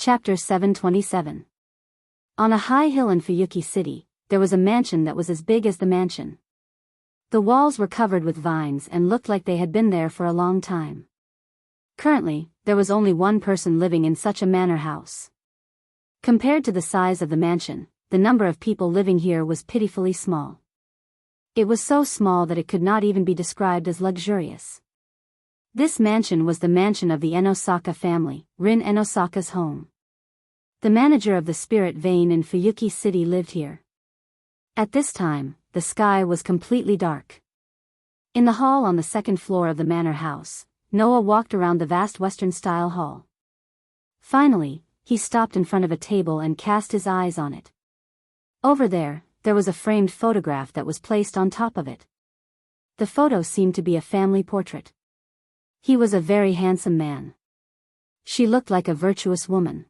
Chapter 727. On a high hill in Fuyuki City, there was a mansion that was as big as the mansion. The walls were covered with vines and looked like they had been there for a long time. Currently, there was only one person living in such a manor house. Compared to the size of the mansion, the number of people living here was pitifully small. It was so small that it could not even be described as luxurious. This mansion was the mansion of the Enosaka family, Rin Enosaka's home. The manager of the spirit vein in Fuyuki City lived here. At this time, the sky was completely dark. In the hall on the second floor of the manor house, Noah walked around the vast Western-style hall. Finally, he stopped in front of a table and cast his eyes on it. Over there was a framed photograph that was placed on top of it. The photo seemed to be a family portrait. He was a very handsome man. She looked like a virtuous woman.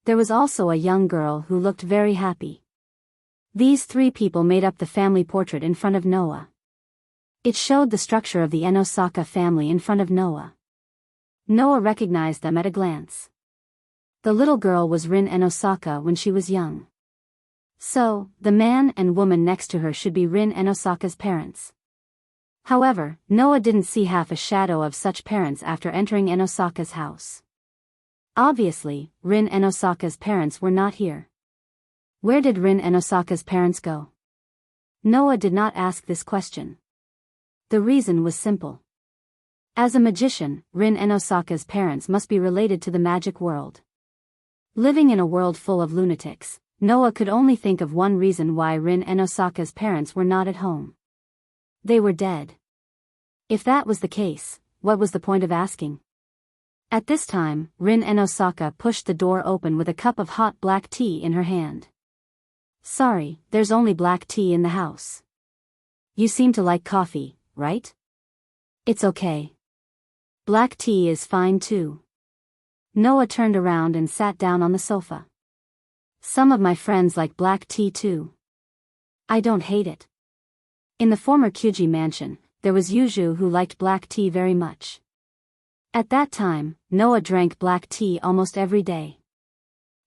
There was also a young girl who looked very happy. These three people made up the family portrait in front of Noah. It showed the structure of the Enosaka family in front of Noah. Noah recognized them at a glance. The little girl was Rin Enosaka when she was young. So, the man and woman next to her should be Rin Enosaka's parents. However, Noah didn't see half a shadow of such parents after entering Enosaka's house. Obviously, Rin Enosaka's parents were not here. Where did Rin Enosaka's parents go? Noah did not ask this question. The reason was simple. As a magician, Rin Enosaka's parents must be related to the magic world. Living in a world full of lunatics, Noah could only think of one reason why Rin Enosaka's parents were not at home. They were dead. If that was the case, what was the point of asking? At this time, Rin Enosaka pushed the door open with a cup of hot black tea in her hand. Sorry, there's only black tea in the house. You seem to like coffee, right? It's okay. Black tea is fine too. Noah turned around and sat down on the sofa. Some of my friends like black tea too. I don't hate it. In the former Kyuji mansion, there was Yuju who liked black tea very much. At that time, Noah drank black tea almost every day.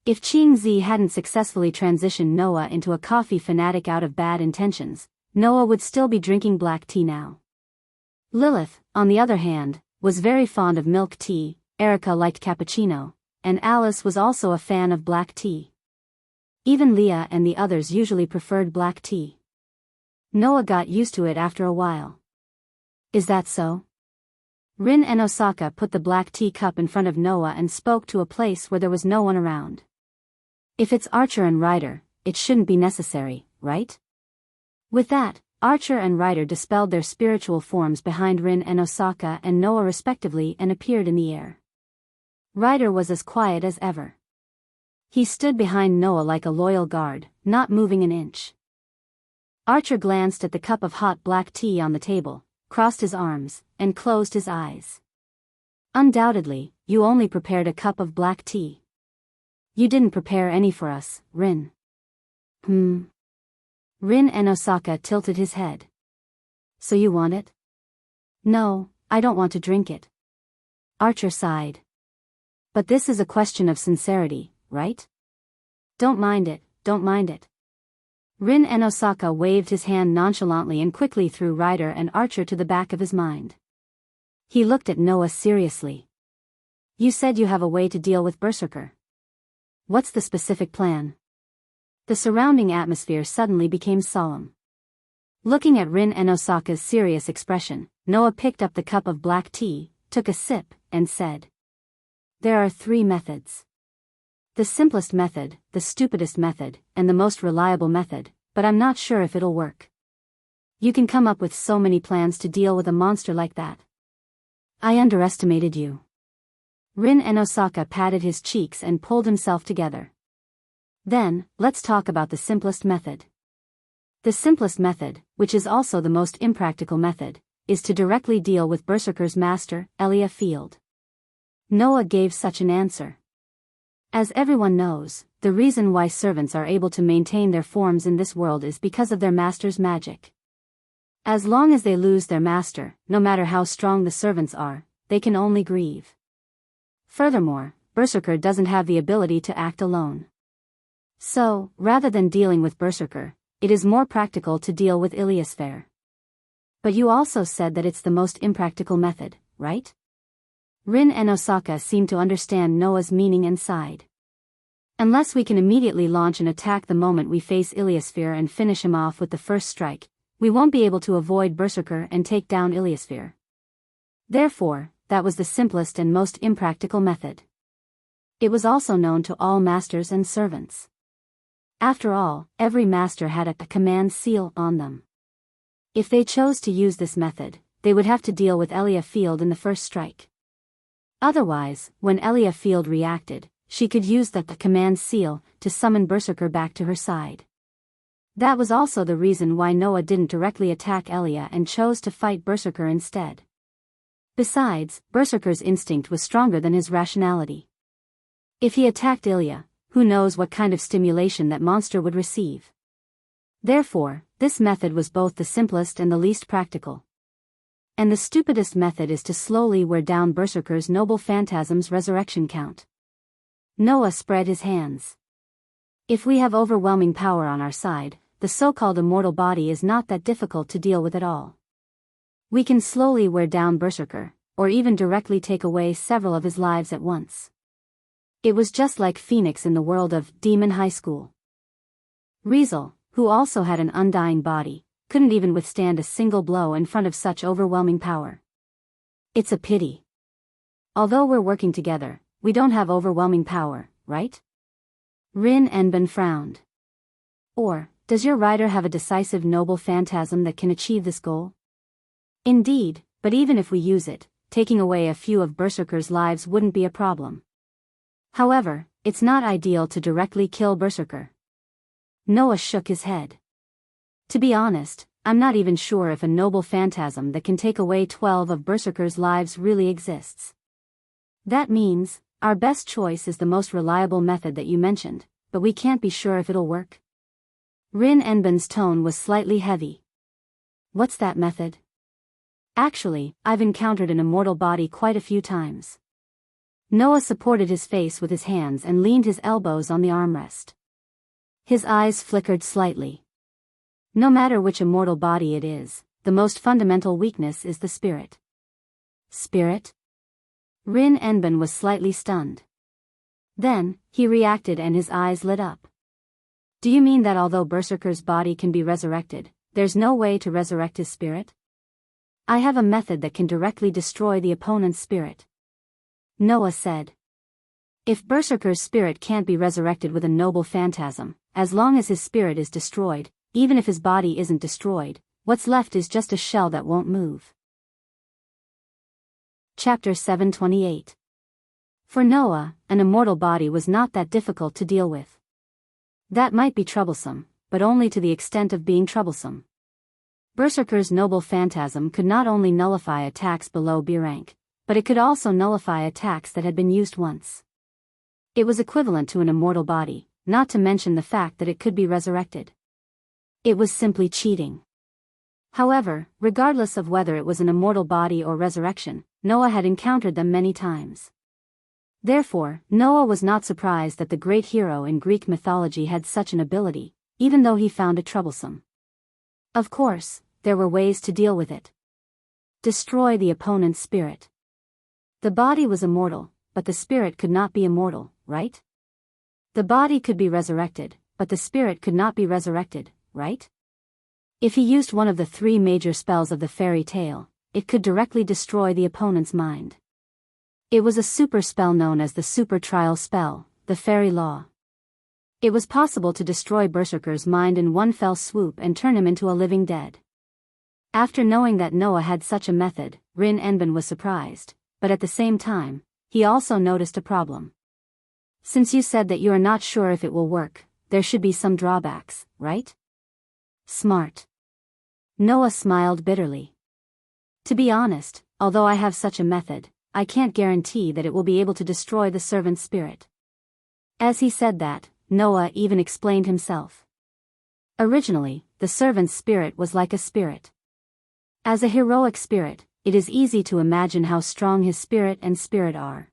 If Qingzi hadn't successfully transitioned Noah into a coffee fanatic out of bad intentions, Noah would still be drinking black tea now. Lilith, on the other hand, was very fond of milk tea, Erica liked cappuccino, and Alice was also a fan of black tea. Even Leah and the others usually preferred black tea. Noah got used to it after a while. Is that so? Rin Enosaka put the black tea cup in front of Noah and spoke to a place where there was no one around. If it's Archer and Ryder, it shouldn't be necessary, right? With that, Archer and Ryder dispelled their spiritual forms behind Rin Enosaka and Noah respectively and appeared in the air. Ryder was as quiet as ever. He stood behind Noah like a loyal guard, not moving an inch. Archer glanced at the cup of hot black tea on the table, crossed his arms, and closed his eyes. Undoubtedly, you only prepared a cup of black tea. You didn't prepare any for us, Rin. Rin Enosaka tilted his head. So you want it? No, I don't want to drink it. Archer sighed. But this is a question of sincerity, right? Don't mind it, don't mind it. Rin Enosaka waved his hand nonchalantly and quickly threw Ryder and Archer to the back of his mind. He looked at Noah seriously. You said you have a way to deal with Berserker. What's the specific plan? The surrounding atmosphere suddenly became solemn. Looking at Rin Enosaka's serious expression, Noah picked up the cup of black tea, took a sip, and said, There are 3 methods. The simplest method, the stupidest method, and the most reliable method, but I'm not sure if it'll work. You can come up with so many plans to deal with a monster like that. I underestimated you. Rin Enosaka patted his cheeks and pulled himself together. Then, let's talk about the simplest method. The simplest method, which is also the most impractical method, is to directly deal with Berserker's master, Elia Field. Noah gave such an answer. As everyone knows, the reason why servants are able to maintain their forms in this world is because of their master's magic. As long as they lose their master, no matter how strong the servants are, they can only grieve. Furthermore, Berserker doesn't have the ability to act alone. So, rather than dealing with Berserker, it is more practical to deal with Iliosphère. But you also said that it's the most impractical method, right? Rin and Osaka seemed to understand Noah's meaning and sighed. Unless we can immediately launch an attack the moment we face Iliosphère and finish him off with the first strike, we won't be able to avoid Berserker and take down Iliosphère. Therefore, that was the simplest and most impractical method. It was also known to all masters and servants. After all, every master had a command seal on them. If they chose to use this method, they would have to deal with Elia Field in the first strike. Otherwise, when Elia Field reacted, she could use the command seal to summon Berserker back to her side. That was also the reason why Noah didn't directly attack Elia and chose to fight Berserker instead. Besides, Berserker's instinct was stronger than his rationality. If he attacked Ilya, who knows what kind of stimulation that monster would receive. Therefore, this method was both the simplest and the least practical. And the stupidest method is to slowly wear down Berserker's noble phantasm's resurrection count. Noah spread his hands. If we have overwhelming power on our side, the so-called immortal body is not that difficult to deal with at all. We can slowly wear down Berserker, or even directly take away several of his lives at once. It was just like Phoenix in the world of Demon High School. Riesel, who also had an undying body, couldn't even withstand a single blow in front of such overwhelming power. It's a pity. Although we're working together, we don't have overwhelming power, right? Rin Enben frowned. Or, does your rider have a decisive noble phantasm that can achieve this goal? Indeed, but even if we use it, taking away a few of Berserker's lives wouldn't be a problem. However, it's not ideal to directly kill Berserker. Noah shook his head. To be honest, I'm not even sure if a noble phantasm that can take away 12 of Berserker's lives really exists. That means, our best choice is the most reliable method that you mentioned, but we can't be sure if it'll work. Rin Enben's tone was slightly heavy. What's that method? Actually, I've encountered an immortal body quite a few times. Noah supported his face with his hands and leaned his elbows on the armrest. His eyes flickered slightly. No matter which immortal body it is, the most fundamental weakness is the spirit. Spirit? Rin Enben was slightly stunned. Then, he reacted and his eyes lit up. Do you mean that although Berserker's body can be resurrected, there's no way to resurrect his spirit? I have a method that can directly destroy the opponent's spirit. Noah said. If Berserker's spirit can't be resurrected with a noble phantasm, as long as his spirit is destroyed, even if his body isn't destroyed, what's left is just a shell that won't move. Chapter 728. For Noah, an immortal body was not that difficult to deal with. That might be troublesome, but only to the extent of being troublesome. Berserker's noble phantasm could not only nullify attacks below B rank, but it could also nullify attacks that had been used once. It was equivalent to an immortal body, not to mention the fact that it could be resurrected. It was simply cheating. However, regardless of whether it was an immortal body or resurrection, Noah had encountered them many times. Therefore, Noah was not surprised that the great hero in Greek mythology had such an ability, even though he found it troublesome. Of course, there were ways to deal with it. Destroy the opponent's spirit. The body was immortal, but the spirit could not be immortal, right? The body could be resurrected, but the spirit could not be resurrected, right? If he used one of the 3 major spells of the fairy tale, it could directly destroy the opponent's mind. It was a super spell known as the super trial spell, the fairy law. It was possible to destroy Berserker's mind in one fell swoop and turn him into a living dead. After knowing that Noah had such a method, Rin Enben was surprised, but at the same time, he also noticed a problem. Since you said that you are not sure if it will work, there should be some drawbacks, right? Smart. Noah smiled bitterly. To be honest, although I have such a method, I can't guarantee that it will be able to destroy the servant's spirit. As he said that, Noah even explained himself. Originally, the servant's spirit was like a spirit. As a heroic spirit, it is easy to imagine how strong his spirit and spirit are.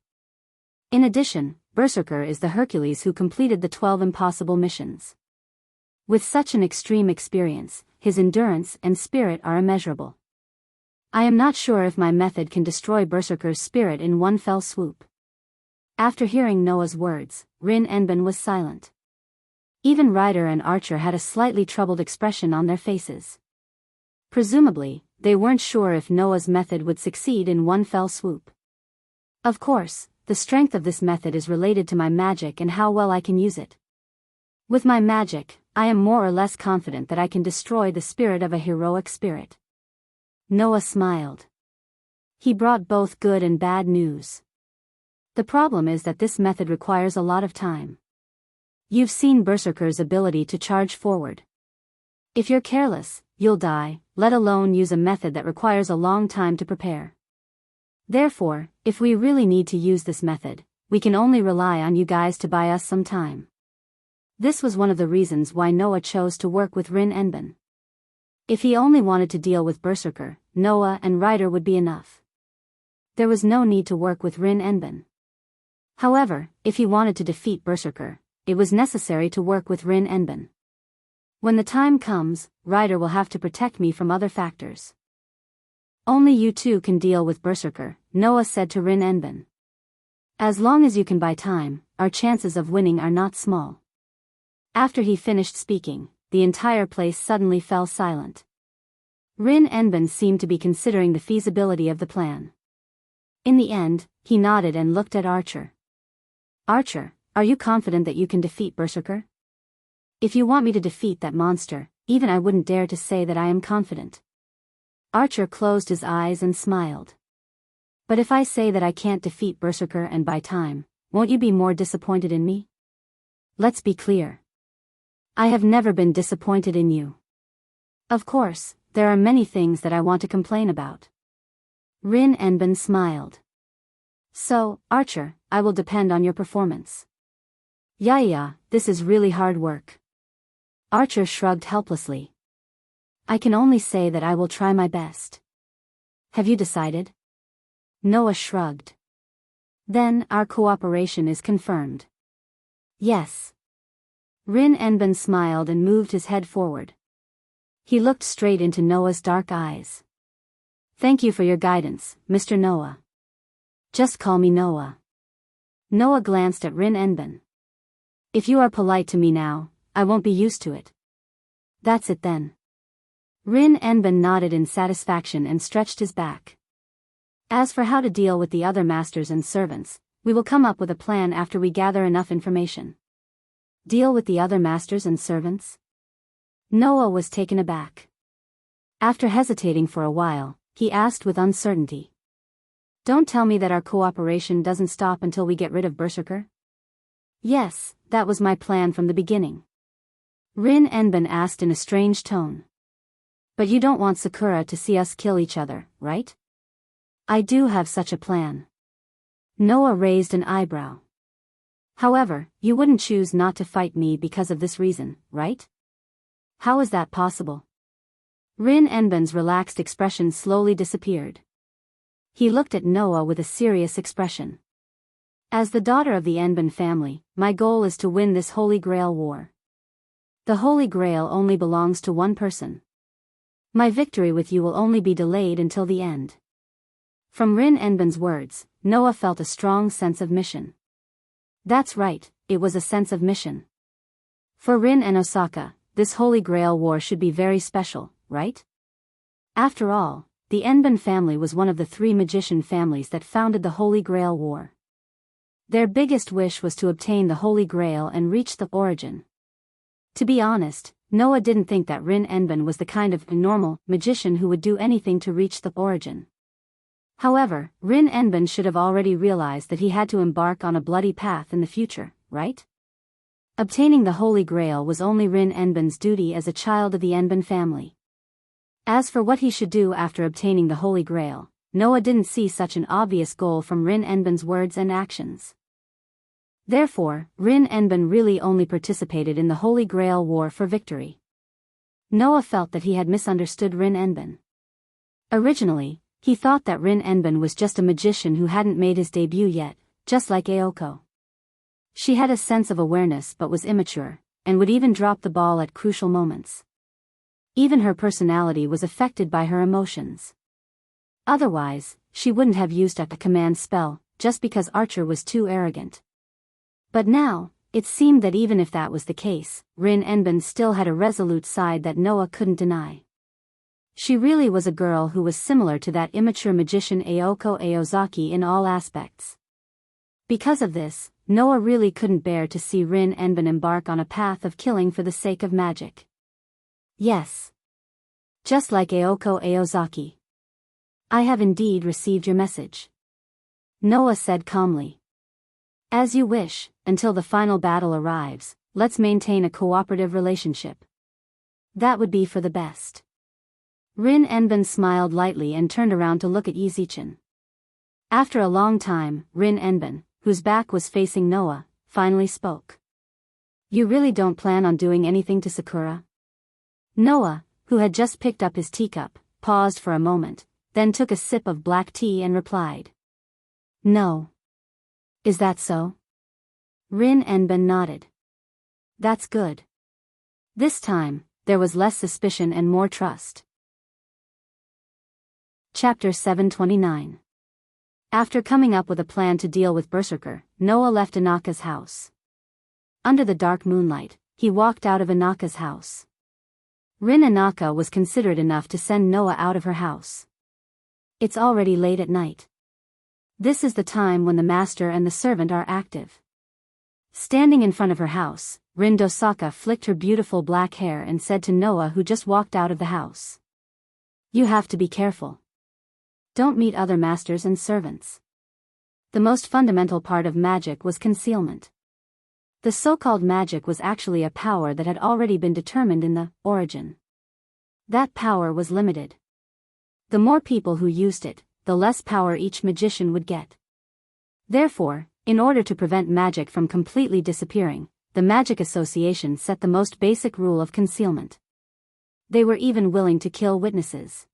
In addition, Berserker is the Hercules who completed the 12 impossible missions. With such an extreme experience, his endurance and spirit are immeasurable. I am not sure if my method can destroy Berserker's spirit in one fell swoop. After hearing Noah's words, Rin Enben was silent. Even Ryder and Archer had a slightly troubled expression on their faces. Presumably, they weren't sure if Noah's method would succeed in one fell swoop. Of course, the strength of this method is related to my magic and how well I can use it. With my magic, I am more or less confident that I can destroy the spirit of a heroic spirit. Noah smiled. He brought both good and bad news. The problem is that this method requires a lot of time. You've seen Berserker's ability to charge forward. If you're careless, you'll die, let alone use a method that requires a long time to prepare. Therefore, if we really need to use this method, we can only rely on you guys to buy us some time. This was one of the reasons why Noah chose to work with Rin Enben. If he only wanted to deal with Berserker, Noah and Ryder would be enough. There was no need to work with Rin Enben. However, if he wanted to defeat Berserker, it was necessary to work with Rin Enben. When the time comes, Ryder will have to protect me from other factors. Only you two can deal with Berserker, Noah said to Rin Enben. As long as you can buy time, our chances of winning are not small. After he finished speaking, the entire place suddenly fell silent. Rin Enben seemed to be considering the feasibility of the plan. In the end, he nodded and looked at Archer. Archer, are you confident that you can defeat Berserker? If you want me to defeat that monster, even I wouldn't dare to say that I am confident. Archer closed his eyes and smiled. But if I say that I can't defeat Berserker and buy time, won't you be more disappointed in me? Let's be clear. I have never been disappointed in you. Of course, there are many things that I want to complain about. Rin Enben smiled. So, Archer, I will depend on your performance. Yeah, this is really hard work. Archer shrugged helplessly. I can only say that I will try my best. Have you decided? Noah shrugged. Then, our cooperation is confirmed. Yes. Rin Enben smiled and moved his head forward. He looked straight into Noah's dark eyes. Thank you for your guidance, Mr. Noah. Just call me Noah. Noah glanced at Rin Enben. If you are polite to me now, I won't be used to it. That's it then. Rin Enben nodded in satisfaction and stretched his back. As for how to deal with the other masters and servants, we will come up with a plan after we gather enough information. Deal with the other masters and servants? Noah was taken aback. After hesitating for a while, he asked with uncertainty. Don't tell me that our cooperation doesn't stop until we get rid of Berserker? Yes, that was my plan from the beginning. Rin Enben asked in a strange tone. But you don't want Sakura to see us kill each other, right? I do have such a plan. Noah raised an eyebrow. However, you wouldn't choose not to fight me because of this reason, right? How is that possible? Rin Enben's relaxed expression slowly disappeared. He looked at Noah with a serious expression. As the daughter of the Enben family, my goal is to win this Holy Grail war. The Holy Grail only belongs to one person. My victory with you will only be delayed until the end. From Rin Enben's words, Noah felt a strong sense of mission. That's right, it was a sense of mission. For Rin and Osaka, this Holy Grail war should be very special, right? After all, the Enben family was one of the 3 magician families that founded the Holy Grail war. Their biggest wish was to obtain the Holy Grail and reach the origin. To be honest, Noah didn't think that Rin Enben was the kind of normal magician who would do anything to reach the origin. However, Rin Enben should have already realized that he had to embark on a bloody path in the future, right? Obtaining the Holy Grail was only Rin Enben's duty as a child of the Enben family. As for what he should do after obtaining the Holy Grail, Noah didn't see such an obvious goal from Rin Enben's words and actions. Therefore, Rin Enben really only participated in the Holy Grail war for victory. Noah felt that he had misunderstood Rin Enben. Originally, he thought that Rin Enben was just a magician who hadn't made his debut yet, just like Aoko. She had a sense of awareness but was immature, and would even drop the ball at crucial moments. Even her personality was affected by her emotions. Otherwise, she wouldn't have used a command spell, just because Archer was too arrogant. But now, it seemed that even if that was the case, Rin Enbin still had a resolute side that Noah couldn't deny. She really was a girl who was similar to that immature magician Aoko Aozaki in all aspects. Because of this, Noah really couldn't bear to see Rin Enbin embark on a path of killing for the sake of magic. Yes. Just like Aoko Aozaki. I have indeed received your message. Noah said calmly. As you wish, until the final battle arrives, let's maintain a cooperative relationship. That would be for the best. Rin Enbin smiled lightly and turned around to look at Yizichin. After a long time, Rin Enbin, whose back was facing Noah, finally spoke. You really don't plan on doing anything to Sakura? Noah, who had just picked up his teacup, paused for a moment, then took a sip of black tea and replied. No. Is that so? Rin Enbin nodded. That's good. This time, there was less suspicion and more trust. Chapter 729. After coming up with a plan to deal with Berserker, Noah left Inaka's house. Under the dark moonlight, he walked out of Inaka's house. Rin Inaka was considerate enough to send Noah out of her house. It's already late at night. This is the time when the master and the servant are active. Standing in front of her house, Rin Dosaka flicked her beautiful black hair and said to Noah, who just walked out of the house. You have to be careful. Don't meet other masters and servants. The most fundamental part of magic was concealment. The so-called magic was actually a power that had already been determined in the origin. That power was limited. The more people who used it, the less power each magician would get. Therefore, in order to prevent magic from completely disappearing, the Magic Association set the most basic rule of concealment. They were even willing to kill witnesses.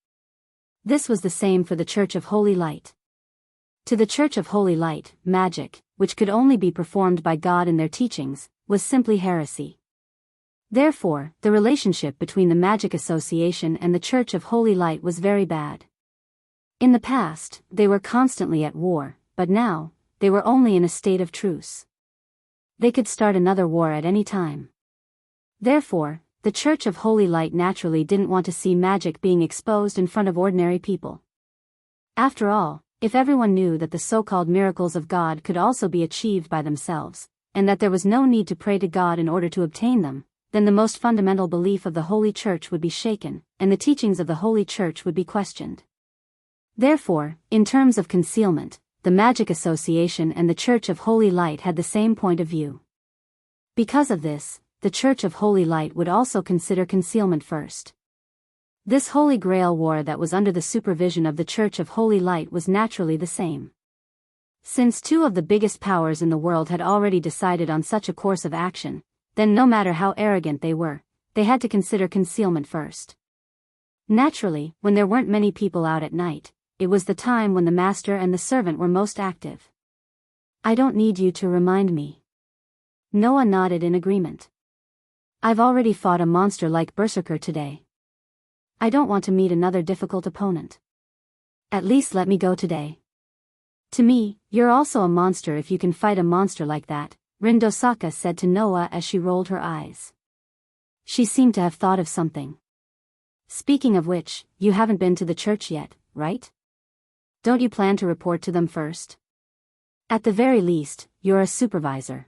This was the same for the Church of Holy Light. To the Church of Holy Light, magic, which could only be performed by God in their teachings, was simply heresy. Therefore, the relationship between the Magic Association and the Church of Holy Light was very bad. In the past, they were constantly at war, but now, they were only in a state of truce. They could start another war at any time. Therefore, the Church of Holy Light naturally didn't want to see magic being exposed in front of ordinary people. After all, if everyone knew that the so-called miracles of God could also be achieved by themselves, and that there was no need to pray to God in order to obtain them, then the most fundamental belief of the Holy Church would be shaken, and the teachings of the Holy Church would be questioned. Therefore, in terms of concealment, the Magic Association and the Church of Holy Light had the same point of view. Because of this, the Church of Holy Light would also consider concealment first. This Holy Grail war that was under the supervision of the Church of Holy Light was naturally the same. Since two of the biggest powers in the world had already decided on such a course of action, then no matter how arrogant they were, they had to consider concealment first. Naturally, when there weren't many people out at night, it was the time when the master and the servant were most active. I don't need you to remind me. Noah nodded in agreement. I've already fought a monster like Berserker today. I don't want to meet another difficult opponent. At least let me go today. To me, you're also a monster if you can fight a monster like that, Rin Dosaka said to Noah as she rolled her eyes. She seemed to have thought of something. Speaking of which, you haven't been to the church yet, right? Don't you plan to report to them first? At the very least, you're a supervisor.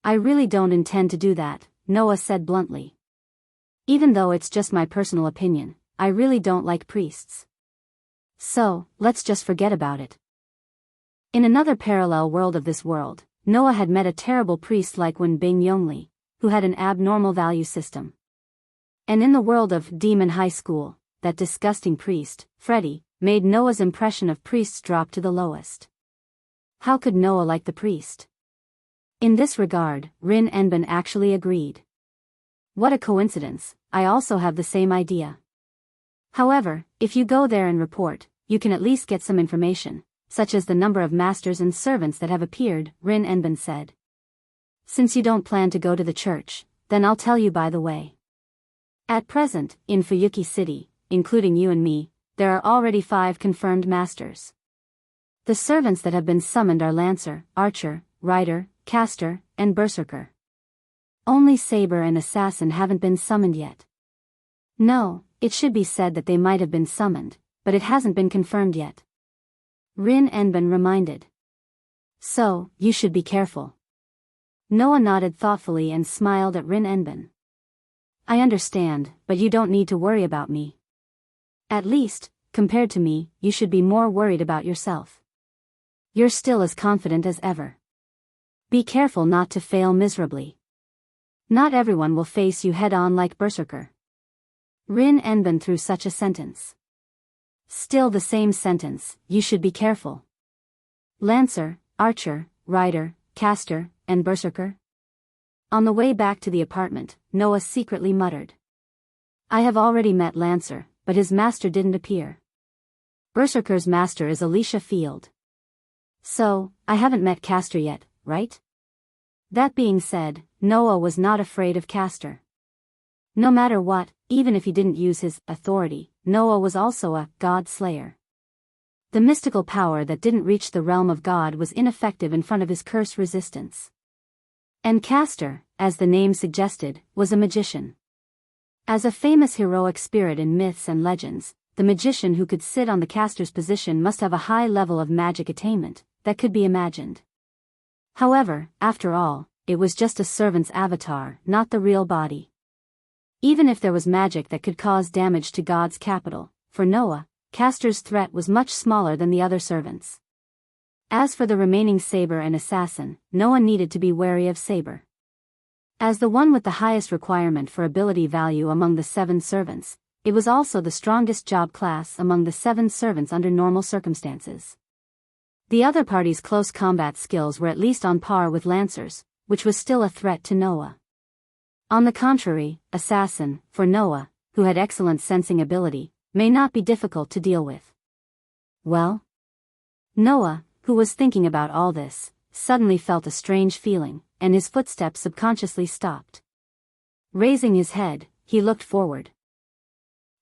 I really don't intend to do that, Noah said bluntly. Even though it's just my personal opinion, I really don't like priests. So, let's just forget about it. In another parallel world of this world, Noah had met a terrible priest like Wen Bing Yongli, who had an abnormal value system. And in the world of Demon High School, that disgusting priest, Freddy, made Noah's impression of priests drop to the lowest. How could Noah like the priest? In this regard, Rin Enbin actually agreed. What a coincidence, I also have the same idea. However, if you go there and report, you can at least get some information, such as the number of masters and servants that have appeared, Rin Enben said. Since you don't plan to go to the church, then I'll tell you by the way. At present, in Fuyuki City, including you and me, there are already 5 confirmed masters. The servants that have been summoned are Lancer, Archer, Rider, Caster, and Berserker. Only Saber and Assassin haven't been summoned yet. No, it should be said that they might have been summoned, but it hasn't been confirmed yet. Rin Enben reminded. So, you should be careful. Noah nodded thoughtfully and smiled at Rin Enben. I understand, but you don't need to worry about me. At least, compared to me, you should be more worried about yourself. You're still as confident as ever. Be careful not to fail miserably. Not everyone will face you head-on like Berserker. Rin Enben threw such a sentence. Still the same sentence, you should be careful. Lancer, Archer, Rider, Caster, and Berserker? On the way back to the apartment, Noah secretly muttered. I have already met Lancer, but his master didn't appear. Berserker's master is Alicia Field. So, I haven't met Caster yet, right? That being said, Noah was not afraid of Caster. No matter what, even if he didn't use his authority, Noah was also a God Slayer. The mystical power that didn't reach the realm of God was ineffective in front of his curse resistance. And Caster, as the name suggested, was a magician. As a famous heroic spirit in myths and legends, the magician who could sit on the caster's position must have a high level of magic attainment that could be imagined. However, after all, it was just a servant's avatar, not the real body. Even if there was magic that could cause damage to God's capital, for Noah, Caster's threat was much smaller than the other servants. As for the remaining Saber and Assassin, Noah needed to be wary of Saber. As the one with the highest requirement for ability value among the 7 servants, it was also the strongest job class among the 7 servants under normal circumstances. The other party's close combat skills were at least on par with Lancers, which was still a threat to Noah. On the contrary, Assassin, for Noah, who had excellent sensing ability, may not be difficult to deal with. Well? Noah, who was thinking about all this, suddenly felt a strange feeling, and his footsteps subconsciously stopped. Raising his head, he looked forward.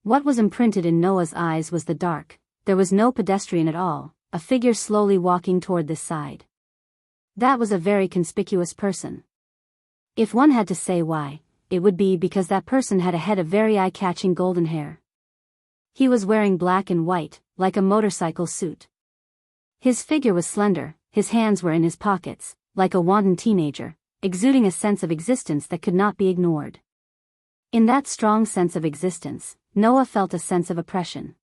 What was imprinted in Noah's eyes was the dark. There was no pedestrian at all, a figure slowly walking toward this side. That was a very conspicuous person. If one had to say why, it would be because that person had a head of very eye-catching golden hair. He was wearing black and white, like a motorcycle suit. His figure was slender, his hands were in his pockets, like a wanton teenager, exuding a sense of existence that could not be ignored. In that strong sense of existence, Noah felt a sense of oppression.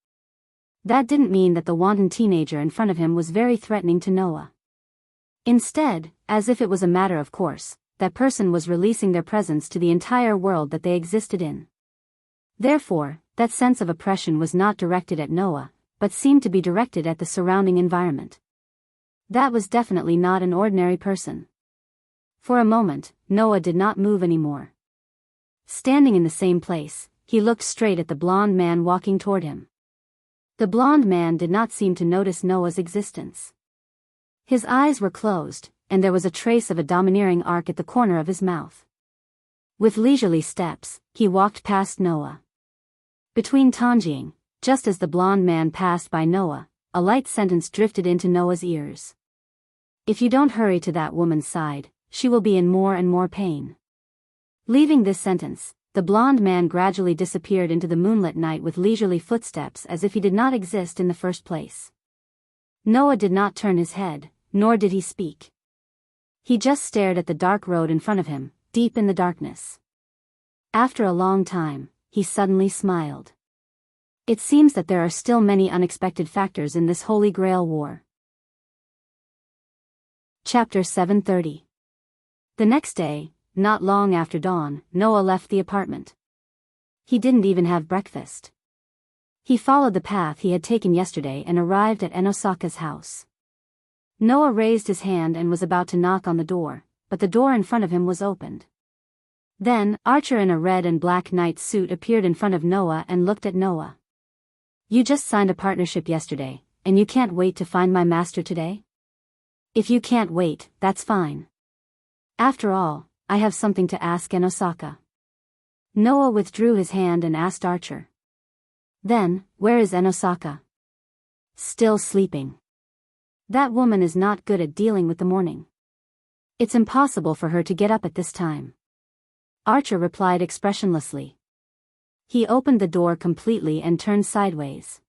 That didn't mean that the wanton teenager in front of him was very threatening to Noah. Instead, as if it was a matter of course, that person was releasing their presence to the entire world that they existed in. Therefore, that sense of oppression was not directed at Noah, but seemed to be directed at the surrounding environment. That was definitely not an ordinary person. For a moment, Noah did not move anymore. Standing in the same place, he looked straight at the blond man walking toward him. The blond man did not seem to notice Noah's existence. His eyes were closed, and there was a trace of a domineering arc at the corner of his mouth. With leisurely steps, he walked past Noah. Between Tanjing, just as the blond man passed by Noah, a light sentence drifted into Noah's ears. If you don't hurry to that woman's side, she will be in more and more pain. Leaving this sentence, the blond man gradually disappeared into the moonlit night with leisurely footsteps as if he did not exist in the first place. Noah did not turn his head, nor did he speak. He just stared at the dark road in front of him, deep in the darkness. After a long time, he suddenly smiled. It seems that there are still many unexpected factors in this Holy Grail war. Chapter 730. The next day, not long after dawn, Noah left the apartment. He didn't even have breakfast. He followed the path he had taken yesterday and arrived at Enosaka's house. Noah raised his hand and was about to knock on the door, but the door in front of him was opened. Then, Archer in a red and black night suit appeared in front of Noah and looked at Noah. You just signed a partnership yesterday, and you can't wait to find my master today? If you can't wait, that's fine. After all, I have something to ask Enosaka. Noah withdrew his hand and asked Archer. Then, where is Enosaka? Still sleeping. That woman is not good at dealing with the morning. It's impossible for her to get up at this time. Archer replied expressionlessly. He opened the door completely and turned sideways.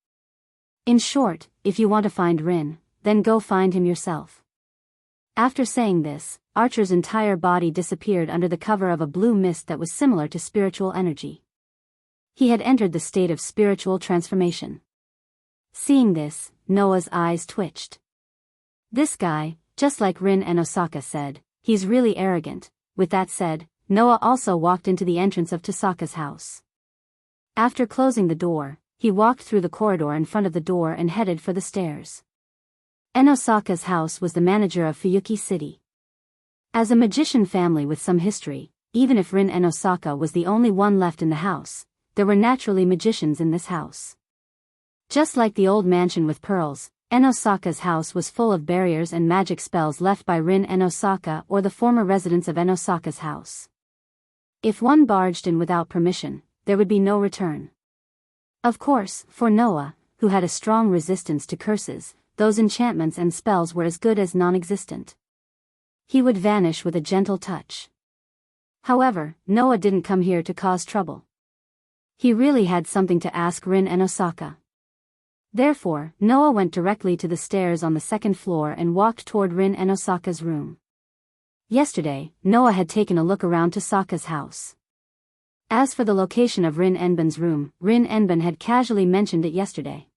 In short, if you want to find Rin, then go find him yourself. After saying this, Archer's entire body disappeared under the cover of a blue mist that was similar to spiritual energy. He had entered the state of spiritual transformation. Seeing this, Noah's eyes twitched. This guy, just like Rin Enosaka said, he's really arrogant. With that said, Noah also walked into the entrance of Tasaka's house. After closing the door, he walked through the corridor in front of the door and headed for the stairs. Enosaka's house was the manager of Fuyuki City. As a magician family with some history, even if Rin Enosaka was the only one left in the house, there were naturally magicians in this house. Just like the old mansion with pearls, Enosaka's house was full of barriers and magic spells left by Rin Enosaka or the former residents of Enosaka's house. If one barged in without permission, there would be no return. Of course, for Noah, who had a strong resistance to curses, those enchantments and spells were as good as non-existent. He would vanish with a gentle touch. However, Noah didn't come here to cause trouble. He really had something to ask Rin Enosaka. Therefore, Noah went directly to the stairs on the second floor and walked toward Rin Enosaka's room. Yesterday, Noah had taken a look around Tasaka's house. As for the location of Rin Enban's room, Rin Enban had casually mentioned it yesterday.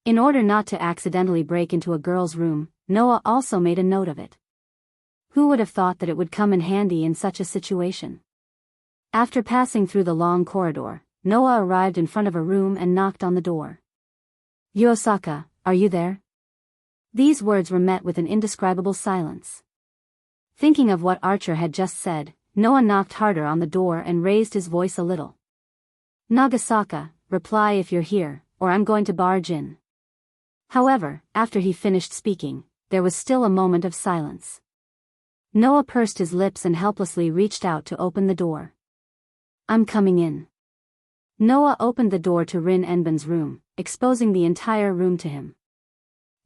In order not to accidentally break into a girl's room, Noah also made a note of it. Who would have thought that it would come in handy in such a situation? After passing through the long corridor, Noah arrived in front of a room and knocked on the door. "Yosaka, are you there?" These words were met with an indescribable silence. Thinking of what Archer had just said, Noah knocked harder on the door and raised his voice a little. "Nagasaka, reply if you're here, or I'm going to barge in." However, after he finished speaking, there was still a moment of silence. Noah pursed his lips and helplessly reached out to open the door. "I'm coming in." Noah opened the door to Rin Enban's room, exposing the entire room to him.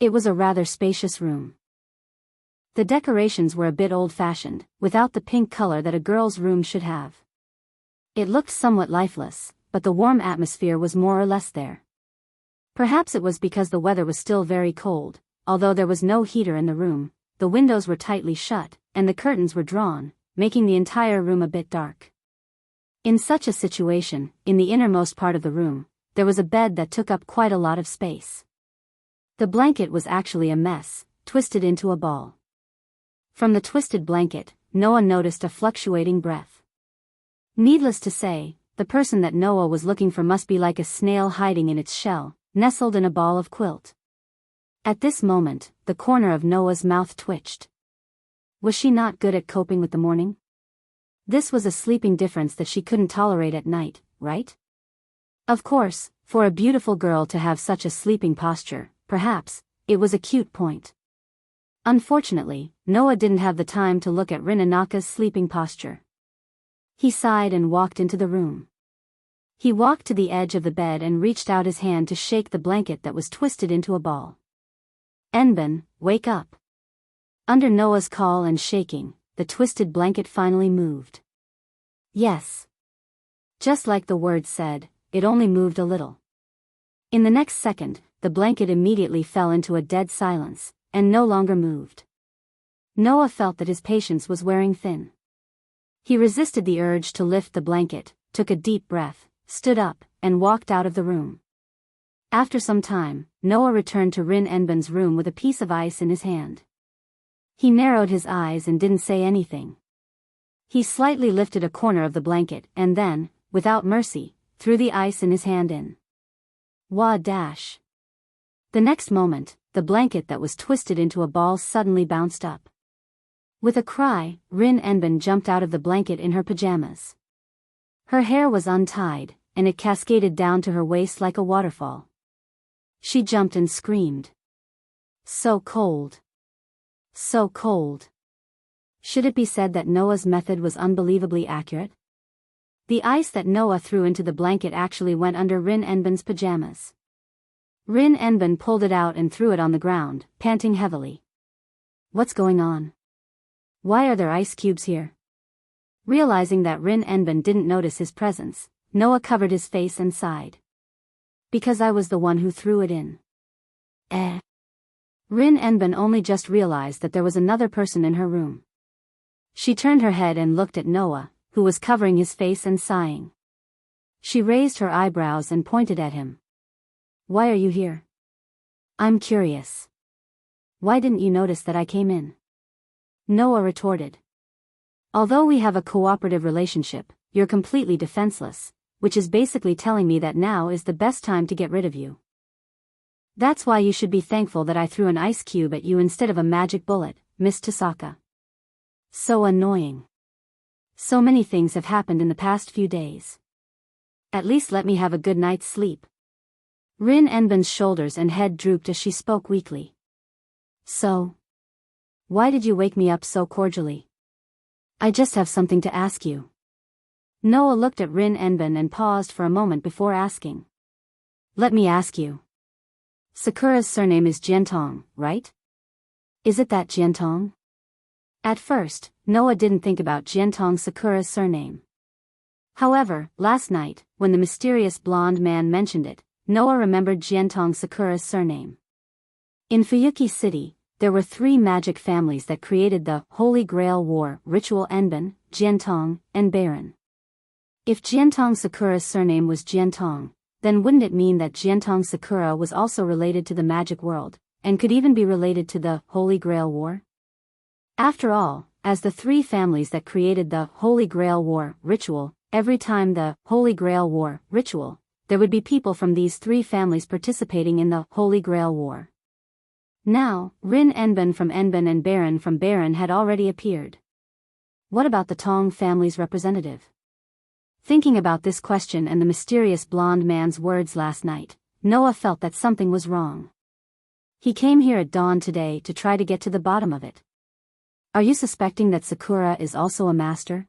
It was a rather spacious room. The decorations were a bit old-fashioned, without the pink color that a girl's room should have. It looked somewhat lifeless, but the warm atmosphere was more or less there. Perhaps it was because the weather was still very cold, although there was no heater in the room, the windows were tightly shut, and the curtains were drawn, making the entire room a bit dark. In such a situation, in the innermost part of the room, there was a bed that took up quite a lot of space. The blanket was actually a mess, twisted into a ball. From the twisted blanket, Noah noticed a fluctuating breath. Needless to say, the person that Noah was looking for must be like a snail hiding in its shell, nestled in a ball of quilt. At this moment, the corner of Noah's mouth twitched. Was she not good at coping with the morning? This was a sleeping difference that she couldn't tolerate at night, right? Of course, for a beautiful girl to have such a sleeping posture, perhaps, it was a cute point. Unfortunately, Noah didn't have the time to look at Rinanaka's sleeping posture. He sighed and walked into the room. He walked to the edge of the bed and reached out his hand to shake the blanket that was twisted into a ball. "Enban, wake up." Under Noah's call and shaking, the twisted blanket finally moved. Yes. Just like the word said, it only moved a little. In the next second, the blanket immediately fell into a dead silence, and no longer moved. Noah felt that his patience was wearing thin. He resisted the urge to lift the blanket, took a deep breath, stood up, and walked out of the room. After some time, Noah returned to Rin Enban's room with a piece of ice in his hand. He narrowed his eyes and didn't say anything. He slightly lifted a corner of the blanket and then, without mercy, threw the ice in his hand in. Wah dash. The next moment, the blanket that was twisted into a ball suddenly bounced up. With a cry, Rin Enban jumped out of the blanket in her pajamas. Her hair was untied, and it cascaded down to her waist like a waterfall. She jumped and screamed. So cold. So cold. Should it be said that Noah's method was unbelievably accurate? The ice that Noah threw into the blanket actually went under Rin Enben's pajamas. Rin Enben pulled it out and threw it on the ground, panting heavily. What's going on? Why are there ice cubes here? Realizing that Rin Enben didn't notice his presence, Noah covered his face and sighed. Because I was the one who threw it in. Rin Enben only just realized that there was another person in her room. She turned her head and looked at Noah, who was covering his face and sighing. She raised her eyebrows and pointed at him. Why are you here? I'm curious. Why didn't you notice that I came in? Noah retorted. Although we have a cooperative relationship, you're completely defenseless, which is basically telling me that now is the best time to get rid of you. That's why you should be thankful that I threw an ice cube at you instead of a magic bullet, Miss Tasaka. So annoying. So many things have happened in the past few days. At least let me have a good night's sleep. Rin Enben's shoulders and head drooped as she spoke weakly. So, why did you wake me up so cordially? I just have something to ask you. Noah looked at Rin Enben and paused for a moment before asking. Let me ask you. Sakura's surname is Jiantong, right? Is it that Jiantong? At first, Noah didn't think about Jiantong Sakura's surname. However, last night, when the mysterious blonde man mentioned it, Noah remembered Jiantong Sakura's surname. In Fuyuki City, there were 3 magic families that created the Holy Grail War ritual: Enben, Jiantong, and Baron. If Jiantong Sakura's surname was Jiantong, then wouldn't it mean that Jiantong Sakura was also related to the magic world, and could even be related to the Holy Grail War? After all, as the 3 families that created the Holy Grail War ritual, every time the Holy Grail War ritual, there would be people from these 3 families participating in the Holy Grail War. Now, Rin Enben from Enben and Baron from Baron had already appeared. What about the Tong family's representative? Thinking about this question and the mysterious blonde man's words last night, Noah felt that something was wrong. He came here at dawn today to try to get to the bottom of it. Are you suspecting that Sakura is also a master?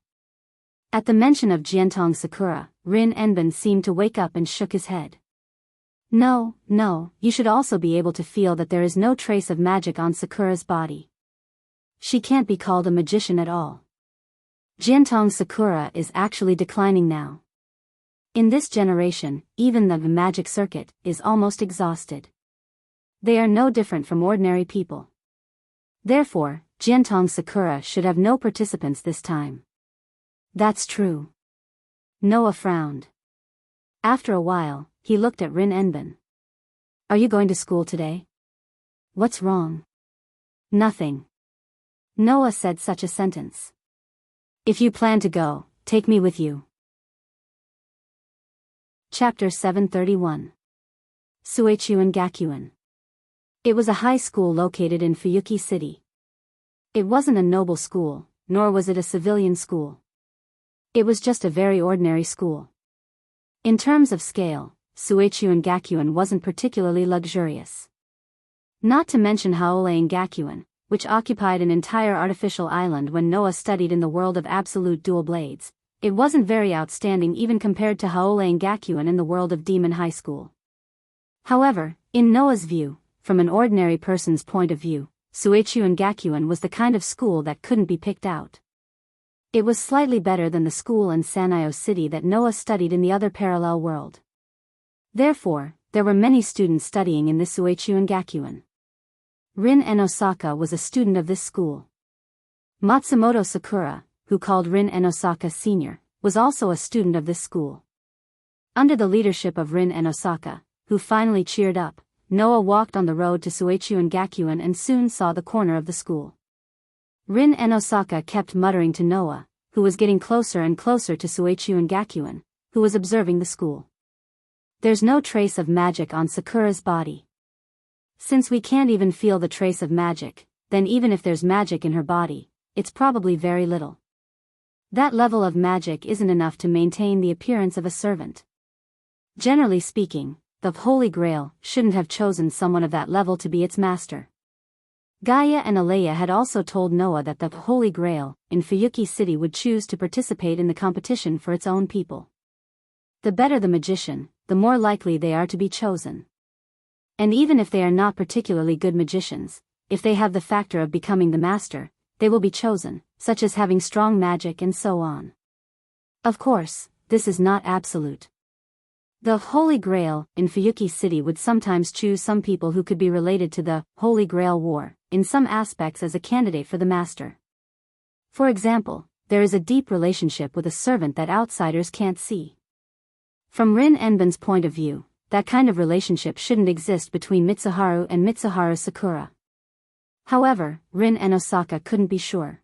At the mention of Jiantong Sakura, Rin Enben seemed to wake up and shook his head. No, you should also be able to feel that there is no trace of magic on Sakura's body. She can't be called a magician at all. Jiantong Sakura is actually declining now. In this generation, even the magic circuit is almost exhausted. They are no different from ordinary people. Therefore, Jiantong Sakura should have no participants this time. That's true. Noah frowned. After a while, he looked at Rin Enben. Are you going to school today? What's wrong? Nothing. Noah said such a sentence. If you plan to go, take me with you. Chapter 731. Suechuan Gakuin. It was a high school located in Fuyuki City. It wasn't a noble school, nor was it a civilian school. It was just a very ordinary school. In terms of scale, Suechuan Gakuin wasn't particularly luxurious. Not to mention Haolein Gakuin, which occupied an entire artificial island when Noah studied in the world of absolute dual blades, it wasn't very outstanding even compared to Haolein Gakuin in the world of Demon High School. However, in Noah's view, from an ordinary person's point of view, Suechuan Gakuin was the kind of school that couldn't be picked out. It was slightly better than the school in Sanyo City that Noah studied in the other parallel world. Therefore, there were many students studying in this Suechuan Gakuin. Rin Enosaka was a student of this school. Matsumoto Sakura, who called Rin Enosaka Sr., was also a student of this school. Under the leadership of Rin Enosaka, who finally cheered up, Noah walked on the road to Suechuan Gakuin and soon saw the corner of the school. Rin Enosaka kept muttering to Noah, who was getting closer and closer to Suechuan Gakuin, who was observing the school. There's no trace of magic on Sakura's body. Since we can't even feel the trace of magic, then even if there's magic in her body, it's probably very little. That level of magic isn't enough to maintain the appearance of a servant. Generally speaking, the Holy Grail shouldn't have chosen someone of that level to be its master. Gaia and Alea had also told Noah that the Holy Grail in Fuyuki City would choose to participate in the competition for its own people. The better the magician, the more likely they are to be chosen. And even if they are not particularly good magicians, if they have the factor of becoming the master, they will be chosen, such as having strong magic and so on. Of course, this is not absolute. The Holy Grail in Fuyuki City would sometimes choose some people who could be related to the Holy Grail War in some aspects as a candidate for the master. For example, there is a deep relationship with a servant that outsiders can't see. From Rin Enben's point of view, that kind of relationship shouldn't exist between Mitsuharu and Mitsuharu Sakura. However, Rin and Osaka couldn't be sure.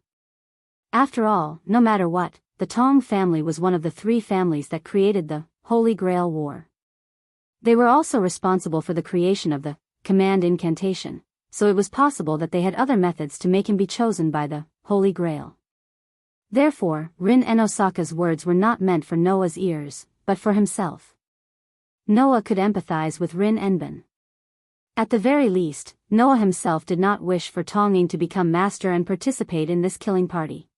After all, no matter what, the Tong family was one of the three families that created the Holy Grail War. They were also responsible for the creation of the command incantation, so it was possible that they had other methods to make him be chosen by the Holy Grail. Therefore, Rin and Osaka's words were not meant for Noah's ears, but for himself. Noah could empathize with Rin Enben. At the very least, Noah himself did not wish for Tonging to become master and participate in this killing party.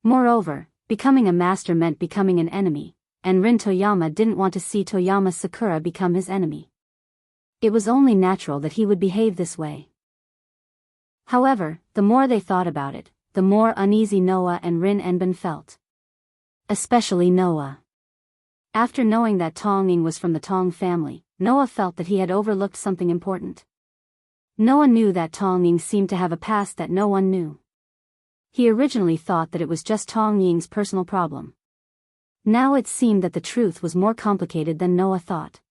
Moreover, becoming a master meant becoming an enemy, and Rin Toyama didn't want to see Toyama Sakura become his enemy. It was only natural that he would behave this way. However, the more they thought about it, the more uneasy Noah and Rin Enben felt. Especially Noah. After knowing that Tonging was from the Tong family, Noah felt that he had overlooked something important. Noah knew that Tonging seemed to have a past that no one knew. He originally thought that it was just Tonging's personal problem. Now it seemed that the truth was more complicated than Noah thought.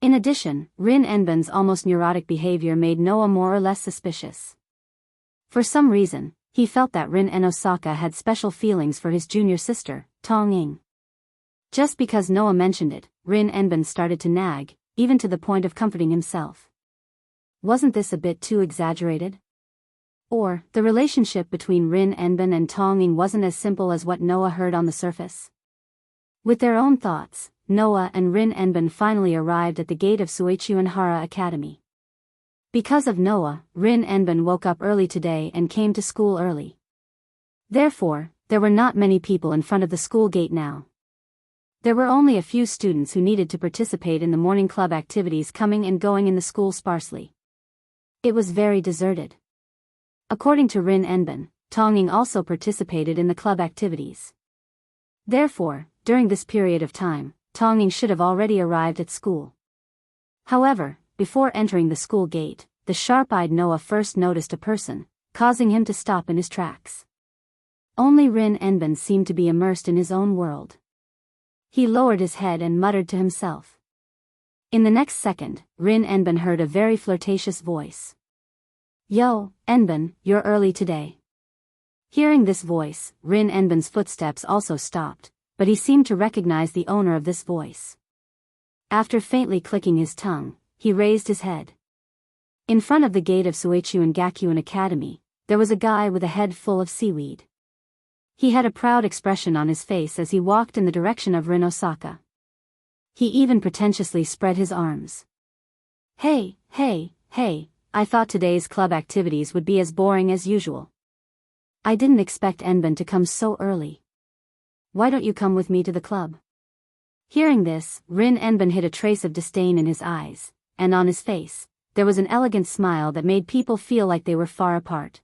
In addition, Rin Enben's almost neurotic behavior made Noah more or less suspicious. For some reason, he felt that Rin and Osaka had special feelings for his junior sister, Tonging. Just because Noah mentioned it, Rin Enben started to nag, even to the point of comforting himself. Wasn't this a bit too exaggerated? Or, the relationship between Rin Enben and Tonging wasn't as simple as what Noah heard on the surface? With their own thoughts, Noah and Rin Enben finally arrived at the gate of Suichuanhara Academy. Because of Noah, Rin Enben woke up early today and came to school early. Therefore, there were not many people in front of the school gate now. There were only a few students who needed to participate in the morning club activities coming and going in the school sparsely. It was very deserted. According to Rin Enben, Tonging also participated in the club activities. Therefore, during this period of time, Tonging should have already arrived at school. However, before entering the school gate, the sharp-eyed Noah first noticed a person, causing him to stop in his tracks. Only Rin Enben seemed to be immersed in his own world. He lowered his head and muttered to himself. In the next second, Rin Enben heard a very flirtatious voice. "Yo, Enben, you're early today." Hearing this voice, Rin Enben's footsteps also stopped, but he seemed to recognize the owner of this voice. After faintly clicking his tongue, he raised his head. In front of the gate of Suichuan Gakuin Academy, there was a guy with a head full of seaweed. He had a proud expression on his face as he walked in the direction of Rin Osaka. He even pretentiously spread his arms. Hey, I thought today's club activities would be as boring as usual. I didn't expect Enben to come so early. Why don't you come with me to the club?" Hearing this, Rin Enben hid a trace of disdain in his eyes, and on his face, there was an elegant smile that made people feel like they were far apart.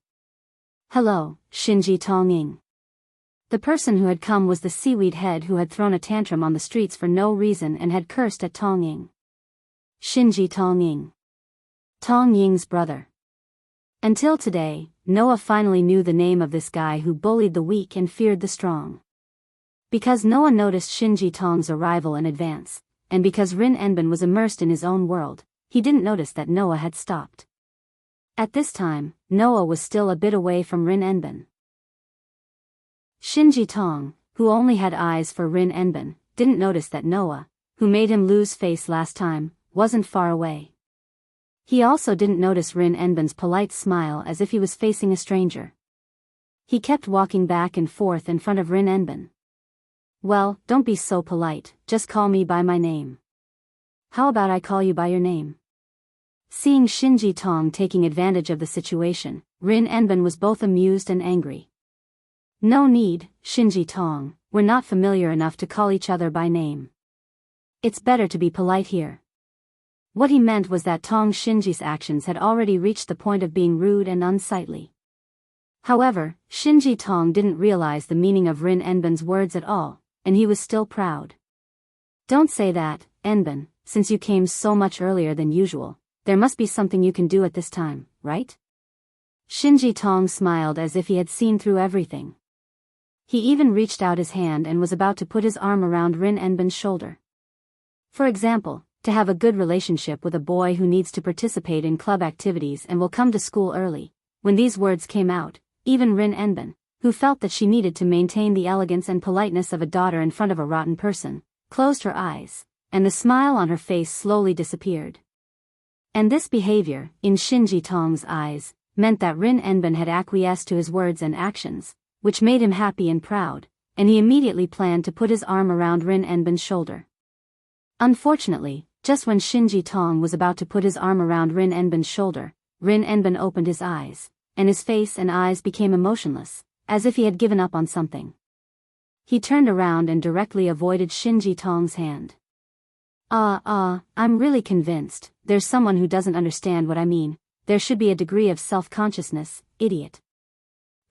"Hello, Shinji Tonging." The person who had come was the seaweed head who had thrown a tantrum on the streets for no reason and had cursed at Tonging. Shinji Tonging. Tong-Ying's brother. Until today, Noah finally knew the name of this guy who bullied the weak and feared the strong. Because Noah noticed Shinji Tong's arrival in advance, and because Rin Enben was immersed in his own world, he didn't notice that Noah had stopped. At this time, Noah was still a bit away from Rin Enben. Shinji Tong, who only had eyes for Rin Enben, didn't notice that Noah, who made him lose face last time, wasn't far away. He also didn't notice Rin Enben's polite smile as if he was facing a stranger. He kept walking back and forth in front of Rin Enben. "Well, don't be so polite, just call me by my name." How about I call you by your name? Seeing Shinji Tong taking advantage of the situation, Rin Enbin was both amused and angry. No need, Shinji Tong, we're not familiar enough to call each other by name. It's better to be polite here. What he meant was that Tong Shinji's actions had already reached the point of being rude and unsightly. However, Shinji Tong didn't realize the meaning of Rin Enbin's words at all, and he was still proud. Don't say that, Enbin, since you came so much earlier than usual, there must be something you can do at this time, right? Shinji Tong smiled as if he had seen through everything. He even reached out his hand and was about to put his arm around Rin Enbin's shoulder. For example, to have a good relationship with a boy who needs to participate in club activities and will come to school early. When these words came out, even Rin Enbin, who felt that she needed to maintain the elegance and politeness of a daughter in front of a rotten person, closed her eyes, and the smile on her face slowly disappeared. And this behavior, in Shinji Tong's eyes, meant that Rin Enbin had acquiesced to his words and actions, which made him happy and proud, and he immediately planned to put his arm around Rin Enbin's shoulder. Unfortunately, just when Shinji Tong was about to put his arm around Rin Enbin's shoulder, Rin Enbin opened his eyes, and his face and eyes became emotionless, as if he had given up on something. He turned around and directly avoided Shinji Tong's hand. I'm really convinced, there's someone who doesn't understand what I mean, there should be a degree of self-consciousness, idiot.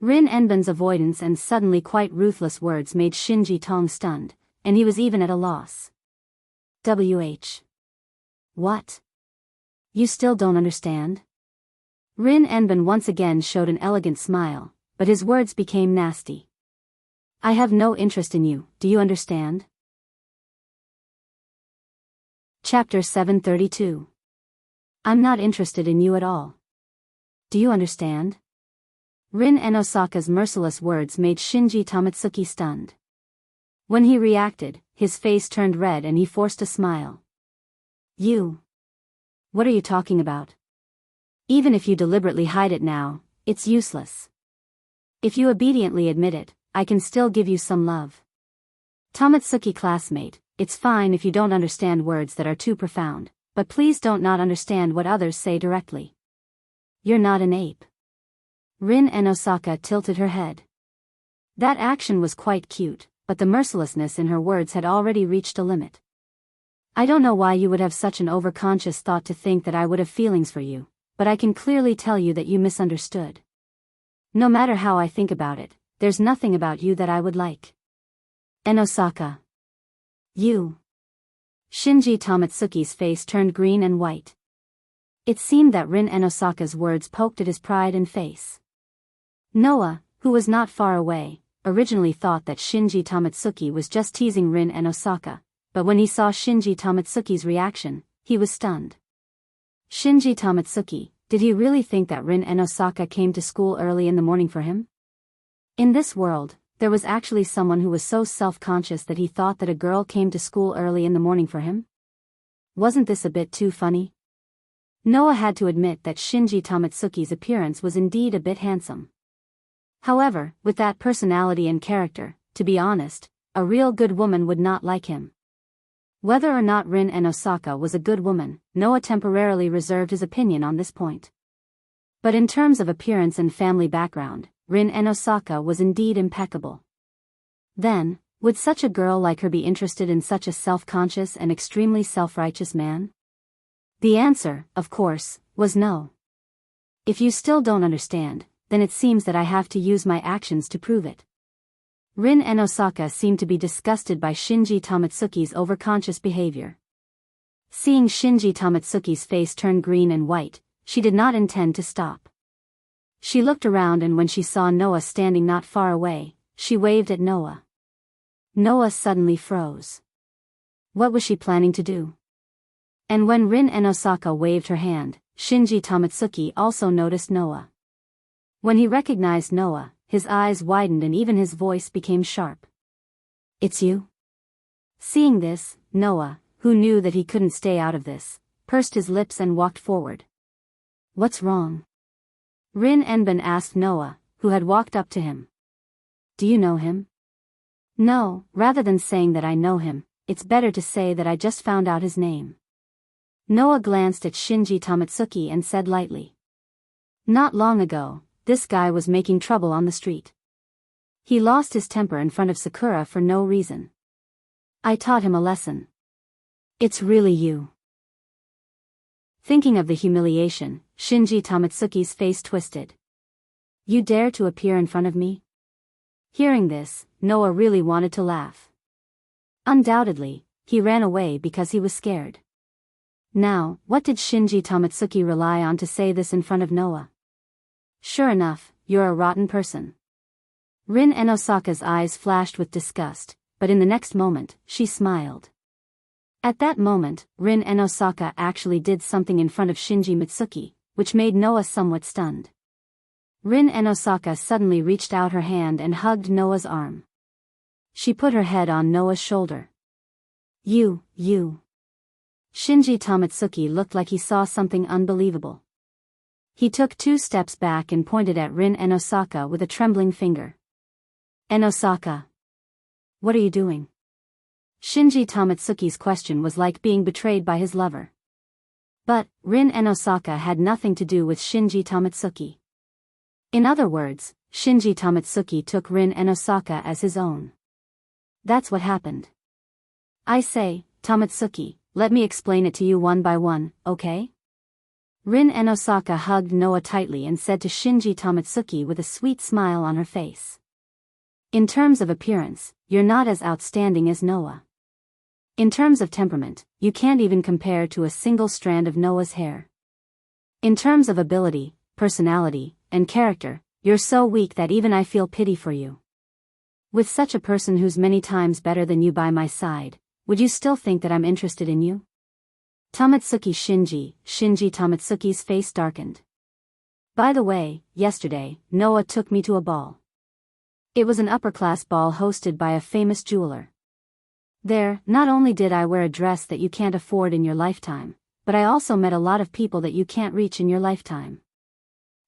Rin Enbin's avoidance and suddenly quite ruthless words made Shinji Tong stunned, and he was even at a loss. What? You still don't understand? Rin Enbin once again showed an elegant smile, but his words became nasty. I have no interest in you, do you understand? Chapter 732. I'm not interested in you at all. Do you understand? Rin Enosaka's merciless words made Shinji Tamatsuki stunned. When he reacted, his face turned red and he forced a smile. You. What are you talking about? Even if you deliberately hide it now, it's useless. If you obediently admit it, I can still give you some love. Tamatsuki classmate, it's fine if you don't understand words that are too profound, but please don't not understand what others say directly. You're not an ape. Rin Enosaka tilted her head. That action was quite cute, but the mercilessness in her words had already reached a limit. I don't know why you would have such an overconscious thought to think that I would have feelings for you, but I can clearly tell you that you misunderstood. No matter how I think about it, there's nothing about you that I would like. Enosaka. You. Shinji Tamatsuki's face turned green and white. It seemed that Rin Enosaka's words poked at his pride and face. Noah, who was not far away, originally thought that Shinji Tamatsuki was just teasing Rin Enosaka, but when he saw Shinji Tamatsuki's reaction, he was stunned. Shinji Tamatsuki, did he really think that Rin Enosaka came to school early in the morning for him? In this world, there was actually someone who was so self-conscious that he thought that a girl came to school early in the morning for him? Wasn't this a bit too funny? Noah had to admit that Shinji Tamatsuki's appearance was indeed a bit handsome. However, with that personality and character, to be honest, a real good woman would not like him. Whether or not Rin Enosaka was a good woman, Noah temporarily reserved his opinion on this point. But in terms of appearance and family background, Rin Enosaka was indeed impeccable. Then, would such a girl like her be interested in such a self-conscious and extremely self-righteous man? The answer, of course, was no. If you still don't understand, then it seems that I have to use my actions to prove it. Rin Enosaka seemed to be disgusted by Shinji Tamatsuki's overconscious behavior. Seeing Shinji Tamatsuki's face turn green and white, she did not intend to stop. She looked around and when she saw Noah standing not far away, she waved at Noah. Noah suddenly froze. What was she planning to do? And when Rin Enosaka waved her hand, Shinji Tamatsuki also noticed Noah. When he recognized Noah, his eyes widened and even his voice became sharp. It's you? Seeing this, Noah, who knew that he couldn't stay out of this, pursed his lips and walked forward. What's wrong? Rin Enbin asked Noah, who had walked up to him. Do you know him? No, rather than saying that I know him, it's better to say that I just found out his name. Noah glanced at Shinji Tamatsuki and said lightly. Not long ago, this guy was making trouble on the street. He lost his temper in front of Sakura for no reason. I taught him a lesson. It's really you. Thinking of the humiliation, Shinji Tamatsuki's face twisted. You dare to appear in front of me? Hearing this, Noah really wanted to laugh. Undoubtedly, he ran away because he was scared. Now, what did Shinji Tamatsuki rely on to say this in front of Noah? Sure enough, you're a rotten person. Rin Enosaka's eyes flashed with disgust, but in the next moment, she smiled. At that moment, Rin Enosaka actually did something in front of Shinji Mitsuki, which made Noah somewhat stunned. Rin Enosaka suddenly reached out her hand and hugged Noah's arm. She put her head on Noah's shoulder. You. Shinji Tamatsuki looked like he saw something unbelievable. He took 2 steps back and pointed at Rin Enosaka with a trembling finger. Enosaka. What are you doing? Shinji Tamatsuki's question was like being betrayed by his lover. But, Rin Enosaka had nothing to do with Shinji Tamatsuki. In other words, Shinji Tamatsuki took Rin Enosaka as his own. That's what happened. I say, Tamatsuki, let me explain it to you one by one, okay? Rin Enosaka hugged Noah tightly and said to Shinji Tamatsuki with a sweet smile on her face. In terms of appearance, you're not as outstanding as Noah. In terms of temperament, you can't even compare to a single strand of Noah's hair. In terms of ability, personality, and character, you're so weak that even I feel pity for you. With such a person who's many times better than you by my side, would you still think that I'm interested in you? Shinji Tamatsuki's face darkened. By the way, yesterday, Noah took me to a ball. It was an upper-class ball hosted by a famous jeweler. There, not only did I wear a dress that you can't afford in your lifetime, but I also met a lot of people that you can't reach in your lifetime.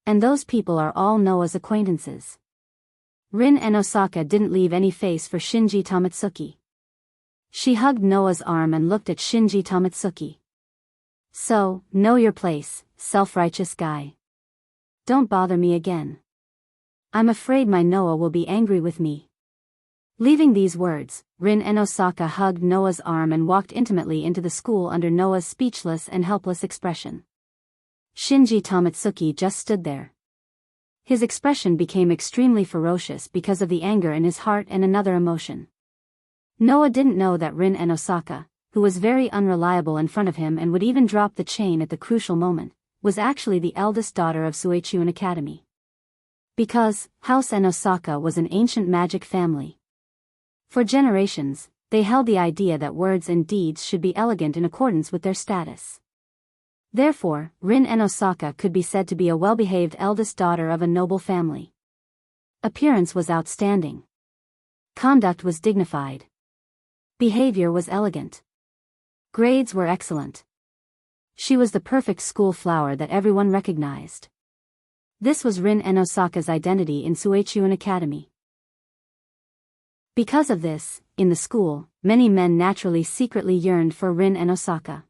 And those people are all Noah's acquaintances. Rin Enosaka didn't leave any face for Shinji Tamatsuki. She hugged Noah's arm and looked at Shinji Tamatsuki. So, know your place, self-righteous guy. Don't bother me again. I'm afraid my Noah will be angry with me. Leaving these words, Rin Enosaka hugged Noah's arm and walked intimately into the school under Noah's speechless and helpless expression. Shinji Tamatsuki just stood there. His expression became extremely ferocious because of the anger in his heart and another emotion. Noah didn't know that Rin Enosaka, who was very unreliable in front of him and would even drop the chain at the crucial moment, was actually the eldest daughter of Suechuan Academy. Because, House Enosaka was an ancient magic family. For generations, they held the idea that words and deeds should be elegant in accordance with their status. Therefore, Rin Enosaka could be said to be a well-behaved eldest daughter of a noble family. Appearance was outstanding. Conduct was dignified. Behavior was elegant. Grades were excellent. She was the perfect school flower that everyone recognized. This was Rin Enosaka's identity in Suechuan Academy. Because of this, in the school, many men naturally secretly yearned for Rin Enosaka.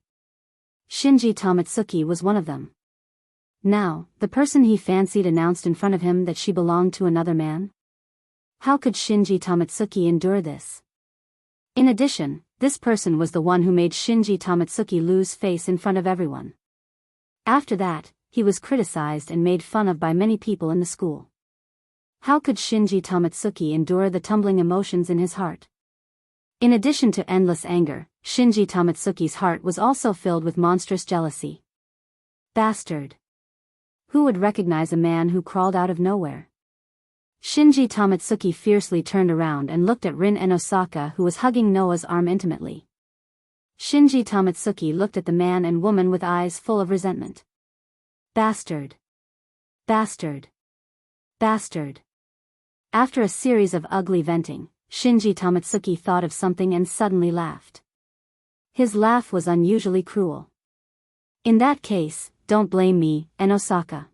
Shinji Tamatsuki was one of them. Now, the person he fancied announced in front of him that she belonged to another man? How could Shinji Tamatsuki endure this? In addition, this person was the one who made Shinji Tamatsuki lose face in front of everyone. After that, he was criticized and made fun of by many people in the school. How could Shinji Tamatsuki endure the tumbling emotions in his heart? In addition to endless anger, Shinji Tamatsuki's heart was also filled with monstrous jealousy. Bastard! Who would recognize a man who crawled out of nowhere? Shinji Tamatsuki fiercely turned around and looked at Rin Enosaka, who was hugging Noah's arm intimately. Shinji Tamatsuki looked at the man and woman with eyes full of resentment. Bastard! Bastard! Bastard! After a series of ugly venting, Shinji Tamatsuki thought of something and suddenly laughed. His laugh was unusually cruel. In that case, don't blame me, Enosaka.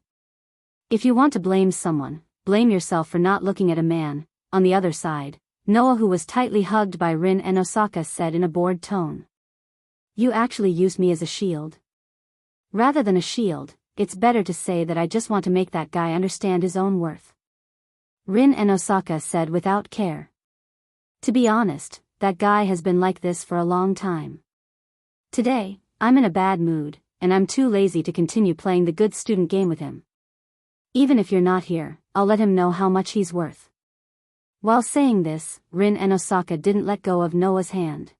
If you want to blame someone, blame yourself for not looking at a man. On the other side, Noah, who was tightly hugged by Rin Enosaka, said in a bored tone. You actually used me as a shield. Rather than a shield, it's better to say that I just want to make that guy understand his own worth. Rin and Osaka said without care. To be honest, that guy has been like this for a long time. Today, I'm in a bad mood, and I'm too lazy to continue playing the good student game with him. Even if you're not here, I'll let him know how much he's worth. While saying this, Rin and Osaka didn't let go of Noah's hand.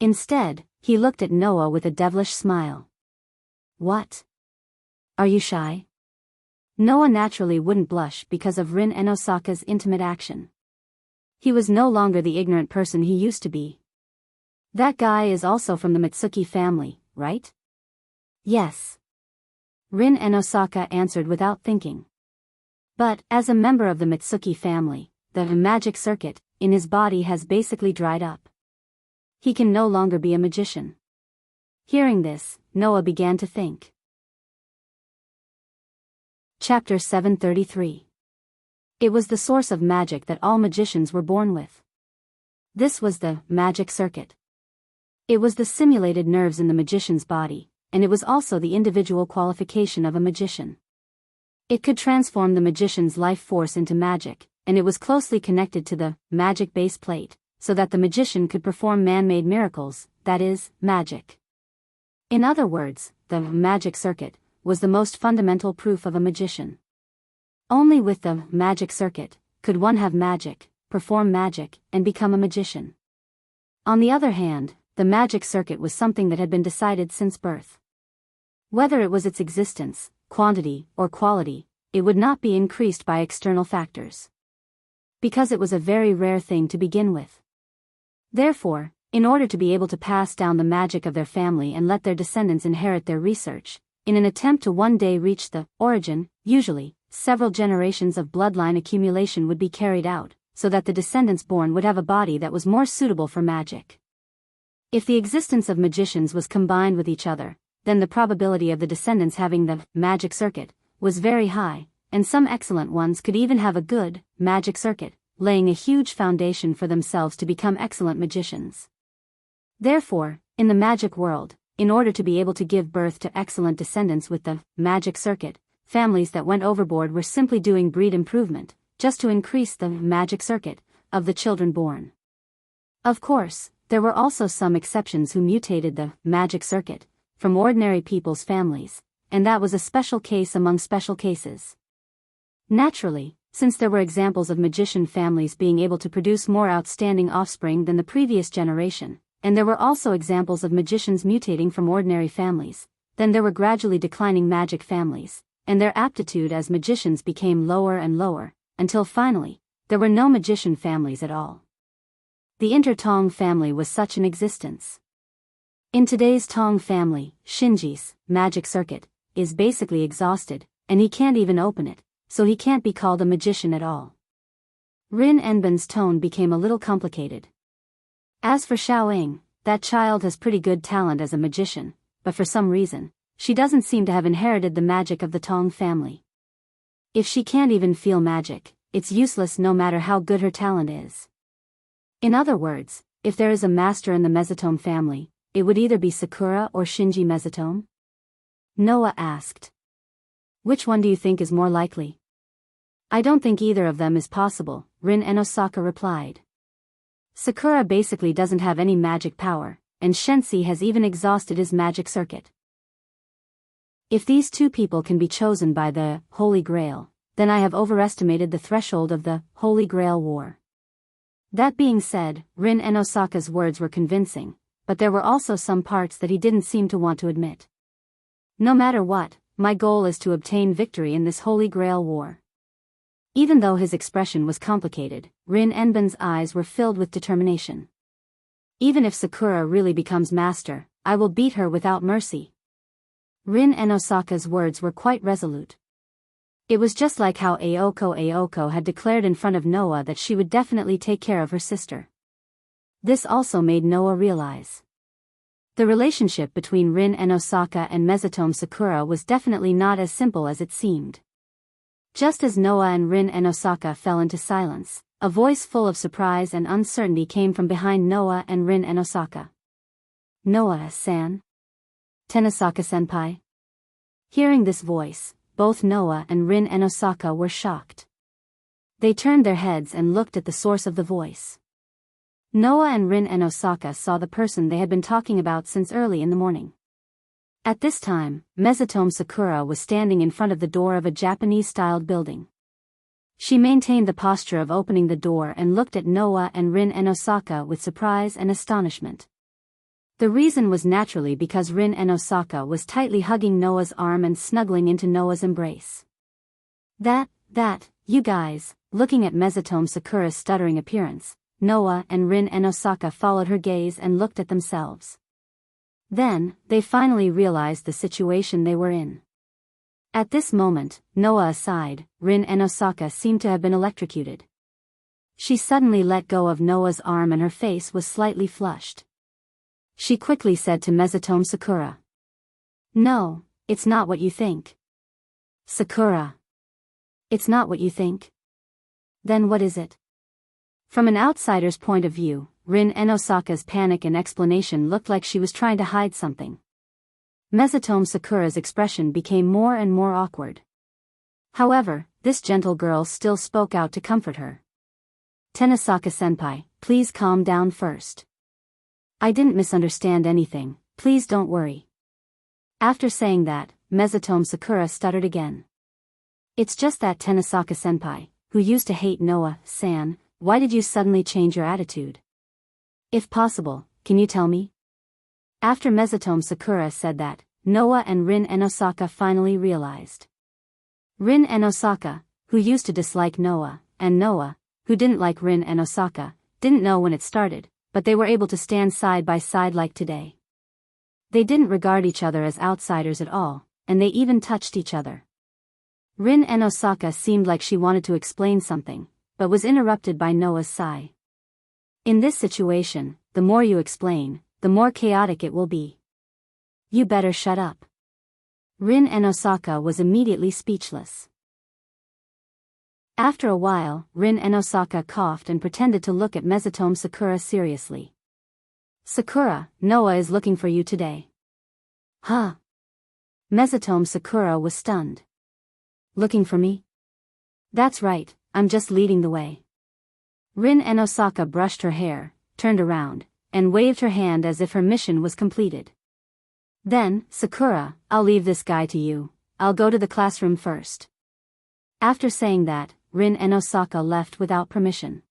Instead, he looked at Noah with a devilish smile. What? Are you shy? Noah naturally wouldn't blush because of Rin and Osaka's intimate action. He was no longer the ignorant person he used to be. That guy is also from the Mitsuki family, right? Yes. Rin and Osaka answered without thinking. But, as a member of the Mitsuki family, the magic circuit in his body has basically dried up. He can no longer be a magician. Hearing this, Noah began to think. Chapter 733. It was the source of magic that all magicians were born with. This was the magic circuit. It was the simulated nerves in the magician's body, and it was also the individual qualification of a magician. It could transform the magician's life force into magic, and it was closely connected to the magic base plate, so that the magician could perform man-made miracles, that is, magic. In other words, the magic circuit was the most fundamental proof of a magician. Only with the magic circuit could one have magic, perform magic, and become a magician. On the other hand, the magic circuit was something that had been decided since birth. Whether it was its existence, quantity, or quality, it would not be increased by external factors. Because it was a very rare thing to begin with. Therefore, in order to be able to pass down the magic of their family and let their descendants inherit their research, in an attempt to one day reach the origin, usually, several generations of bloodline accumulation would be carried out, so that the descendants born would have a body that was more suitable for magic. If the existence of magicians was combined with each other, then the probability of the descendants having the magic circuit was very high, and some excellent ones could even have a good magic circuit, laying a huge foundation for themselves to become excellent magicians. Therefore, in the magic world, in order to be able to give birth to excellent descendants with the magic circuit, families that went overboard were simply doing breed improvement, just to increase the magic circuit of the children born. Of course, there were also some exceptions who mutated the magic circuit from ordinary people's families, and that was a special case among special cases. Naturally, since there were examples of magician families being able to produce more outstanding offspring than the previous generation, and there were also examples of magicians mutating from ordinary families, then there were gradually declining magic families, and their aptitude as magicians became lower and lower, until finally, there were no magician families at all. The Inter-Tong family was such an existence. In today's Tong family, Shinji's magic circuit is basically exhausted, and he can't even open it, so he can't be called a magician at all. Rin Enbin's tone became a little complicated. As for Xiaoying, that child has pretty good talent as a magician, but for some reason, she doesn't seem to have inherited the magic of the Tong family. If she can't even feel magic, it's useless no matter how good her talent is. In other words, if there is a master in the Mesotome family, it would either be Sakura or Shinji Mesotome? Noah asked. Which one do you think is more likely? I don't think either of them is possible, Rin and Osaka replied. Sakura basically doesn't have any magic power, and Shensi has even exhausted his magic circuit. If these two people can be chosen by the Holy Grail, then I have overestimated the threshold of the Holy Grail War. That being said, Rin and Osaka's words were convincing, but there were also some parts that he didn't seem to want to admit. No matter what, my goal is to obtain victory in this Holy Grail War. Even though his expression was complicated, Rin Enbin's eyes were filled with determination. Even if Sakura really becomes master, I will beat her without mercy. Rin and Osaka's words were quite resolute. It was just like how Aoko had declared in front of Noah that she would definitely take care of her sister. This also made Noah realize. The relationship between Rin and Osaka and Mesotome Sakura was definitely not as simple as it seemed. Just as Noah and Rin and Osaka fell into silence, a voice full of surprise and uncertainty came from behind Noah and Rin and Osaka. Noah-san? Tenosaka-senpai? Hearing this voice, both Noah and Rin and Osaka were shocked. They turned their heads and looked at the source of the voice. Noah and Rin and Osaka saw the person they had been talking about since early in the morning. At this time, Mesotome Sakura was standing in front of the door of a Japanese-styled building. She maintained the posture of opening the door and looked at Noah and Rin and Osaka with surprise and astonishment. The reason was naturally because Rin and Osaka was tightly hugging Noah's arm and snuggling into Noah's embrace. You guys, looking at Mesotome Sakura's stuttering appearance, Noah and Rin and Osaka followed her gaze and looked at themselves. Then, they finally realized the situation they were in. At this moment, Noah aside, Rin and Osaka seemed to have been electrocuted. She suddenly let go of Noah's arm and her face was slightly flushed. She quickly said to Mesotome Sakura, "No, it's not what you think." "Sakura. It's not what you think? Then what is it?" From an outsider's point of view, Rin and Osaka's panic and explanation looked like she was trying to hide something. Mesotome Sakura's expression became more and more awkward. However, this gentle girl still spoke out to comfort her. "Tenosaka-senpai, please calm down first. I didn't misunderstand anything, please don't worry." After saying that, Mesotome Sakura stuttered again. "It's just that Tenosaka-senpai, who used to hate Noah-san, why did you suddenly change your attitude? If possible, can you tell me?" After Mesotome Sakura said that, Noah and Rin and Osaka finally realized. Rin and Osaka, who used to dislike Noah, and Noah, who didn't like Rin and Osaka, didn't know when it started, but they were able to stand side by side like today. They didn't regard each other as outsiders at all, and they even touched each other. Rin and Osaka seemed like she wanted to explain something, but was interrupted by Noah's sigh. "In this situation, the more you explain, the more chaotic it will be. You better shut up." Rin and Osaka was immediately speechless. After a while, Rin and Osaka coughed and pretended to look at Mesotome Sakura seriously. "Sakura, Noah is looking for you today." "Huh?" Mesotome Sakura was stunned. "Looking for me?" "That's right, I'm just leading the way." Rin and Osaka brushed her hair, turned around, and waved her hand as if her mission was completed. "Then, Sakura, I'll leave this guy to you, I'll go to the classroom first." After saying that, Rin and Osaka left without permission.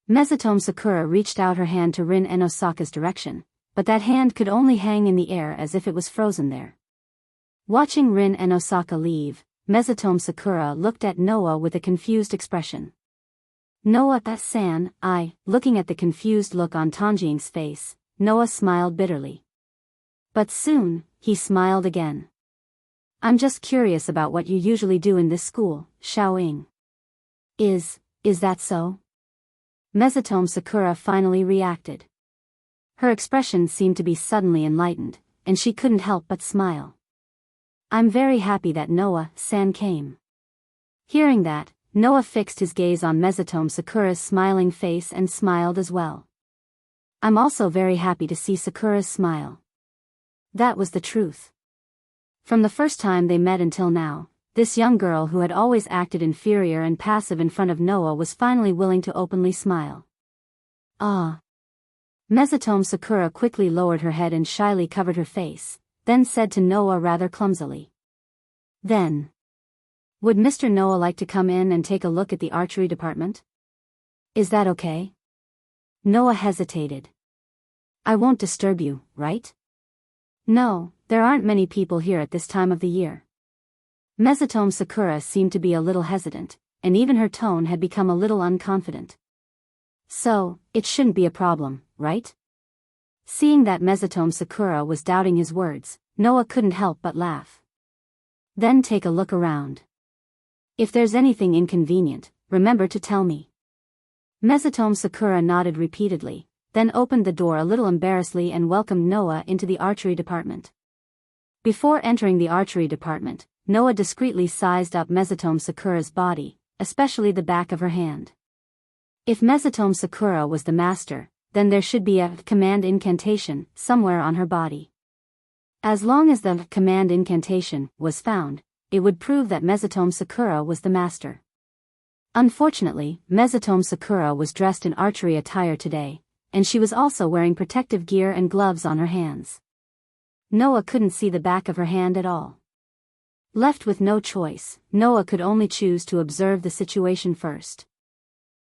Mesotome Sakura reached out her hand to Rin and Osaka's direction, but that hand could only hang in the air as if it was frozen there. Watching Rin and Osaka leave, Mesotome Sakura looked at Noah with a confused expression. "Noah-san, looking at the confused look on Tanjing's face, Noah smiled bitterly. But soon, he smiled again. "I'm just curious about what you usually do in this school, Xiaoying." Is that so?" Mesotome Sakura finally reacted. Her expression seemed to be suddenly enlightened, and she couldn't help but smile. "I'm very happy that Noah-san came." Hearing that, Noah fixed his gaze on Mesotome Sakura's smiling face and smiled as well. "I'm also very happy to see Sakura's smile." That was the truth. From the first time they met until now, this young girl who had always acted inferior and passive in front of Noah was finally willing to openly smile. "Ah." Mesotome Sakura quickly lowered her head and shyly covered her face, then said to Noah rather clumsily. "Then, would Mr. Noah like to come in and take a look at the archery department? Is that okay?" Noah hesitated. "I won't disturb you, right?" "No, there aren't many people here at this time of the year." Mesotome Sakura seemed to be a little hesitant, and even her tone had become a little unconfident. "So, it shouldn't be a problem, right?" Seeing that Mesotome Sakura was doubting his words, Noah couldn't help but laugh. "Then take a look around. If there's anything inconvenient, remember to tell me." Mesotome Sakura nodded repeatedly, then opened the door a little embarrassedly and welcomed Noah into the archery department. Before entering the archery department, Noah discreetly sized up Mesotome Sakura's body, especially the back of her hand. If Mesotome Sakura was the master, then there should be a command incantation somewhere on her body. As long as the command incantation was found, it would prove that Mesotome Sakura was the master. Unfortunately, Mesotome Sakura was dressed in archery attire today, and she was also wearing protective gear and gloves on her hands. Noah couldn't see the back of her hand at all. Left with no choice, Noah could only choose to observe the situation first.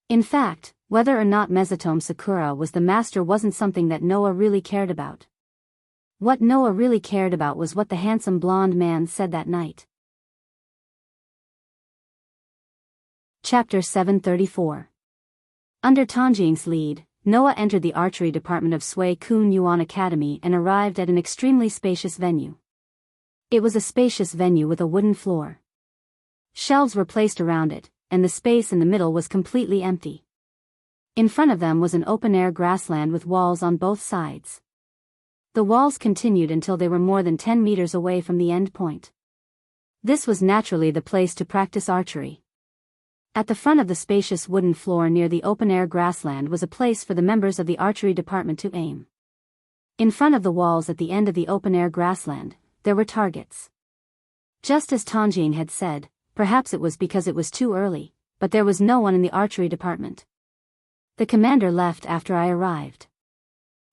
In fact, whether or not Mesotome Sakura was the master wasn't something that Noah really cared about. What Noah really cared about was what the handsome blonde man said that night. Chapter 734. Under Tanjing's lead, Noah entered the archery department of Sui Kun Yuan Academy and arrived at an extremely spacious venue. It was a spacious venue with a wooden floor. Shelves were placed around it, and the space in the middle was completely empty. In front of them was an open-air grassland with walls on both sides. The walls continued until they were more than 10 meters away from the end point. This was naturally the place to practice archery. At the front of the spacious wooden floor near the open-air grassland was a place for the members of the archery department to aim. In front of the walls at the end of the open-air grassland, there were targets. Just as Tanjing had said, perhaps it was because it was too early, but there was no one in the archery department. The commander left after I arrived.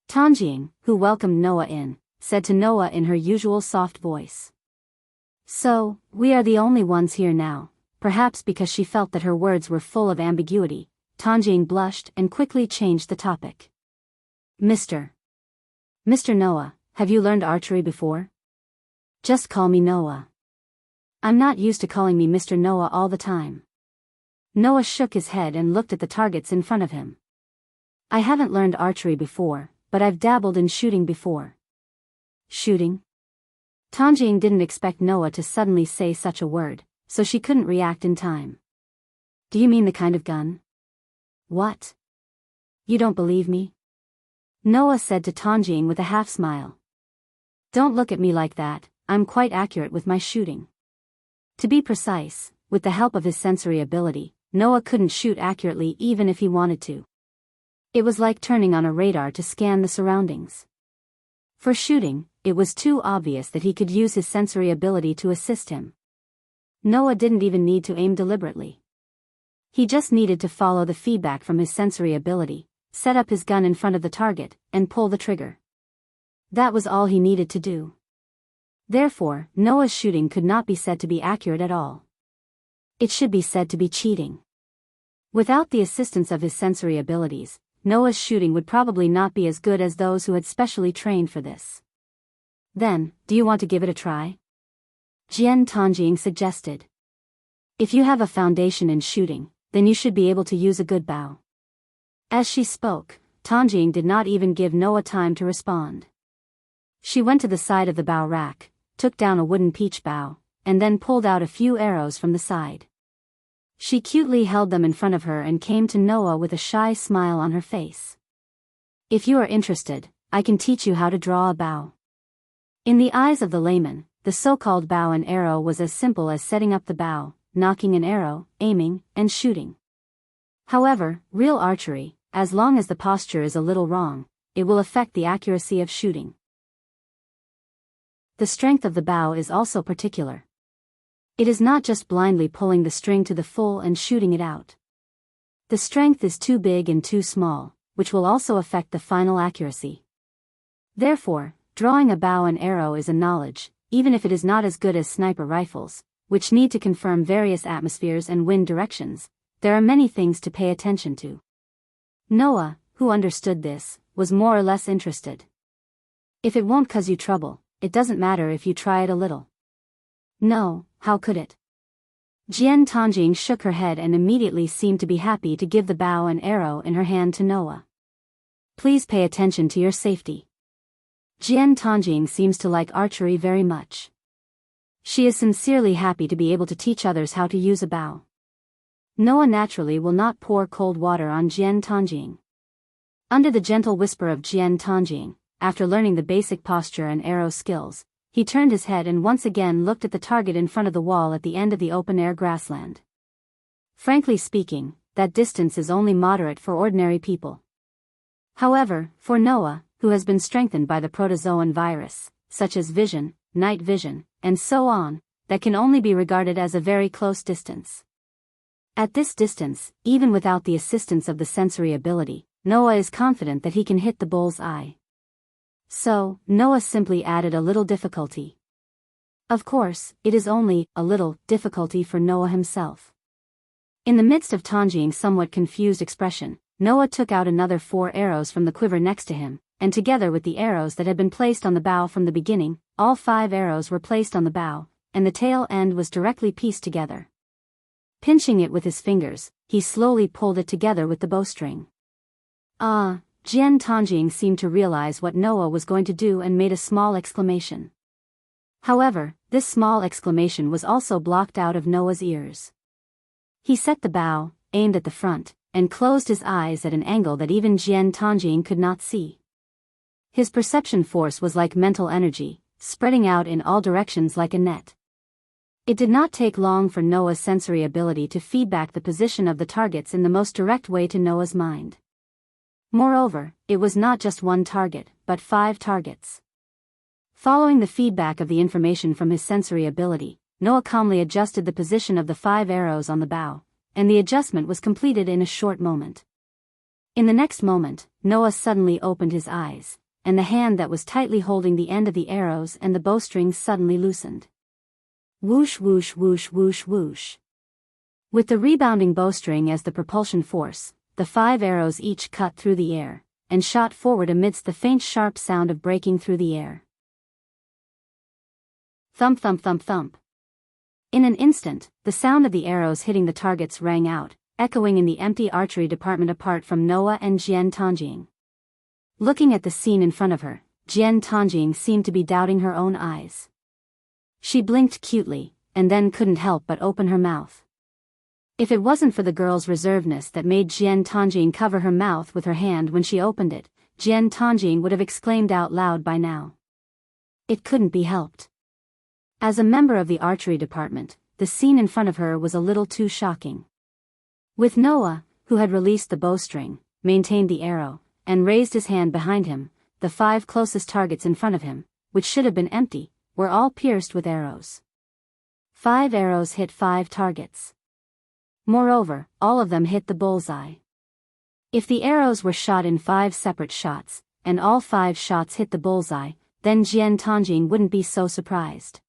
Tanjing, who welcomed Noah in, said to Noah in her usual soft voice. So, we are the only ones here now. Perhaps because she felt that her words were full of ambiguity, Tanjing blushed and quickly changed the topic. Mr. Noah, have you learned archery before? Just call me Noah. I'm not used to calling me Mr. Noah all the time. Noah shook his head and looked at the targets in front of him. I haven't learned archery before, but I've dabbled in shooting before. Shooting? Tanjing didn't expect Noah to suddenly say such a word, so she couldn't react in time. Do you mean the kind of gun? What? You don't believe me? Noah said to Tanjing with a half-smile. Don't look at me like that, I'm quite accurate with my shooting. To be precise, with the help of his sensory ability, Noah couldn't shoot accurately even if he wanted to. It was like turning on a radar to scan the surroundings. For shooting, it was too obvious that he could use his sensory ability to assist him. Noah didn't even need to aim deliberately. He just needed to follow the feedback from his sensory ability, set up his gun in front of the target, and pull the trigger. That was all he needed to do. Therefore, Noah's shooting could not be said to be accurate at all. It should be said to be cheating. Without the assistance of his sensory abilities, Noah's shooting would probably not be as good as those who had specially trained for this. Then, do you want to give it a try? Jian Tanjing suggested. If you have a foundation in shooting, then you should be able to use a good bow. As she spoke, Tanjing did not even give Noah time to respond. She went to the side of the bow rack, took down a wooden peach bow, and then pulled out a few arrows from the side. She cutely held them in front of her and came to Noah with a shy smile on her face. If you are interested, I can teach you how to draw a bow. In the eyes of the layman, the so-called bow and arrow was as simple as setting up the bow, nocking an arrow, aiming, and shooting. However, real archery, as long as the posture is a little wrong, it will affect the accuracy of shooting. The strength of the bow is also particular. It is not just blindly pulling the string to the full and shooting it out. The strength is too big and too small, which will also affect the final accuracy. Therefore, drawing a bow and arrow is a knowledge, even if it is not as good as sniper rifles, which need to confirm various atmospheres and wind directions. There are many things to pay attention to. Noah, who understood this, was more or less interested. If it won't cause you trouble, it doesn't matter if you try it a little. No, how could it? Jian Tanjing shook her head and immediately seemed to be happy to give the bow and arrow in her hand to Noah. Please pay attention to your safety. Jian Tanjing seems to like archery very much. She is sincerely happy to be able to teach others how to use a bow. Noah naturally will not pour cold water on Jian Tanjing. Under the gentle whisper of Jian Tanjing, after learning the basic posture and arrow skills, he turned his head and once again looked at the target in front of the wall at the end of the open-air grassland. Frankly speaking, that distance is only moderate for ordinary people. However, for Noah, who has been strengthened by the protozoan virus, such as vision, night vision, and so on, that can only be regarded as a very close distance. At this distance, even without the assistance of the sensory ability, Noah is confident that he can hit the bull's eye. So, Noah simply added a little difficulty. Of course, it is only a little difficulty for Noah himself. In the midst of Tanjing's somewhat confused expression, Noah took out another 4 arrows from the quiver next to him, and together with the arrows that had been placed on the bow from the beginning, all 5 arrows were placed on the bow, and the tail end was directly pieced together. Pinching it with his fingers, he slowly pulled it together with the bowstring. Tanjing seemed to realize what Noah was going to do and made a small exclamation. However, this small exclamation was also blocked out of Noah's ears. He set the bow, aimed at the front, and closed his eyes at an angle that even Tanjing could not see. His perception force was like mental energy, spreading out in all directions like a net. It did not take long for Noah's sensory ability to feedback the position of the targets in the most direct way to Noah's mind. Moreover, it was not just 1 target, but 5 targets. Following the feedback of the information from his sensory ability, Noah calmly adjusted the position of the 5 arrows on the bow, and the adjustment was completed in a short moment. In the next moment, Noah suddenly opened his eyes, and the hand that was tightly holding the end of the arrows and the bowstring suddenly loosened. Whoosh whoosh whoosh whoosh whoosh. With the rebounding bowstring as the propulsion force, the 5 arrows each cut through the air, and shot forward amidst the faint sharp sound of breaking through the air. Thump thump thump thump. In an instant, the sound of the arrows hitting the targets rang out, echoing in the empty archery department apart from Noah and Tanjing. Looking at the scene in front of her, Tanjing seemed to be doubting her own eyes. She blinked cutely, and then couldn't help but open her mouth. If it wasn't for the girl's reservedness that made Tanjing cover her mouth with her hand when she opened it, Tanjing would have exclaimed out loud by now. It couldn't be helped. As a member of the archery department, the scene in front of her was a little too shocking. With Noah, who had released the bowstring, maintained the arrow, and raised his hand behind him, the 5 closest targets in front of him, which should have been empty, were all pierced with arrows. 5 arrows hit 5 targets. Moreover, all of them hit the bullseye. If the arrows were shot in 5 separate shots, and all 5 shots hit the bullseye, then Tanjing wouldn't be so surprised.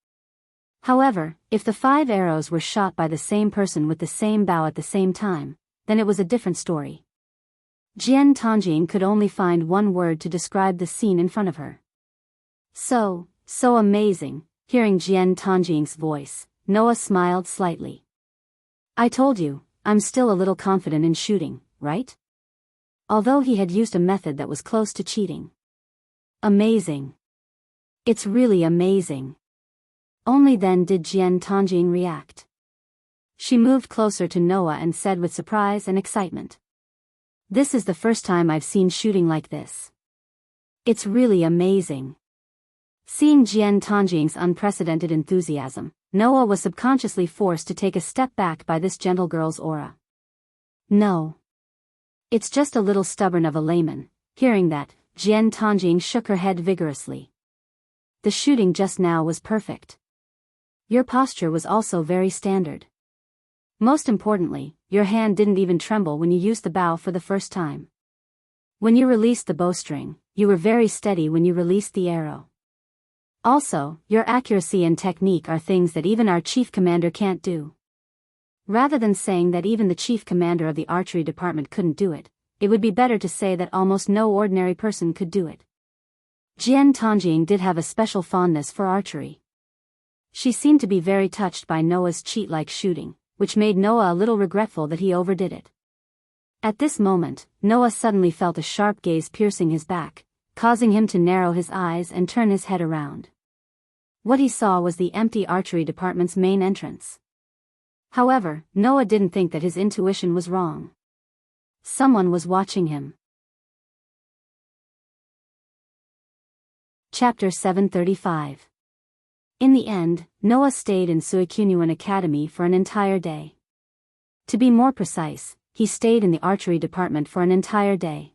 However, if the 5 arrows were shot by the same person with the same bow at the same time, then it was a different story. Tanjing could only find one word to describe the scene in front of her. So amazing. Hearing Tanjing's voice, Noah smiled slightly. I told you, I'm still a little confident in shooting, right? Although he had used a method that was close to cheating. Amazing. It's really amazing. Only then did Tanjing react. She moved closer to Noah and said with surprise and excitement. This is the first time I've seen shooting like this. It's really amazing. Seeing Tanjing's unprecedented enthusiasm, Noah was subconsciously forced to take a step back by this gentle girl's aura. No. It's just a little stubborn of a layman. Hearing that, Tanjing shook her head vigorously. The shooting just now was perfect. Your posture was also very standard. Most importantly, your hand didn't even tremble when you used the bow for the first time. When you released the bowstring, you were very steady when you released the arrow. Also, your accuracy and technique are things that even our chief commander can't do. Rather than saying that even the chief commander of the archery department couldn't do it, it would be better to say that almost no ordinary person could do it. Tanjing did have a special fondness for archery. She seemed to be very touched by Noah's cheat-like shooting, which made Noah a little regretful that he overdid it. At this moment, Noah suddenly felt a sharp gaze piercing his back, causing him to narrow his eyes and turn his head around. What he saw was the empty archery department's main entrance. However, Noah didn't think that his intuition was wrong. Someone was watching him. Chapter 735. In the end, Noah stayed in Suikyunuan Academy for an entire day. To be more precise, he stayed in the archery department for an entire day.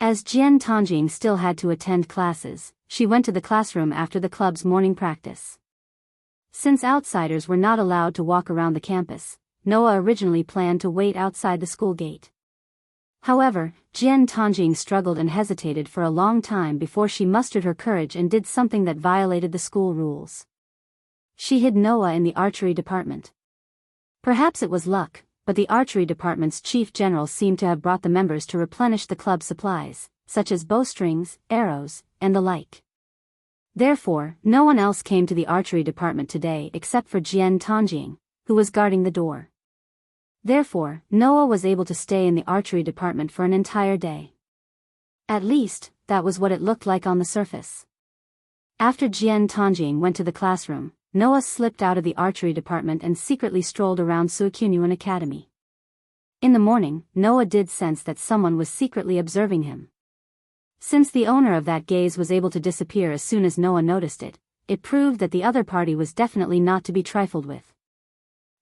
As Jian Tangjing still had to attend classes, she went to the classroom after the club's morning practice. Since outsiders were not allowed to walk around the campus, Noah originally planned to wait outside the school gate. However, Jian Tangjing struggled and hesitated for a long time before she mustered her courage and did something that violated the school rules. She hid Noah in the archery department. Perhaps it was luck, but the archery department's chief general seemed to have brought the members to replenish the club supplies, such as bowstrings, arrows, and the like. Therefore, no one else came to the archery department today except for Jian Tangjing, who was guarding the door. Therefore, Noah was able to stay in the archery department for an entire day. At least, that was what it looked like on the surface. After Jian Tangjing went to the classroom, Noah slipped out of the archery department and secretly strolled around Suikyunyuan Academy. In the morning, Noah did sense that someone was secretly observing him. Since the owner of that gaze was able to disappear as soon as Noah noticed it, it proved that the other party was definitely not to be trifled with.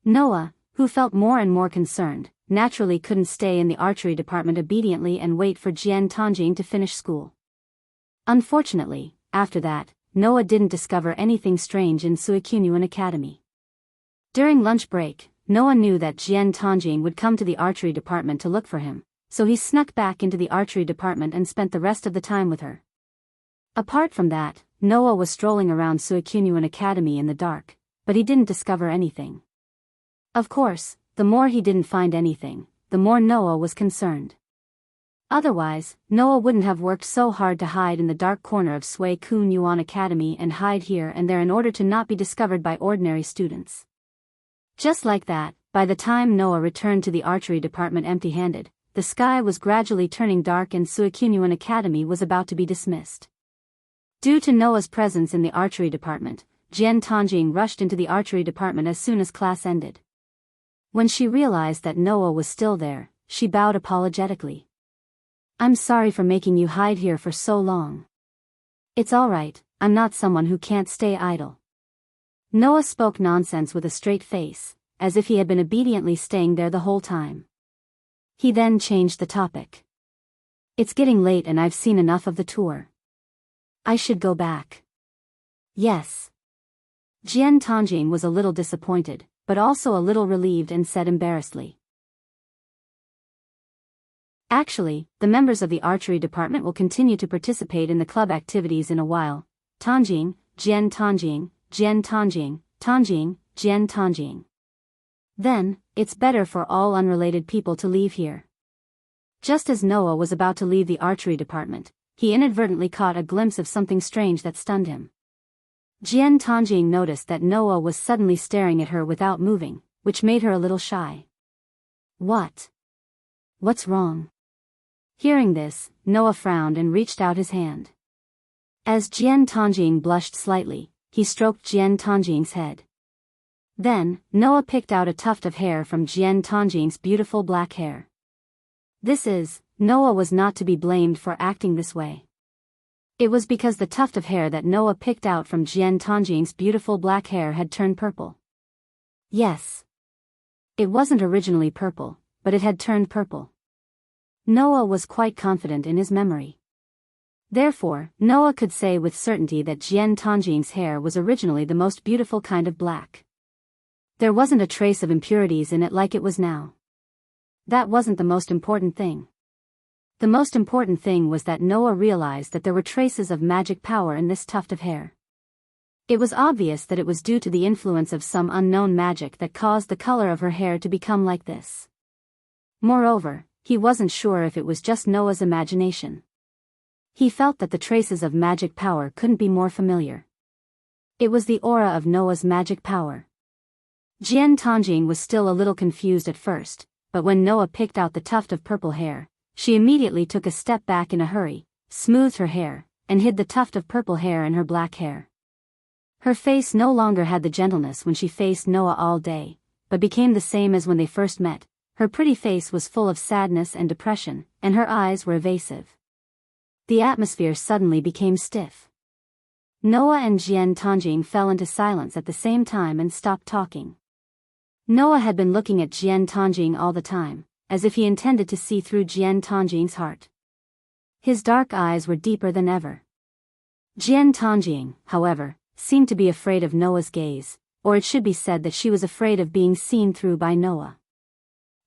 Noah, who felt more and more concerned, naturally couldn't stay in the archery department obediently and wait for Jian Tangjing to finish school. Unfortunately, after that, Noah didn't discover anything strange in Suikyunyuan Academy. During lunch break, Noah knew that Jian Tangjing would come to the archery department to look for him, so he snuck back into the archery department and spent the rest of the time with her. Apart from that, Noah was strolling around Suikyunyuan Academy in the dark, but he didn't discover anything. Of course, the more he didn't find anything, the more Noah was concerned. Otherwise, Noah wouldn't have worked so hard to hide in the dark corner of Suikyunyuan Academy and hide here and there in order to not be discovered by ordinary students. Just like that, by the time Noah returned to the archery department empty-handed, the sky was gradually turning dark and Suikyunyuan Academy was about to be dismissed. Due to Noah's presence in the archery department, Jian Tangjing rushed into the archery department as soon as class ended. When she realized that Noah was still there, she bowed apologetically. "I'm sorry for making you hide here for so long." "It's alright, I'm not someone who can't stay idle." Noah spoke nonsense with a straight face, as if he had been obediently staying there the whole time. He then changed the topic. "It's getting late and I've seen enough of the tour. I should go back." "Yes." Jian Tangjing was a little disappointed, but also a little relieved and said embarrassedly. "Actually, the members of the archery department will continue to participate in the club activities in a while. Tangjing, Jian Tangjing, Jian Tangjing, Tangjing, Jian Tangjing. Then, it's better for all unrelated people to leave here." Just as Noah was about to leave the archery department, he inadvertently caught a glimpse of something strange that stunned him. Jian Tangjing noticed that Noah was suddenly staring at her without moving, which made her a little shy. What's wrong?" Hearing this, Noah frowned and reached out his hand. As Jian Tangjing blushed slightly, he stroked Jian Tangjing's head. Then, Noah picked out a tuft of hair from Jian Tangjing's beautiful black hair. Noah was not to be blamed for acting this way. It was because the tuft of hair that Noah picked out from Jian Tangjing's beautiful black hair had turned purple. Yes. It wasn't originally purple, but it had turned purple. Noah was quite confident in his memory. Therefore, Noah could say with certainty that Jian Tangjing's hair was originally the most beautiful kind of black. There wasn't a trace of impurities in it like it was now. That wasn't the most important thing. The most important thing was that Noah realized that there were traces of magic power in this tuft of hair. It was obvious that it was due to the influence of some unknown magic that caused the color of her hair to become like this. Moreover, he wasn't sure if it was just Noah's imagination. He felt that the traces of magic power couldn't be more familiar. It was the aura of Noah's magic power. Jian Tangjing was still a little confused at first, but when Noah picked out the tuft of purple hair, she immediately took a step back in a hurry, smoothed her hair, and hid the tuft of purple hair in her black hair. Her face no longer had the gentleness when she faced Noah all day, but became the same as when they first met. Her pretty face was full of sadness and depression, and her eyes were evasive. The atmosphere suddenly became stiff. Noah and Jian Tangjing fell into silence at the same time and stopped talking. Noah had been looking at Jian Tangjing all the time, as if he intended to see through Jian Tangjing's heart. His dark eyes were deeper than ever. Enchanting, however, seemed to be afraid of Noah's gaze, or it should be said that she was afraid of being seen through by Noah.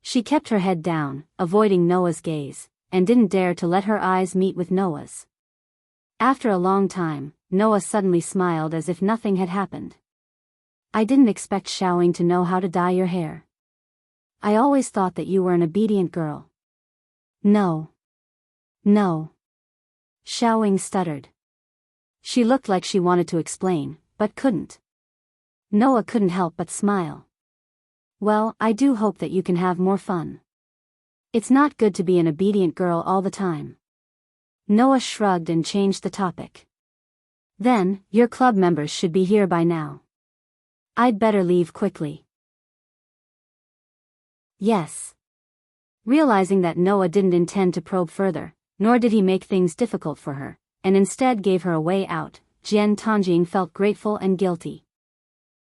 She kept her head down, avoiding Noah's gaze, and didn't dare to let her eyes meet with Noah's. After a long time, Noah suddenly smiled as if nothing had happened. I didn't expect Xiaoying to know how to dye your hair. I always thought that you were an obedient girl. No. Xiaoying stuttered. She looked like she wanted to explain, but couldn't. Noah couldn't help but smile. Well, I do hope that you can have more fun. It's not good to be an obedient girl all the time. Noah shrugged and changed the topic. Then, your club members should be here by now. I'd better leave quickly. Yes. Realizing that Noah didn't intend to probe further, nor did he make things difficult for her, and instead gave her a way out, Enchanting felt grateful and guilty.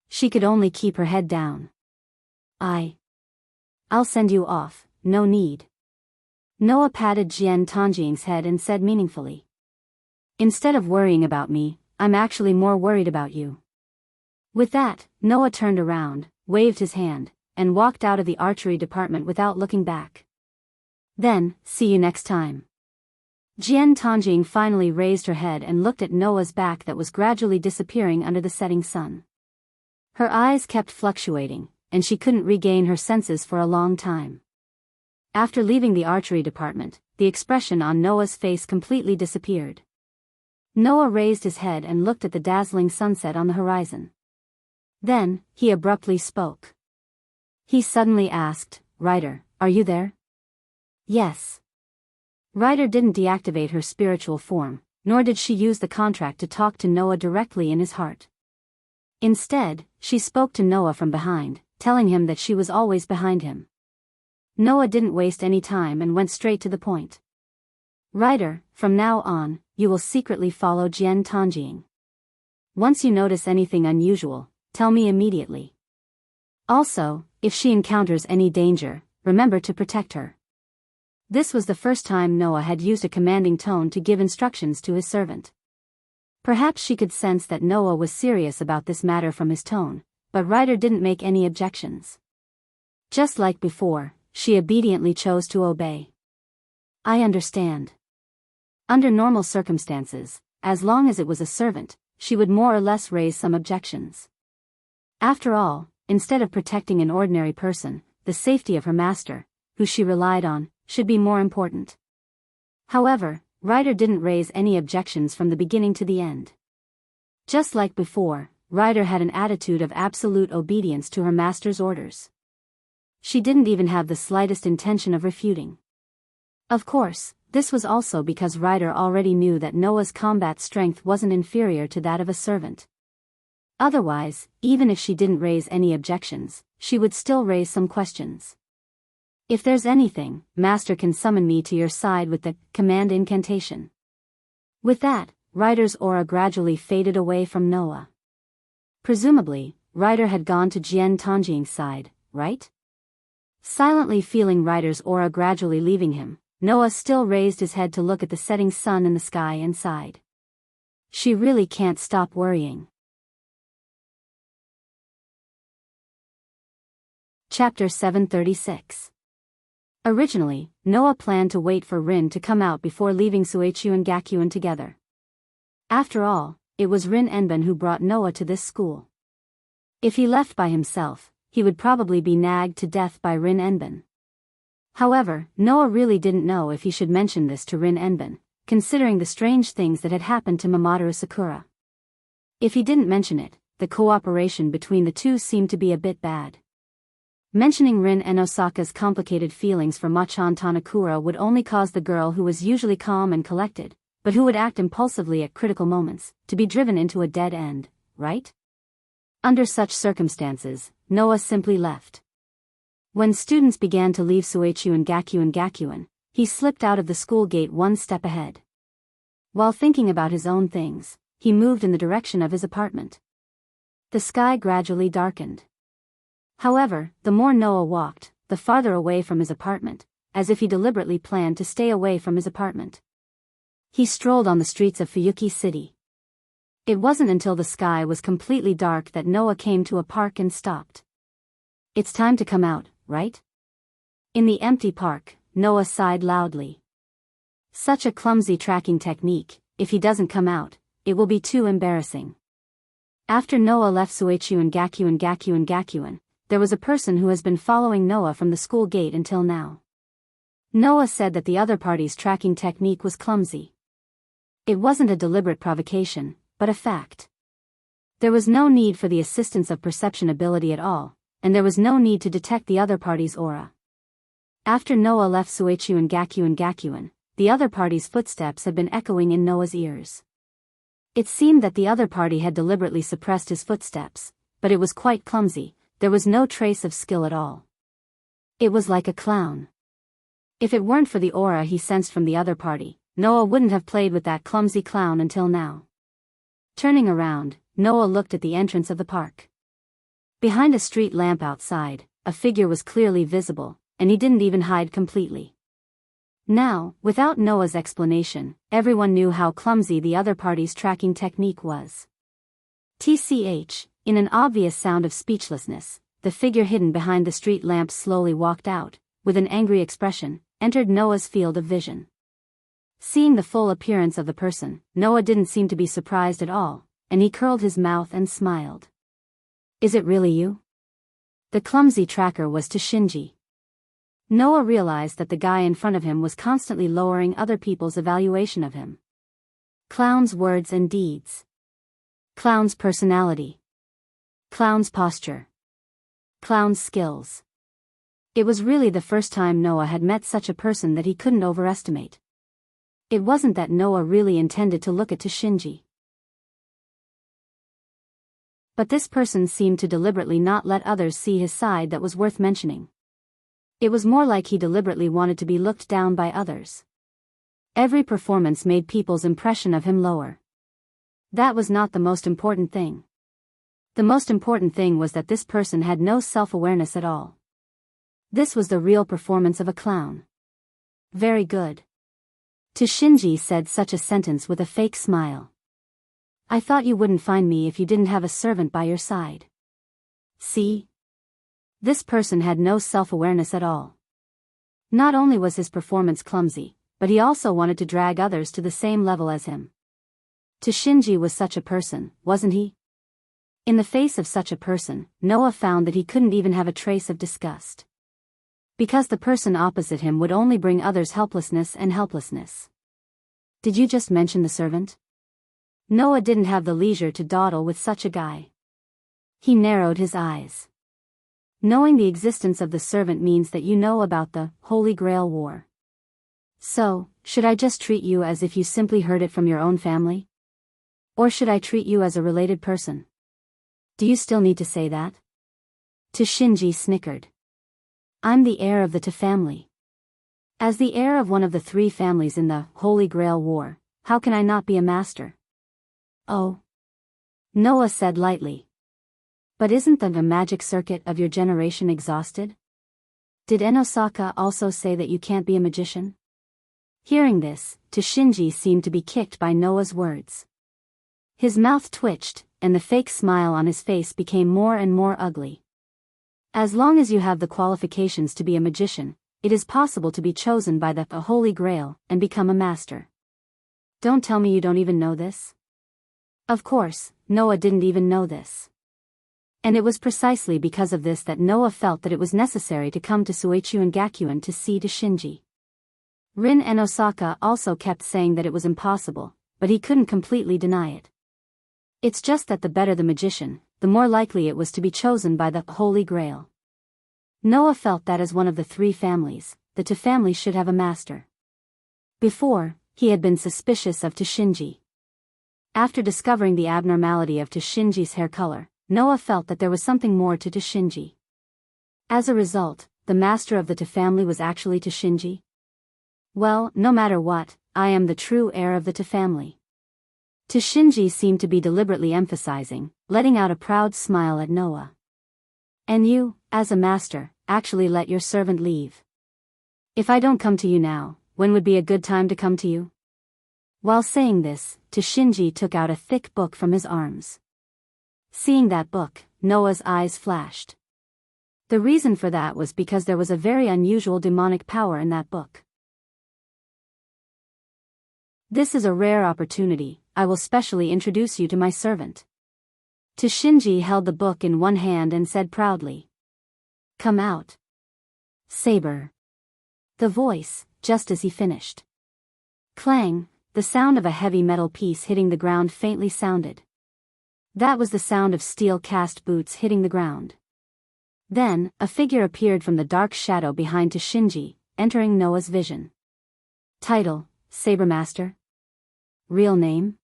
She could only keep her head down. I'll send you off, no need. Noah patted Enchanting's head and said meaningfully. Instead of worrying about me, I'm actually more worried about you. With that, Noah turned around, waved his hand, and walked out of the archery department without looking back. Then, see you next time. Enchanting finally raised her head and looked at Noah's back that was gradually disappearing under the setting sun. Her eyes kept fluctuating, and she couldn't regain her senses for a long time. After leaving the archery department, the expression on Noah's face completely disappeared. Noah raised his head and looked at the dazzling sunset on the horizon. Then, he abruptly spoke. He suddenly asked, Ryder, are you there? Yes. Ryder didn't deactivate her spiritual form, nor did she use the contract to talk to Noah directly in his heart. Instead, she spoke to Noah from behind, telling him that she was always behind him. Noah didn't waste any time and went straight to the point. Ryder, from now on, you will secretly follow Enchanting. Once you notice anything unusual, tell me immediately. Also, if she encounters any danger, remember to protect her. This was the first time Noah had used a commanding tone to give instructions to his servant. Perhaps she could sense that Noah was serious about this matter from his tone, but Ryder didn't make any objections. Just like before, she obediently chose to obey. I understand. Under normal circumstances, as long as it was a servant, she would more or less raise some objections. After all, instead of protecting an ordinary person, the safety of her master, who she relied on, should be more important. However, Ryder didn't raise any objections from the beginning to the end. Just like before, Ryder had an attitude of absolute obedience to her master's orders. She didn't even have the slightest intention of refuting. Of course, this was also because Ryder already knew that Noah's combat strength wasn't inferior to that of a servant. Otherwise, even if she didn't raise any objections, she would still raise some questions. If there's anything, Master can summon me to your side with the command incantation. With that, Ryder's aura gradually faded away from Noah. Presumably, Ryder had gone to Enchanting's side, right? Silently feeling Ryder's aura gradually leaving him, Noah still raised his head to look at the setting sun in the sky and sighed. She really can't stop worrying. Chapter 736. Originally, Noah planned to wait for Rin to come out before leaving Suechu and Gakuen together. After all, it was Rin Enben who brought Noah to this school. If he left by himself, he would probably be nagged to death by Rin Enben. However, Noah really didn't know if he should mention this to Rin Enben, considering the strange things that had happened to Mamoru Sakura. If he didn't mention it, the cooperation between the two seemed to be a bit bad. Mentioning Rin and Osaka's complicated feelings for Machan Tanakura would only cause the girl who was usually calm and collected, but who would act impulsively at critical moments, to be driven into a dead end, right? Under such circumstances, Noah simply left. When students began to leave Suechu and Gakuen, he slipped out of the school gate one step ahead. While thinking about his own things, he moved in the direction of his apartment. The sky gradually darkened. However, the more Noah walked, the farther away from his apartment, as if he deliberately planned to stay away from his apartment. He strolled on the streets of Fuyuki City. It wasn't until the sky was completely dark that Noah came to a park and stopped. It's time to come out, right? In the empty park, Noah sighed loudly. Such a clumsy tracking technique. If he doesn't come out, it will be too embarrassing. After Noah left Gakuen, there was a person who has been following Noah from the school gate until now. Noah said that the other party's tracking technique was clumsy. It wasn't a deliberate provocation, but a fact. There was no need for the assistance of perception ability at all, and there was no need to detect the other party's aura. After Noah left Gakuen, the other party's footsteps had been echoing in Noah's ears. It seemed that the other party had deliberately suppressed his footsteps, but it was quite clumsy. There was no trace of skill at all. It was like a clown. If it weren't for the aura he sensed from the other party, Noah wouldn't have played with that clumsy clown until now. Turning around, Noah looked at the entrance of the park. Behind a street lamp outside, a figure was clearly visible, and he didn't even hide completely. Now, without Noah's explanation, everyone knew how clumsy the other party's tracking technique was. TCH, in an obvious sound of speechlessness, the figure hidden behind the street lamp slowly walked out, with an angry expression, entered Noah's field of vision. Seeing the full appearance of the person, Noah didn't seem to be surprised at all, and he curled his mouth and smiled. Is it really you? The clumsy tracker was Shinji. Noah realized that the guy in front of him was constantly lowering other people's evaluation of him. Clown's words and deeds. Clown's personality. Clown's posture. Clown's skills. It was really the first time Noah had met such a person that he couldn't overestimate. It wasn't that Noah really intended to look at Shinji. But this person seemed to deliberately not let others see his side that was worth mentioning. It was more like he deliberately wanted to be looked down by others. Every performance made people's impression of him lower. That was not the most important thing. The most important thing was that this person had no self-awareness at all. This was the real performance of a clown. Very good. Shinji said such a sentence with a fake smile. I thought you wouldn't find me if you didn't have a servant by your side. See? This person had no self-awareness at all. Not only was his performance clumsy, but he also wanted to drag others to the same level as him. Shinji was such a person, wasn't he? In the face of such a person, Noah found that he couldn't even have a trace of disgust. Because the person opposite him would only bring others helplessness and helplessness. Did you just mention the servant? Noah didn't have the leisure to dawdle with such a guy. He narrowed his eyes. Knowing the existence of the servant means that you know about the Holy Grail War. So, should I just treat you as if you simply heard it from your own family? Or should I treat you as a related person? Do you still need to say that? Shinji snickered. I'm the heir of the Ta family. As the heir of one of the three families in the Holy Grail War, how can I not be a master? Oh. Noah said lightly. But isn't the magic circuit of your generation exhausted? Did Enosaka also say that you can't be a magician? Hearing this, Shinji seemed to be kicked by Noah's words. His mouth twitched, and the fake smile on his face became more and more ugly. As long as you have the qualifications to be a magician, it is possible to be chosen by the Holy Grail and become a master. Don't tell me you don't even know this? Of course, Noah didn't even know this. And it was precisely because of this that Noah felt that it was necessary to come to Gakuen to see Shinji. Rin Enosaka also kept saying that it was impossible, but he couldn't completely deny it. It's just that the better the magician, the more likely it was to be chosen by the Holy Grail. Noah felt that as one of the three families, the Ta family should have a master. Before, he had been suspicious of Shinji. After discovering the abnormality of Shinji's hair color, Noah felt that there was something more to Shinji. As a result, the master of the Ta family was actually Shinji. Well, no matter what, I am the true heir of the Ta family. Shinji seemed to be deliberately emphasizing, letting out a proud smile at Noah. And you, as a master, actually let your servant leave. If I don't come to you now, when would be a good time to come to you? While saying this, Shinji took out a thick book from his arms. Seeing that book, Noah's eyes flashed. The reason for that was because there was a very unusual demonic power in that book. This is a rare opportunity, I will specially introduce you to my servant. Shinji held the book in one hand and said proudly. Come out. Saber. The voice, just as he finished. Clang, the sound of a heavy metal piece hitting the ground faintly sounded. That was the sound of steel-cast boots hitting the ground. Then, a figure appeared from the dark shadow behind Shinji, entering Noah's vision. Title, Sabermaster. Real name?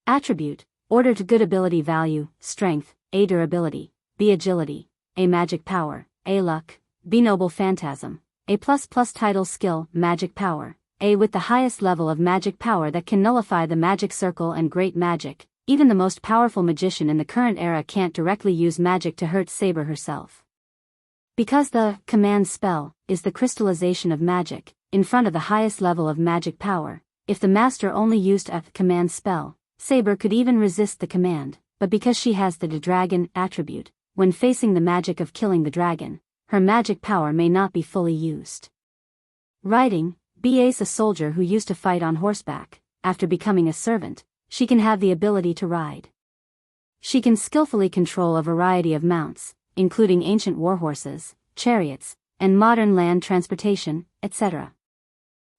Attribute, order to good ability value, strength, A durability, B agility, A magic power, A luck, B noble phantasm, A++ title skill, magic power, A with the highest level of magic power that can nullify the magic circle and great magic. Even the most powerful magician in the current era can't directly use magic to hurt Saber herself. Because the command spell is the crystallization of magic, in front of the highest level of magic power, if the master only used a command spell, Saber could even resist the command, but because she has the dragon attribute, when facing the magic of killing the dragon, her magic power may not be fully used. Riding, Ace a soldier who used to fight on horseback, after becoming a servant, she can have the ability to ride. She can skillfully control a variety of mounts, including ancient warhorses, chariots, and modern land transportation, etc.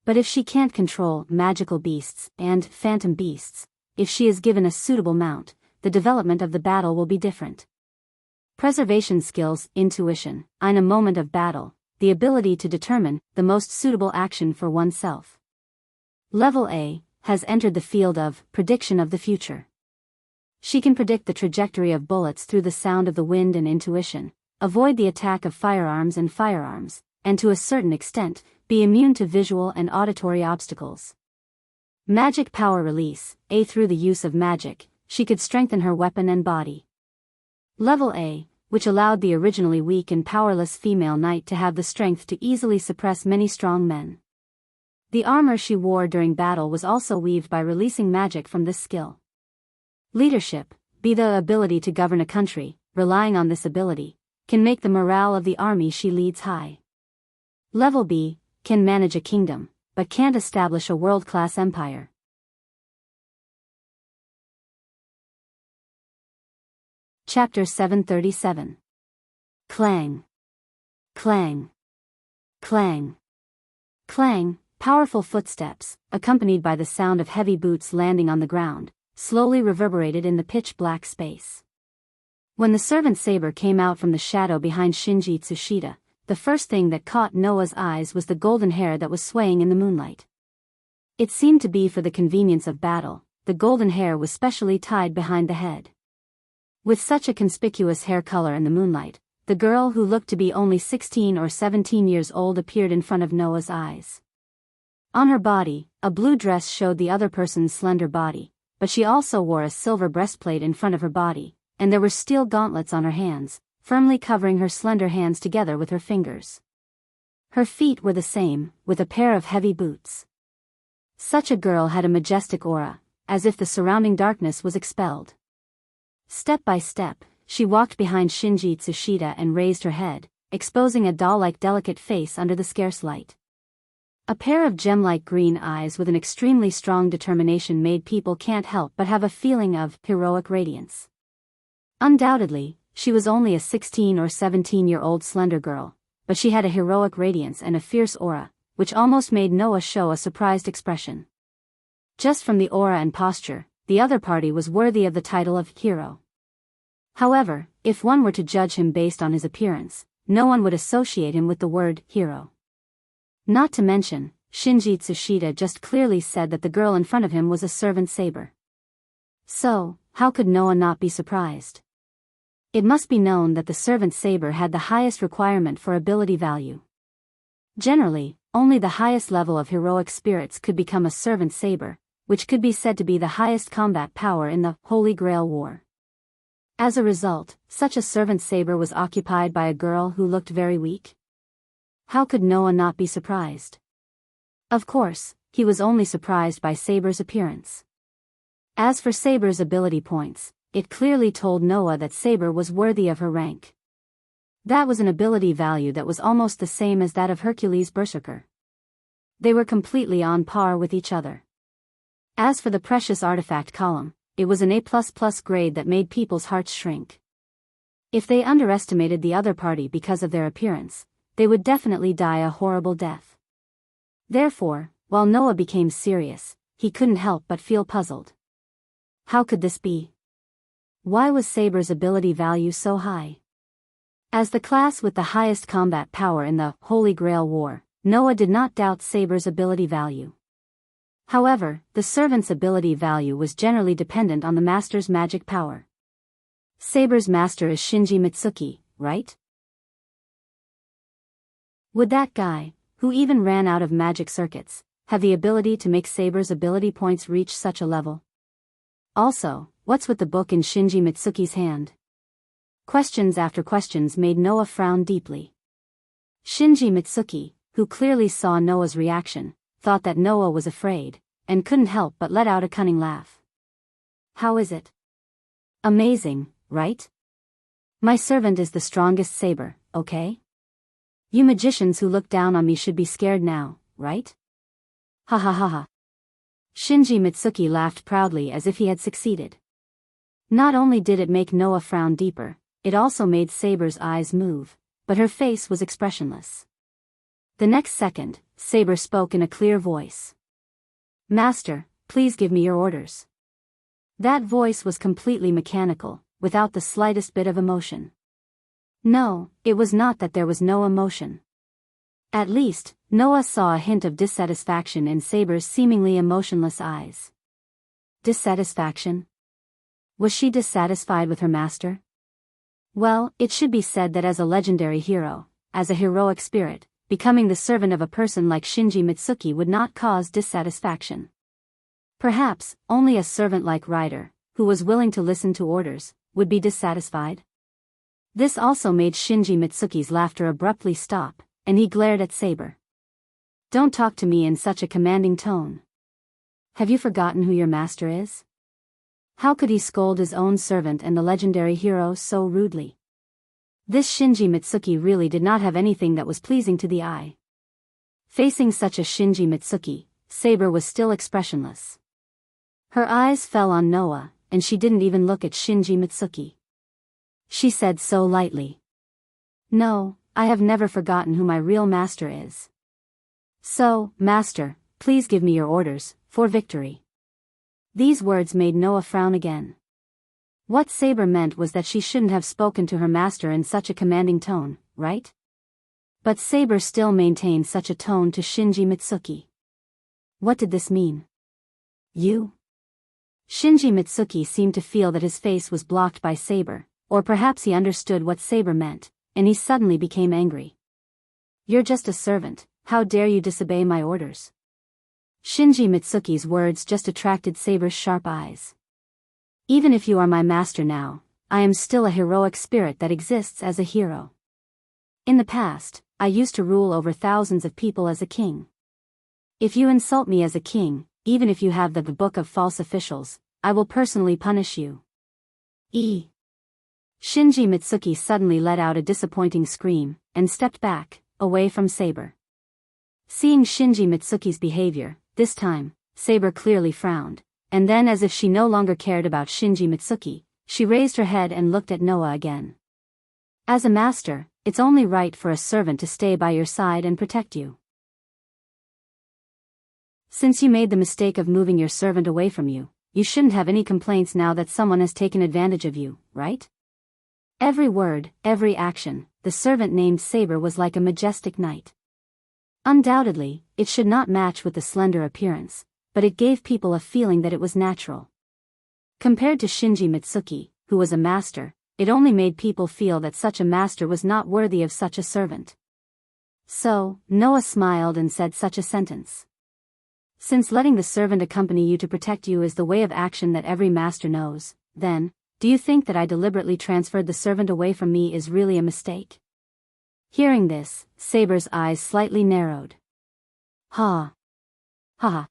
But if she can't control magical beasts and phantom beasts, if she is given a suitable mount, the development of the battle will be different. Preservation skills, intuition, in a moment of battle, the ability to determine the most suitable action for oneself. Level A has entered the field of prediction of the future. She can predict the trajectory of bullets through the sound of the wind and intuition, avoid the attack of firearms, and to a certain extent, be immune to visual and auditory obstacles. Magic power release, A through the use of magic, she could strengthen her weapon and body. Level A, which allowed the originally weak and powerless female knight to have the strength to easily suppress many strong men. The armor she wore during battle was also weaved by releasing magic from this skill. Leadership, be the ability to govern a country, relying on this ability, can make the morale of the army she leads high. Level B, can manage a kingdom, but can't establish a world-class empire. Chapter 737. Clang. Clang. Clang. Clang. Powerful footsteps, accompanied by the sound of heavy boots landing on the ground, slowly reverberated in the pitch-black space. When the servant Saber came out from the shadow behind Shinji Tsushita, the first thing that caught Noah's eyes was the golden hair that was swaying in the moonlight. It seemed to be for the convenience of battle, the golden hair was specially tied behind the head. With such a conspicuous hair color in the moonlight, the girl who looked to be only 16 or 17 years old appeared in front of Noah's eyes. On her body, a blue dress showed the other person's slender body, but she also wore a silver breastplate in front of her body, and there were steel gauntlets on her hands, firmly covering her slender hands together with her fingers. Her feet were the same, with a pair of heavy boots. Such a girl had a majestic aura, as if the surrounding darkness was expelled. Step by step, she walked behind Shinji Tsushita and raised her head, exposing a doll-like delicate face under the scarce light. A pair of gem-like green eyes with an extremely strong determination made people can't help but have a feeling of heroic radiance. Undoubtedly, she was only a 16 or 17-year-old slender girl, but she had a heroic radiance and a fierce aura, which almost made Noah show a surprised expression. Just from the aura and posture, the other party was worthy of the title of hero. However, if one were to judge him based on his appearance, no one would associate him with the word hero. Not to mention, Shinji Tsushita just clearly said that the girl in front of him was a servant Saber. So, how could Noah not be surprised? It must be known that the servant Saber had the highest requirement for ability value. Generally, only the highest level of heroic spirits could become a servant Saber, which could be said to be the highest combat power in the Holy Grail War. As a result, such a servant Saber was occupied by a girl who looked very weak. How could Noah not be surprised? Of course, he was only surprised by Saber's appearance. As for Saber's ability points, it clearly told Noah that Saber was worthy of her rank. That was an ability value that was almost the same as that of Hercules Berserker. They were completely on par with each other. As for the precious artifact column, it was an A++ grade that made people's hearts shrink. If they underestimated the other party because of their appearance, they would definitely die a horrible death. Therefore, while Noah became serious, he couldn't help but feel puzzled. How could this be? Why was Saber's ability value so high? As the class with the highest combat power in the Holy Grail War, Noah did not doubt Saber's ability value. However, the servant's ability value was generally dependent on the master's magic power. Saber's master is Shinji Mitsuki, right? Would that guy, who even ran out of magic circuits, have the ability to make Saber's ability points reach such a level? Also, what's with the book in Shinji Mitsuki's hand? Questions after questions made Noah frown deeply. Shinji Mitsuki, who clearly saw Noah's reaction, thought that Noah was afraid, and couldn't help but let out a cunning laugh. How is it? Amazing, right? My servant is the strongest saber, okay? You magicians who look down on me should be scared now, right? Ha ha ha ha. Shinji Mitsuki laughed proudly as if he had succeeded. Not only did it make Noah frown deeper, it also made Saber's eyes move, but her face was expressionless. The next second, Saber spoke in a clear voice. Master, please give me your orders. That voice was completely mechanical, without the slightest bit of emotion. No, it was not that there was no emotion. At least, Noah saw a hint of dissatisfaction in Saber's seemingly emotionless eyes. Dissatisfaction? Was she dissatisfied with her master? Well, it should be said that as a legendary hero, as a heroic spirit, becoming the servant of a person like Shinji Mitsuki would not cause dissatisfaction. Perhaps, only a servant-like rider, who was willing to listen to orders, would be dissatisfied. This also made Shinji Mitsuki's laughter abruptly stop, and he glared at Saber. Don't talk to me in such a commanding tone. Have you forgotten who your master is? How could he scold his own servant and the legendary hero so rudely? This Shinji Mitsuki really did not have anything that was pleasing to the eye. Facing such a Shinji Mitsuki, Saber was still expressionless. Her eyes fell on Noah, and she didn't even look at Shinji Mitsuki. She said so lightly. No, I have never forgotten who my real master is. So, master, please give me your orders, for victory. These words made Noah frown again. What Saber meant was that she shouldn't have spoken to her master in such a commanding tone, right? But Saber still maintained such a tone to Shinji Mitsuki. What did this mean? You? Shinji Mitsuki seemed to feel that his face was blocked by Saber, or perhaps he understood what Saber meant, and he suddenly became angry. You're just a servant, how dare you disobey my orders? Shinji Mitsuki's words just attracted Saber's sharp eyes. Even if you are my master now, I am still a heroic spirit that exists as a hero. In the past, I used to rule over thousands of people as a king. If you insult me as a king, even if you have the Book of False Officials, I will personally punish you. Shinji Mitsuki suddenly let out a disappointing scream, and stepped back, away from Saber. Seeing Shinji Mitsuki's behavior, this time, Saber clearly frowned, and then as if she no longer cared about Shinji Mitsuki, she raised her head and looked at Noah again. As a master, it's only right for a servant to stay by your side and protect you. Since you made the mistake of moving your servant away from you, you shouldn't have any complaints now that someone has taken advantage of you, right? Every word, every action, the servant named Saber was like a majestic knight. Undoubtedly, it should not match with the slender appearance, but it gave people a feeling that it was natural. Compared to Shinji Mitsuki, who was a master, it only made people feel that such a master was not worthy of such a servant. So, Noah smiled and said such a sentence. Since letting the servant accompany you to protect you is the way of action that every master knows, then, do you think that I deliberately transferred the servant away from me is really a mistake? Hearing this, Saber's eyes slightly narrowed. Ha! Haha.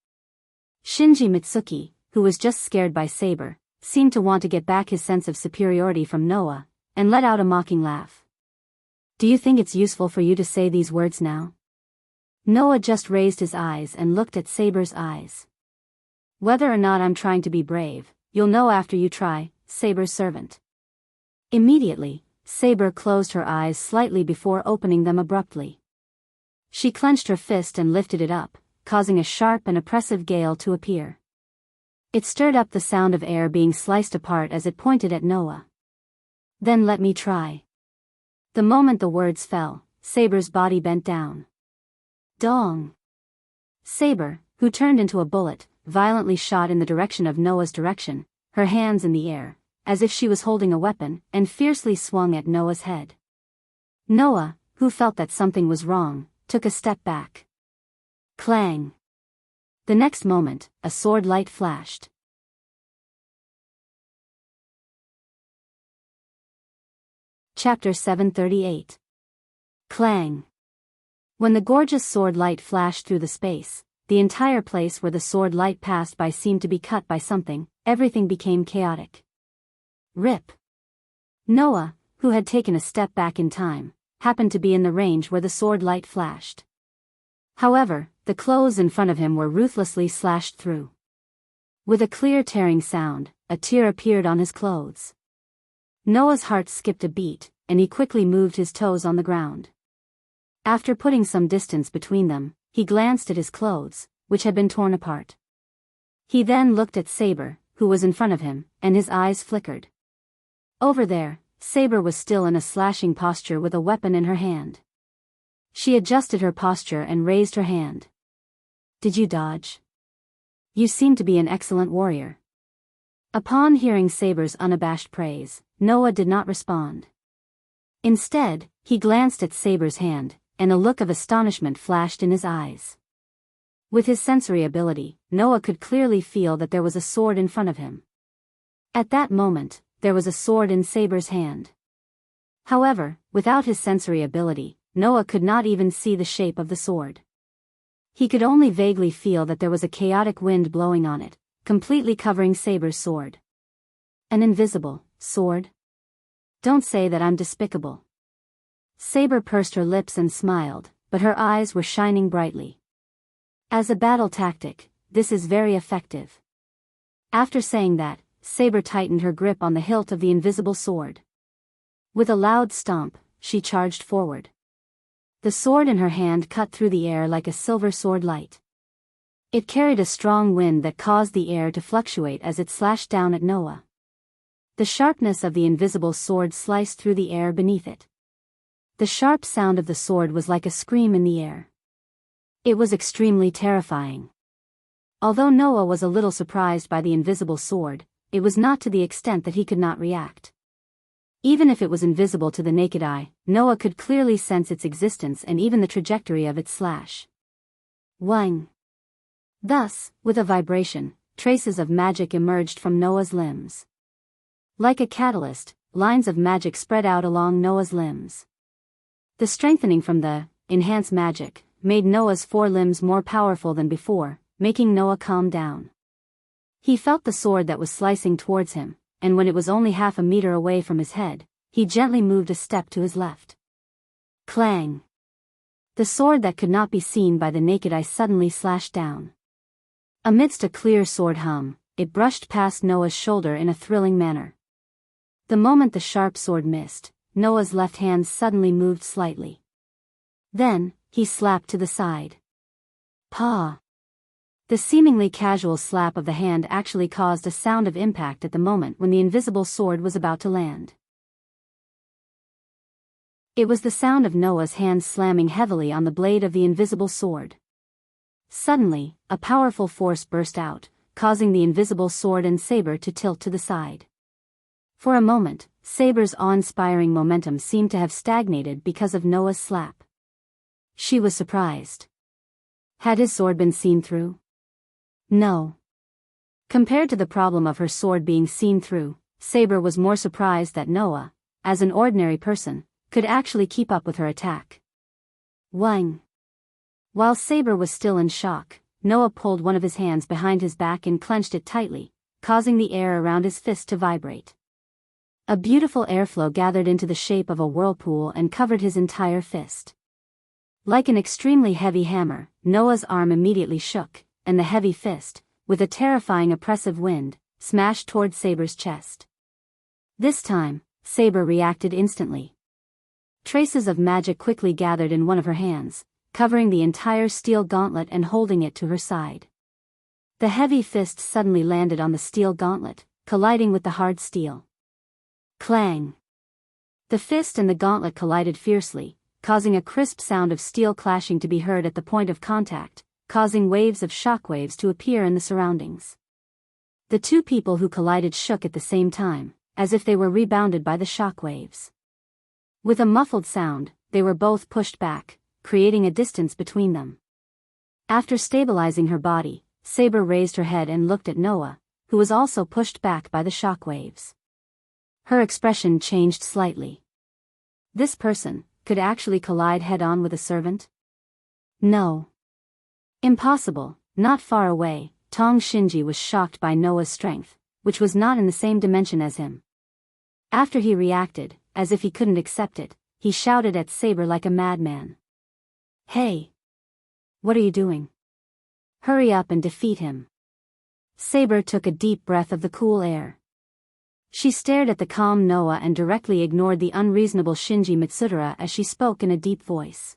Shinji Mitsuki, who was just scared by Saber, seemed to want to get back his sense of superiority from Noah, and let out a mocking laugh. Do you think it's useful for you to say these words now? Noah just raised his eyes and looked at Saber's eyes. Whether or not I'm trying to be brave, you'll know after you try, Saber's servant. Immediately, Saber closed her eyes slightly before opening them abruptly. She clenched her fist and lifted it up, causing a sharp and oppressive gale to appear. It stirred up the sound of air being sliced apart as it pointed at Noah. Then let me try. The moment the words fell, Saber's body bent down. Dong! Saber, who turned into a bullet, violently shot in the direction of Noah's direction, her hands in the air, as if she was holding a weapon, and fiercely swung at Noah's head. Noah, who felt that something was wrong, took a step back. Clang! The next moment, a sword light flashed. Chapter 738. Clang! When the gorgeous sword light flashed through the space, the entire place where the sword light passed by seemed to be cut by something, everything became chaotic. Rip! Noah, who had taken a step back in time, happened to be in the range where the sword light flashed. However, the clothes in front of him were ruthlessly slashed through. With a clear tearing sound, a tear appeared on his clothes. Noah's heart skipped a beat, and he quickly moved his toes on the ground. After putting some distance between them, he glanced at his clothes, which had been torn apart. He then looked at Saber, who was in front of him, and his eyes flickered. Over there, Saber was still in a slashing posture with a weapon in her hand. She adjusted her posture and raised her hand. Did you dodge? You seem to be an excellent warrior. Upon hearing Saber's unabashed praise, Noah did not respond. Instead, he glanced at Saber's hand, and a look of astonishment flashed in his eyes. With his sensory ability, Noah could clearly feel that there was a sword in front of him. At that moment, there was a sword in Saber's hand. However, without his sensory ability, Noah could not even see the shape of the sword. He could only vaguely feel that there was a chaotic wind blowing on it, completely covering Saber's sword. An invisible sword? Don't say that I'm despicable. Saber pursed her lips and smiled, but her eyes were shining brightly. As a battle tactic, this is very effective. After saying that, Saber tightened her grip on the hilt of the invisible sword. With a loud stomp, she charged forward. The sword in her hand cut through the air like a silver sword light. It carried a strong wind that caused the air to fluctuate as it slashed down at Noah. The sharpness of the invisible sword sliced through the air beneath it. The sharp sound of the sword was like a scream in the air. It was extremely terrifying. Although Noah was a little surprised by the invisible sword, it was not to the extent that he could not react. Even if it was invisible to the naked eye, Noah could clearly sense its existence and even the trajectory of its slash. Wang! Thus, with a vibration, traces of magic emerged from Noah's limbs. Like a catalyst, lines of magic spread out along Noah's limbs. The strengthening from the enhanced magic made Noah's four limbs more powerful than before, making Noah calm down. He felt the sword that was slicing towards him, and when it was only half a meter away from his head, he gently moved a step to his left. Clang! The sword that could not be seen by the naked eye suddenly slashed down. Amidst a clear sword hum, it brushed past Noah's shoulder in a thrilling manner. The moment the sharp sword missed, Noah's left hand suddenly moved slightly. Then, he slapped to the side. Paw! The seemingly casual slap of the hand actually caused a sound of impact at the moment when the invisible sword was about to land. It was the sound of Noah's hand slamming heavily on the blade of the invisible sword. Suddenly, a powerful force burst out, causing the invisible sword and saber to tilt to the side. For a moment, Saber's awe-inspiring momentum seemed to have stagnated because of Noah's slap. She was surprised. Had his sword been seen through? No. Compared to the problem of her sword being seen through, Saber was more surprised that Noah, as an ordinary person, could actually keep up with her attack. Wang! While Saber was still in shock, Noah pulled one of his hands behind his back and clenched it tightly, causing the air around his fist to vibrate. A beautiful airflow gathered into the shape of a whirlpool and covered his entire fist. Like an extremely heavy hammer, Noah's arm immediately shook, and the heavy fist, with a terrifying oppressive wind, smashed toward Saber's chest. This time, Saber reacted instantly. Traces of magic quickly gathered in one of her hands, covering the entire steel gauntlet and holding it to her side. The heavy fist suddenly landed on the steel gauntlet, colliding with the hard steel. Clang! The fist and the gauntlet collided fiercely, causing a crisp sound of steel clashing to be heard at the point of contact, causing waves of shockwaves to appear in the surroundings. The two people who collided shook at the same time, as if they were rebounded by the shockwaves. With a muffled sound, they were both pushed back, creating a distance between them. After stabilizing her body, Saber raised her head and looked at Noah, who was also pushed back by the shockwaves. Her expression changed slightly. This person could actually collide head-on with a servant? No. Impossible. Not far away, Tong Shinji was shocked by Noah's strength, which was not in the same dimension as him. After he reacted, as if he couldn't accept it, he shouted at Saber like a madman. Hey! What are you doing? Hurry up and defeat him. Saber took a deep breath of the cool air. She stared at the calm Noah and directly ignored the unreasonable Shinji Mitsudara as she spoke in a deep voice.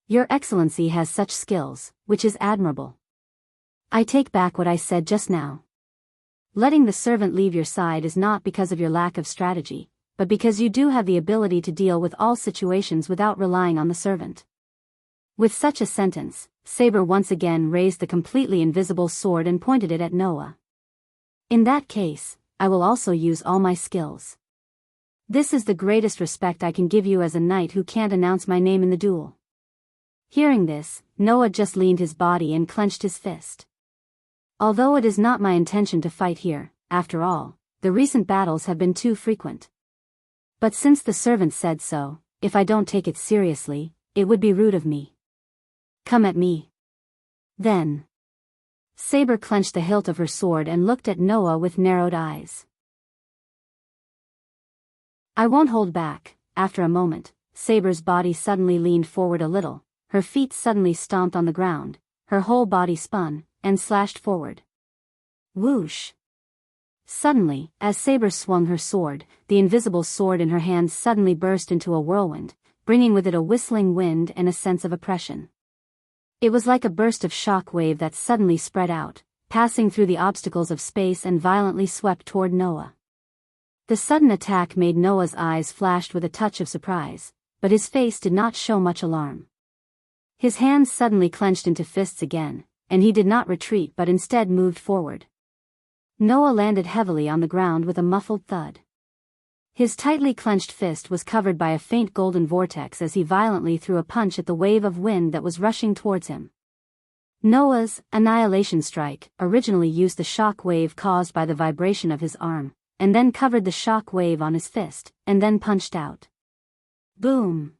Your Excellency has such skills, which is admirable. I take back what I said just now. Letting the servant leave your side is not because of your lack of strategy, but because you do have the ability to deal with all situations without relying on the servant. With such a sentence, Saber once again raised the completely invisible sword and pointed it at Noah. In that case, I will also use all my skills. This is the greatest respect I can give you as a knight who can't announce my name in the duel. Hearing this, Noah just leaned his body and clenched his fist. Although it is not my intention to fight here, after all, the recent battles have been too frequent. But since the servant said so, if I don't take it seriously, it would be rude of me. Come at me. Then. Saber clenched the hilt of her sword and looked at Noah with narrowed eyes. I won't hold back. After a moment, Saber's body suddenly leaned forward a little, her feet suddenly stomped on the ground, her whole body spun, and slashed forward. Whoosh! Suddenly, as Saber swung her sword, the invisible sword in her hands suddenly burst into a whirlwind, bringing with it a whistling wind and a sense of oppression. It was like a burst of shock wave that suddenly spread out, passing through the obstacles of space and violently swept toward Noah. The sudden attack made Noah's eyes flash with a touch of surprise, but his face did not show much alarm. His hands suddenly clenched into fists again, and he did not retreat but instead moved forward. Noah landed heavily on the ground with a muffled thud. His tightly clenched fist was covered by a faint golden vortex as he violently threw a punch at the wave of wind that was rushing towards him. Noah's annihilation strike originally used the shock wave caused by the vibration of his arm, and then covered the shock wave on his fist, and then punched out. Boom!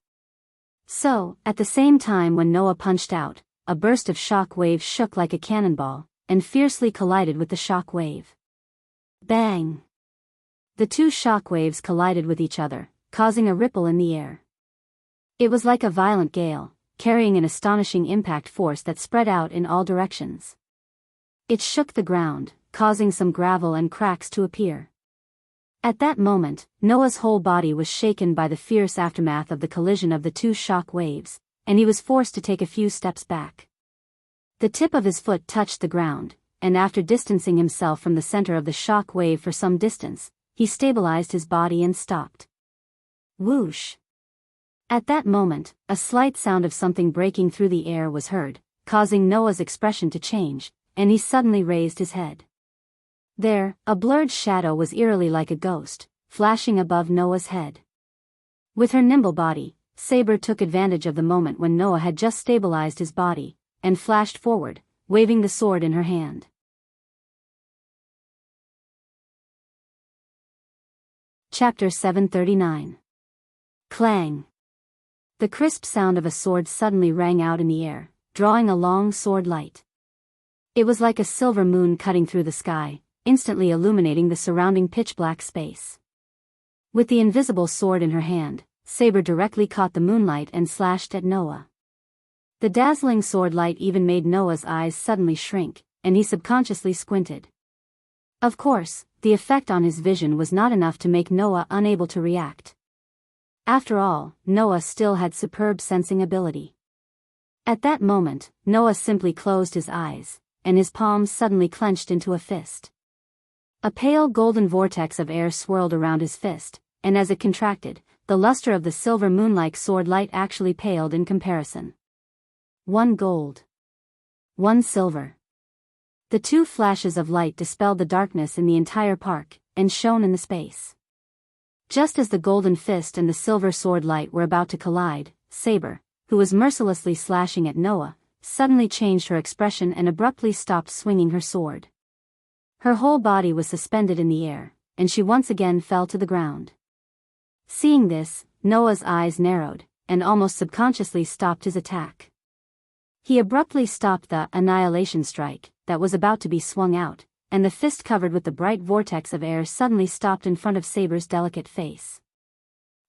So, at the same time when Noah punched out, a burst of shock wave shook like a cannonball, and fiercely collided with the shock wave. Bang! The two shock waves collided with each other, causing a ripple in the air. It was like a violent gale, carrying an astonishing impact force that spread out in all directions. It shook the ground, causing some gravel and cracks to appear. At that moment, Noah's whole body was shaken by the fierce aftermath of the collision of the two shock waves, and he was forced to take a few steps back. The tip of his foot touched the ground, and after distancing himself from the center of the shock wave for some distance, he stabilized his body and stopped. Whoosh! At that moment, a slight sound of something breaking through the air was heard, causing Noah's expression to change, and he suddenly raised his head. There, a blurred shadow was eerily like a ghost, flashing above Noah's head. With her nimble body, Saber took advantage of the moment when Noah had just stabilized his body, and flashed forward, waving the sword in her hand. Chapter 739. Clang! The crisp sound of a sword suddenly rang out in the air, drawing a long sword light. It was like a silver moon cutting through the sky, instantly illuminating the surrounding pitch-black space. With the invisible sword in her hand, Saber directly caught the moonlight and slashed at Noah. The dazzling sword light even made Noah's eyes suddenly shrink, and he subconsciously squinted. Of course, the effect on his vision was not enough to make Noah unable to react. After all, Noah still had superb sensing ability. At that moment, Noah simply closed his eyes, and his palms suddenly clenched into a fist. A pale golden vortex of air swirled around his fist, and as it contracted, the luster of the silver moon-like sword light actually paled in comparison. 1 gold. 1 silver. The 2 flashes of light dispelled the darkness in the entire park, and shone in the space. Just as the golden fist and the silver sword light were about to collide, Saber, who was mercilessly slashing at Noah, suddenly changed her expression and abruptly stopped swinging her sword. Her whole body was suspended in the air, and she once again fell to the ground. Seeing this, Noah's eyes narrowed, and almost subconsciously stopped his attack. He abruptly stopped the annihilation strike that was about to be swung out, and the fist covered with the bright vortex of air suddenly stopped in front of Saber's delicate face.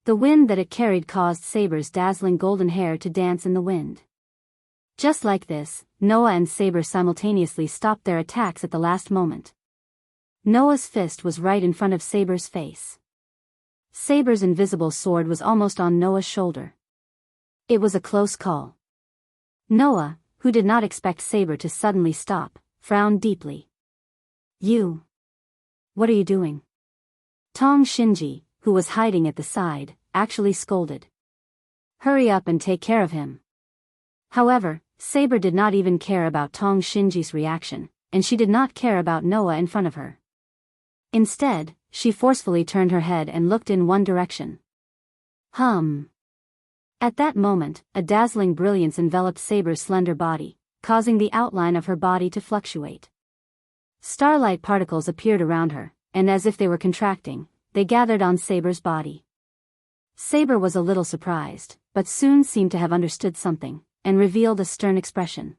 The wind that it carried caused Saber's dazzling golden hair to dance in the wind. Just like this, Noah and Saber simultaneously stopped their attacks at the last moment. Noah's fist was right in front of Saber's face. Saber's invisible sword was almost on Noah's shoulder. It was a close call. Noah, who did not expect Saber to suddenly stop, frowned deeply. "You. What are you doing?" Tong Shinji, who was hiding at the side, actually scolded. "Hurry up and take care of him." However, Saber did not even care about Tong Shinji's reaction, and she did not care about Noah in front of her. Instead, she forcefully turned her head and looked in one direction. At that moment, a dazzling brilliance enveloped Saber's slender body, causing the outline of her body to fluctuate. Starlight particles appeared around her, and as if they were contracting, they gathered on Saber's body. Saber was a little surprised, but soon seemed to have understood something, and revealed a stern expression.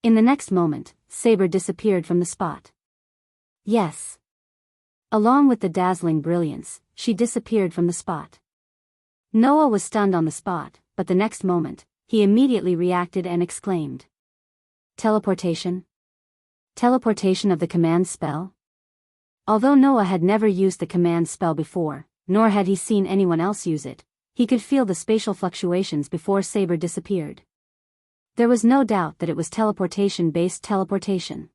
In the next moment, Saber disappeared from the spot. Yes. Along with the dazzling brilliance, she disappeared from the spot. Noah was stunned on the spot, but the next moment, he immediately reacted and exclaimed. Teleportation? Teleportation of the command spell? Although Noah had never used the command spell before, nor had he seen anyone else use it, he could feel the spatial fluctuations before Saber disappeared. There was no doubt that it was teleportation-based teleportation.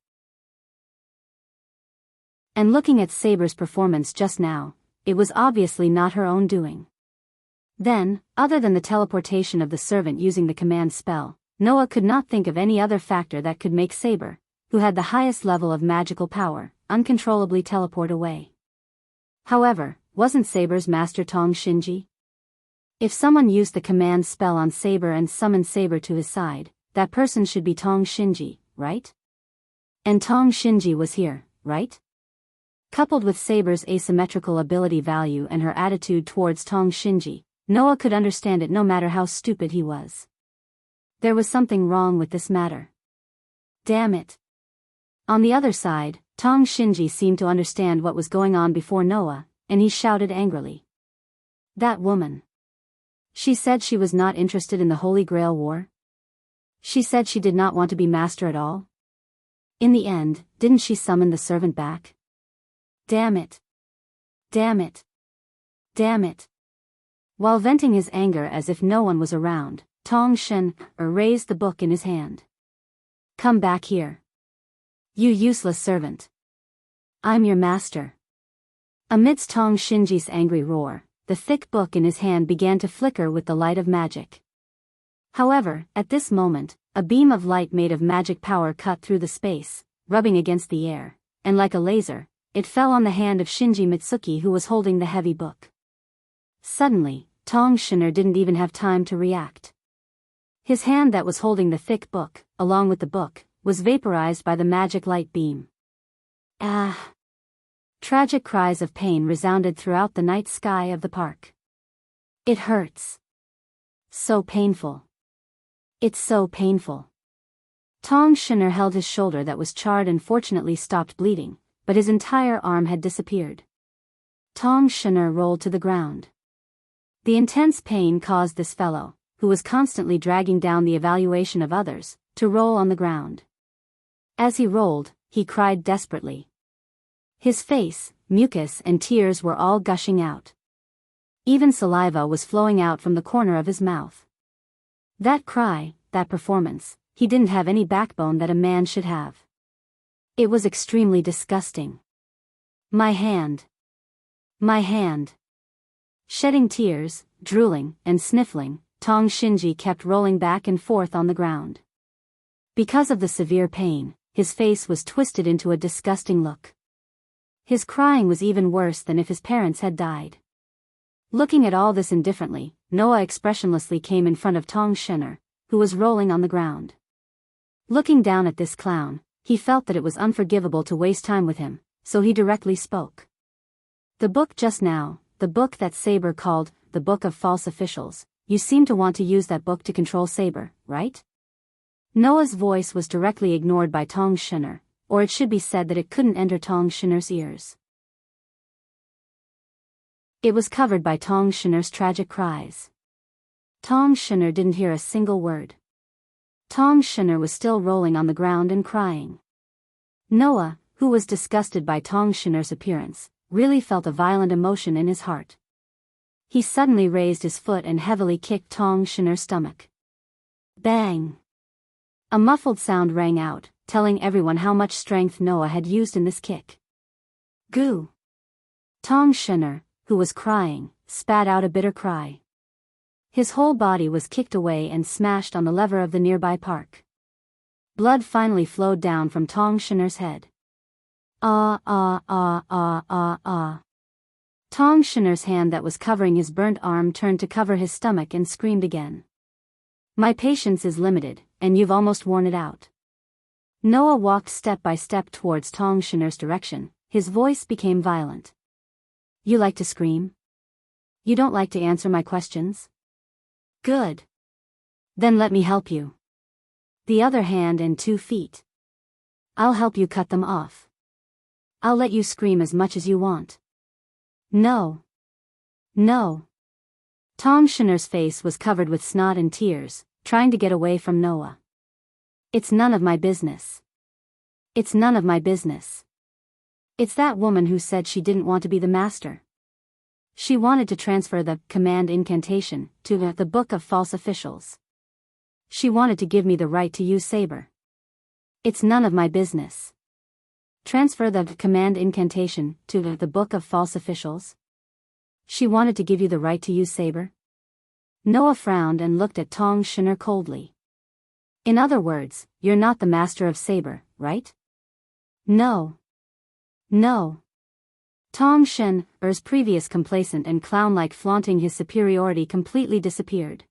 And looking at Saber's performance just now, it was obviously not her own doing. Then, other than the teleportation of the servant using the command spell, Noah could not think of any other factor that could make Saber, who had the highest level of magical power, uncontrollably teleport away. However, wasn't Saber's master Tong Shinji? If someone used the command spell on Saber and summoned Saber to his side, that person should be Tong Shinji, right? And Tong Shinji was here, right? Coupled with Saber's asymmetrical ability value and her attitude towards Tong Shinji, Noah could understand it no matter how stupid he was. There was something wrong with this matter. Damn it. On the other side, Tong Shinji seemed to understand what was going on before Noah, and he shouted angrily. That woman. She said she was not interested in the Holy Grail War? She said she did not want to be master at all? In the end, didn't she summon the servant back? Damn it. Damn it. Damn it. While venting his anger as if no one was around, Tong Shen raised the book in his hand. Come back here. You useless servant. I'm your master. Amidst Tong Shinji's angry roar, the thick book in his hand began to flicker with the light of magic. However, at this moment, a beam of light made of magic power cut through the space, rubbing against the air, and like a laser, it fell on the hand of Shinji Mitsuki who was holding the heavy book. Suddenly, Tong Shinner didn't even have time to react. His hand that was holding the thick book, along with the book, was vaporized by the magic light beam. Ah! Tragic cries of pain resounded throughout the night sky of the park. It hurts. So painful. It's so painful. Tong Shinner held his shoulder that was charred and fortunately stopped bleeding, but his entire arm had disappeared. Tong Shinner rolled to the ground. The intense pain caused this fellow, who was constantly dragging down the evaluation of others, to roll on the ground. As he rolled, he cried desperately. His face, mucus and tears were all gushing out. Even saliva was flowing out from the corner of his mouth. That cry, that performance, he didn't have any backbone that a man should have. It was extremely disgusting. My hand. My hand. Shedding tears, drooling, and sniffling, Tong Shinji kept rolling back and forth on the ground. Because of the severe pain, his face was twisted into a disgusting look. His crying was even worse than if his parents had died. Looking at all this indifferently, Noah expressionlessly came in front of Tong Shinner, who was rolling on the ground. Looking down at this clown, he felt that it was unforgivable to waste time with him, so he directly spoke. The book just now, the book that Saber called, the Book of False Officials, you seem to want to use that book to control Saber, right? Noah's voice was directly ignored by Tong Shinner, or it should be said that it couldn't enter Tong Shinner's ears. It was covered by Tong Shinner's tragic cries. Tong Shinner didn't hear a single word. Tong Shinner was still rolling on the ground and crying. Noah, who was disgusted by Tong Shinner's appearance, really felt a violent emotion in his heart. He suddenly raised his foot and heavily kicked Tong Shinner's stomach. Bang! A muffled sound rang out, telling everyone how much strength Noah had used in this kick. Goo! Tong Shinner, who was crying, spat out a bitter cry. His whole body was kicked away and smashed on the lever of the nearby park. Blood finally flowed down from Tong Shinner's head. Ah ah ah ah ah ah. Tong Shinner's hand that was covering his burnt arm turned to cover his stomach and screamed again. My patience is limited, and you've almost worn it out. Noah walked step by step towards Tong Shinner's direction, his voice became violent. You like to scream? You don't like to answer my questions? Good. Then let me help you. The other hand and 2 feet. I'll help you cut them off. I'll let you scream as much as you want. No. No. Tong Shinner's face was covered with snot and tears, trying to get away from Noah. It's none of my business. It's none of my business. It's that woman who said she didn't want to be the master. She wanted to transfer the command incantation to the Book of False Officials. She wanted to give me the right to use Saber. It's none of my business. Transfer the command incantation to the Book of False Officials? She wanted to give you the right to use Saber? Noah frowned and looked at Tong Shinner coldly. In other words, you're not the master of Saber, right? No. No. Tong Shinner's previous complacent and clown-like flaunting his superiority completely disappeared.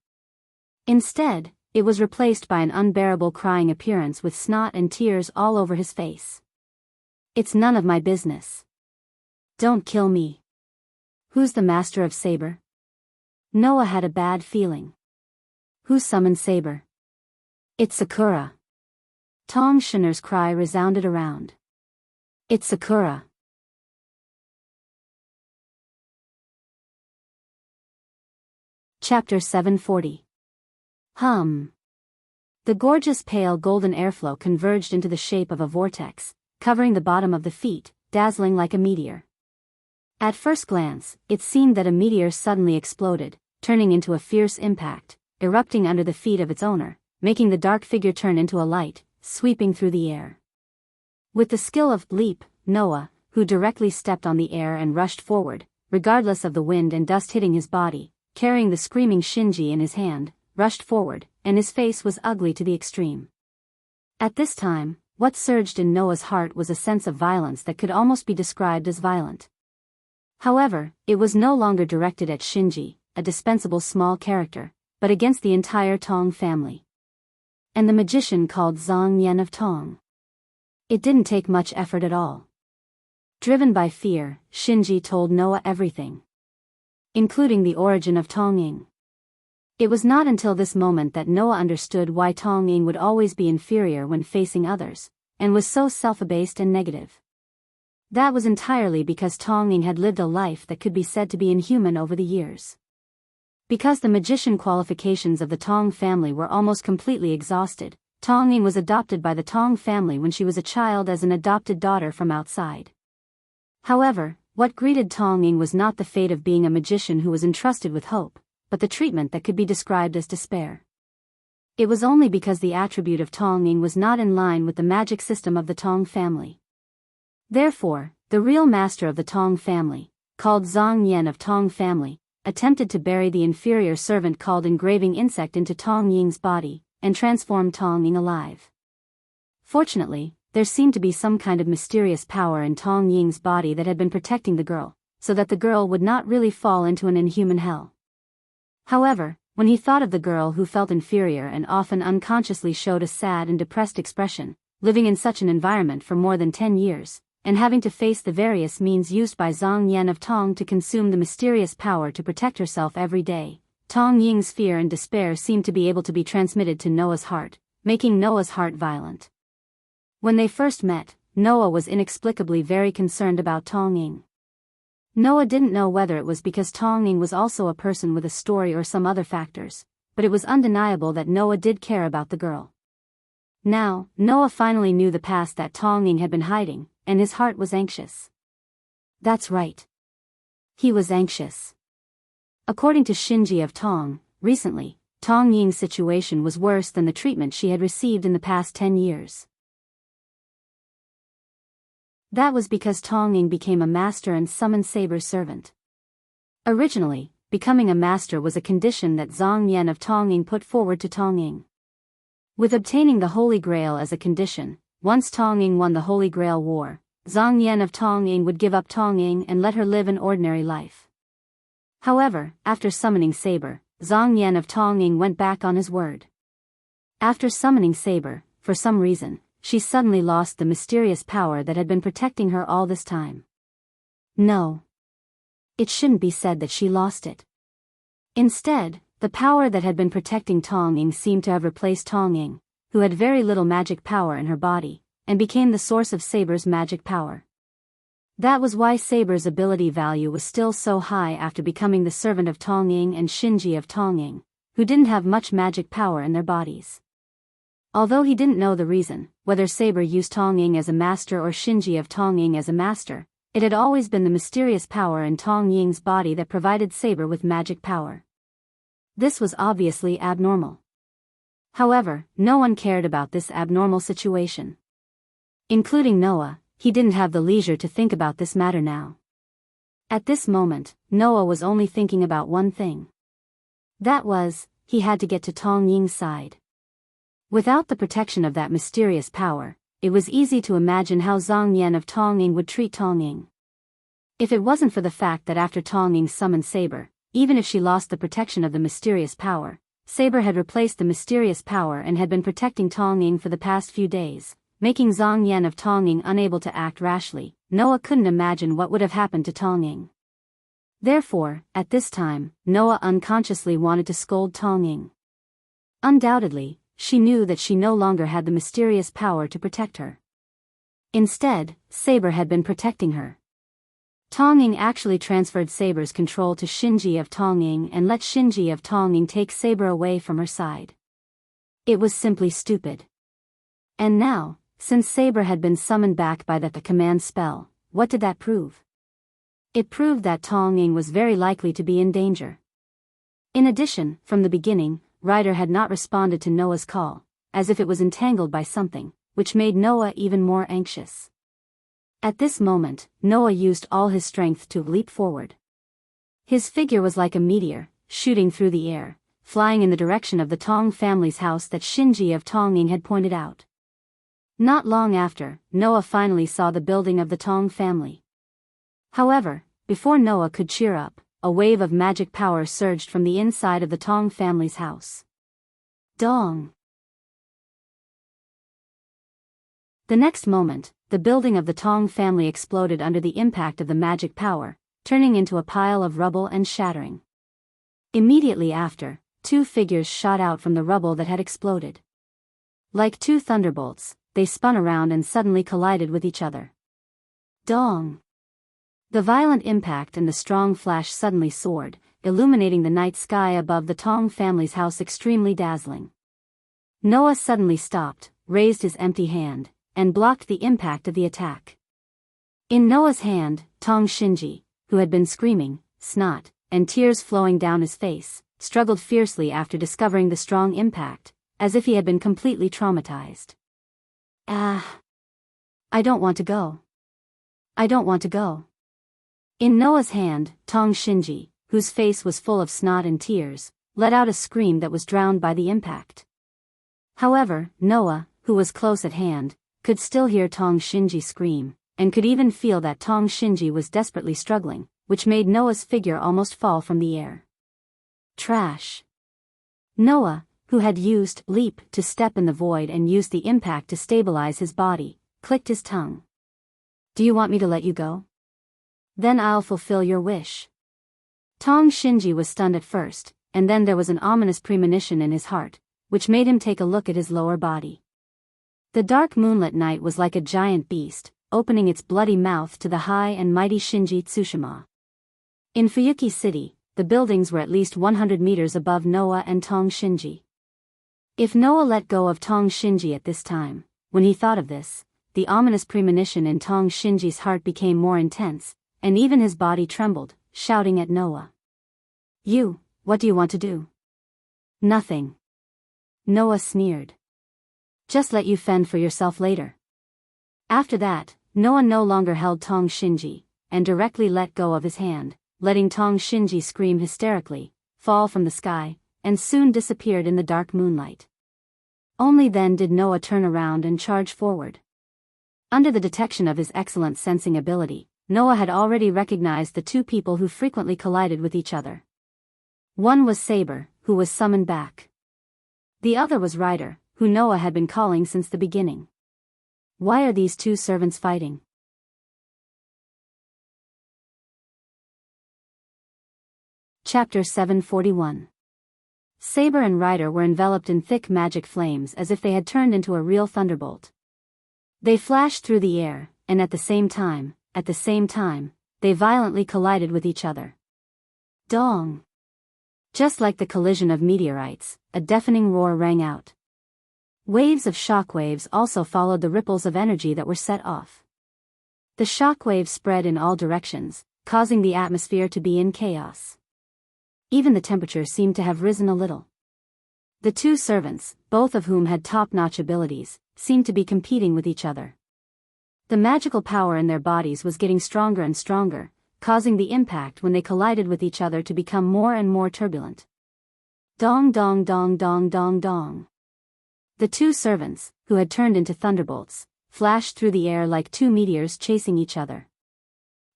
Instead, it was replaced by an unbearable crying appearance with snot and tears all over his face. It's none of my business. Don't kill me. Who's the master of Saber? Noah had a bad feeling. Who summoned Saber? It's Sakura. Tong Shinner's cry resounded around. It's Sakura. Chapter 740. The gorgeous pale golden airflow converged into the shape of a vortex, covering the bottom of the feet, dazzling like a meteor. At first glance, it seemed that a meteor suddenly exploded, turning into a fierce impact, erupting under the feet of its owner, making the dark figure turn into a light, sweeping through the air. With the skill of leap, Noah, who directly stepped on the air and rushed forward, regardless of the wind and dust hitting his body, carrying the screaming Shinji in his hand, rushed forward, and his face was ugly to the extreme. At this time, what surged in Noah's heart was a sense of violence that could almost be described as violent. However, it was no longer directed at Shinji, a dispensable small character, but against the entire Tong family. And the magician called Zhang Yan of Tong. It didn't take much effort at all. Driven by fear, Shinji told Noah everything, including the origin of Tonging. It was not until this moment that Noah understood why Tong Ying would always be inferior when facing others, and was so self-abased and negative. That was entirely because Tong Ying had lived a life that could be said to be inhuman over the years. Because the magician qualifications of the Tong family were almost completely exhausted, Tong Ying was adopted by the Tong family when she was a child as an adopted daughter from outside. However, what greeted Tong Ying was not the fate of being a magician who was entrusted with hope, but the treatment that could be described as despair. It was only because the attribute of Tong Ying was not in line with the magic system of the Tong family. Therefore, the real master of the Tong family, called Zhang Yan of Tong family, attempted to bury the inferior servant called Engraving Insect into Tong Ying's body, and transform Tong Ying alive. Fortunately, there seemed to be some kind of mysterious power in Tong Ying's body that had been protecting the girl, so that the girl would not really fall into an inhuman hell. However, when he thought of the girl who felt inferior and often unconsciously showed a sad and depressed expression, living in such an environment for more than 10 years, and having to face the various means used by Zhang Yan of Tong to consume the mysterious power to protect herself every day, Tong Ying's fear and despair seemed to be able to be transmitted to Noah's heart, making Noah's heart violent. When they first met, Noah was inexplicably very concerned about Tong Ying. Noah didn't know whether it was because Tong Ying was also a person with a story or some other factors, but it was undeniable that Noah did care about the girl. Now, Noah finally knew the past that Tong Ying had been hiding, and his heart was anxious. That's right. He was anxious. According to Shinji of Tong, recently, Tong Ying's situation was worse than the treatment she had received in the past 10 years. That was because Tong Ying became a master and summoned Saber's servant. Originally, becoming a master was a condition that Zhang Yan of Tong Ying put forward to Tong Ying. With obtaining the Holy Grail as a condition, once Tong Ying won the Holy Grail War, Zhang Yan of Tong Ying would give up Tong Ying and let her live an ordinary life. However, after summoning Saber, Zhang Yan of Tong Ying went back on his word. After summoning Saber, for some reason, she suddenly lost the mysterious power that had been protecting her all this time. No. It shouldn't be said that she lost it. Instead, the power that had been protecting Tong Ying seemed to have replaced Tong Ying, who had very little magic power in her body, and became the source of Saber's magic power. That was why Saber's ability value was still so high after becoming the servant of Tong Ying and Shinji of Tong Ying, who didn't have much magic power in their bodies. Although he didn't know the reason, whether Saber used Tong Ying as a master or Shinji of Tong Ying as a master, it had always been the mysterious power in Tong Ying's body that provided Saber with magic power. This was obviously abnormal. However, no one cared about this abnormal situation. Including Noah, he didn't have the leisure to think about this matter now. At this moment, Noah was only thinking about one thing. That was, he had to get to Tong Ying's side. Without the protection of that mysterious power, it was easy to imagine how Zhang Yan of Tong Ying would treat Tong Ying. If it wasn't for the fact that after Tong Ying summoned Saber, even if she lost the protection of the mysterious power, Saber had replaced the mysterious power and had been protecting Tong Ying for the past few days, making Zhang Yan of Tong Ying unable to act rashly, Noah couldn't imagine what would have happened to Tong Ying. Therefore, at this time, Noah unconsciously wanted to scold Tong Ying. Undoubtedly, she knew that she no longer had the mysterious power to protect her. Instead, Saber had been protecting her. Tong Ying actually transferred Saber's control to Shinji of Tong Ying and let Shinji of Tong Ying take Saber away from her side. It was simply stupid. And now, since Saber had been summoned back by the command spell, what did that prove? It proved that Tong Ying was very likely to be in danger. In addition, from the beginning, Ryder had not responded to Noah's call, as if it was entangled by something, which made Noah even more anxious. At this moment, Noah used all his strength to leap forward. His figure was like a meteor, shooting through the air, flying in the direction of the Tong family's house that Shinji of Tong Ying had pointed out. Not long after, Noah finally saw the building of the Tong family. However, before Noah could cheer up, a wave of magic power surged from the inside of the Tong family's house. Dong! The next moment, the building of the Tong family exploded under the impact of the magic power, turning into a pile of rubble and shattering. Immediately after, two figures shot out from the rubble that had exploded. Like two thunderbolts, they spun around and suddenly collided with each other. Dong! The violent impact and the strong flash suddenly soared, illuminating the night sky above the Tong family's house extremely dazzling. Noah suddenly stopped, raised his empty hand, and blocked the impact of the attack. In Noah's hand, Tong Shinji, who had been screaming, snot, and tears flowing down his face, struggled fiercely after discovering the strong impact, as if he had been completely traumatized. Ah! I don't want to go. I don't want to go. In Noah's hand, Tong Shinji, whose face was full of snot and tears, let out a scream that was drowned by the impact. However, Noah, who was close at hand, could still hear Tong Shinji scream, and could even feel that Tong Shinji was desperately struggling, which made Noah's figure almost fall from the air. Trash. Noah, who had used leap to step in the void and used the impact to stabilize his body, clicked his tongue. Do you want me to let you go? Then I'll fulfill your wish. Tong Shinji was stunned at first, and then there was an ominous premonition in his heart, which made him take a look at his lower body. The dark moonlit night was like a giant beast, opening its bloody mouth to the high and mighty Shinji Tsushima. In Fuyuki City, the buildings were at least 100 meters above Noah and Tong Shinji. If Noah let go of Tong Shinji at this time, when he thought of this, the ominous premonition in Tong Shinji's heart became more intense, and even his body trembled, shouting at Noah. You, what do you want to do? Nothing. Noah sneered. Just let you fend for yourself later. After that, Noah no longer held Tong Shinji, and directly let go of his hand, letting Tong Shinji scream hysterically, fall from the sky, and soon disappeared in the dark moonlight. Only then did Noah turn around and charge forward. Under the detection of his excellent sensing ability, Noah had already recognized the two people who frequently collided with each other. One was Saber, who was summoned back. The other was Ryder, who Noah had been calling since the beginning. Why are these two servants fighting? Chapter 741. Saber and Ryder were enveloped in thick magic flames as if they had turned into a real thunderbolt. They flashed through the air, and at the same time, they violently collided with each other. Dong! Just like the collision of meteorites, a deafening roar rang out. Waves of shockwaves also followed the ripples of energy that were set off. The shockwaves spread in all directions, causing the atmosphere to be in chaos. Even the temperature seemed to have risen a little. The two servants, both of whom had top-notch abilities, seemed to be competing with each other. The magical power in their bodies was getting stronger and stronger, causing the impact when they collided with each other to become more and more turbulent. Dong dong dong dong dong dong. The two servants, who had turned into thunderbolts, flashed through the air like two meteors chasing each other.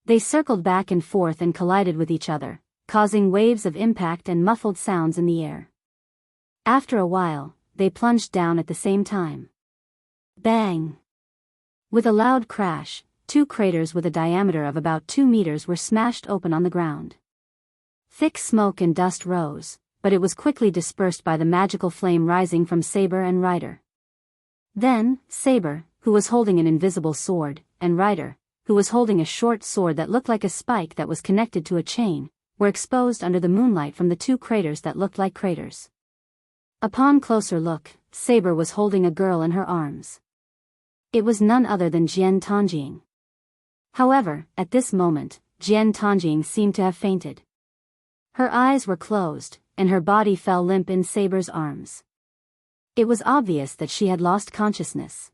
They circled back and forth and collided with each other, causing waves of impact and muffled sounds in the air. After a while, they plunged down at the same time. Bang! With a loud crash, two craters with a diameter of about 2 meters were smashed open on the ground. Thick smoke and dust rose, but it was quickly dispersed by the magical flame rising from Saber and Ryder. Then, Saber, who was holding an invisible sword, and Ryder, who was holding a short sword that looked like a spike that was connected to a chain, were exposed under the moonlight from the two craters that looked like craters. Upon closer look, Saber was holding a girl in her arms. It was none other than Jian Tanjing. However, at this moment, Jian Tanjing seemed to have fainted. Her eyes were closed, and her body fell limp in Saber's arms. It was obvious that she had lost consciousness.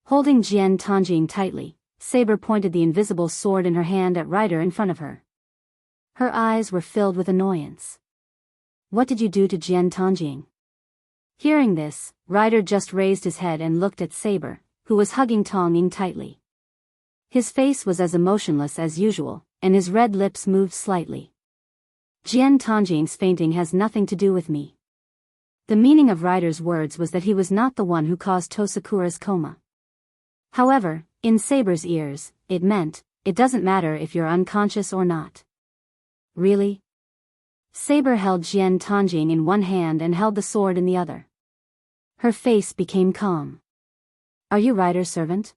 Holding Jian Tanjing tightly, Saber pointed the invisible sword in her hand at Ryder in front of her. Her eyes were filled with annoyance. What did you do to Jian Tanjing? Hearing this, Ryder just raised his head and looked at Saber, who was hugging Tanjing tightly. His face was as emotionless as usual, and his red lips moved slightly. Jian Tanjing's fainting has nothing to do with me. The meaning of Ryder's words was that he was not the one who caused Tosakura's coma. However, in Saber's ears, it meant, it doesn't matter if you're unconscious or not. Really? Saber held Jian Tanjing in one hand and held the sword in the other. Her face became calm. Are you Rider's servant?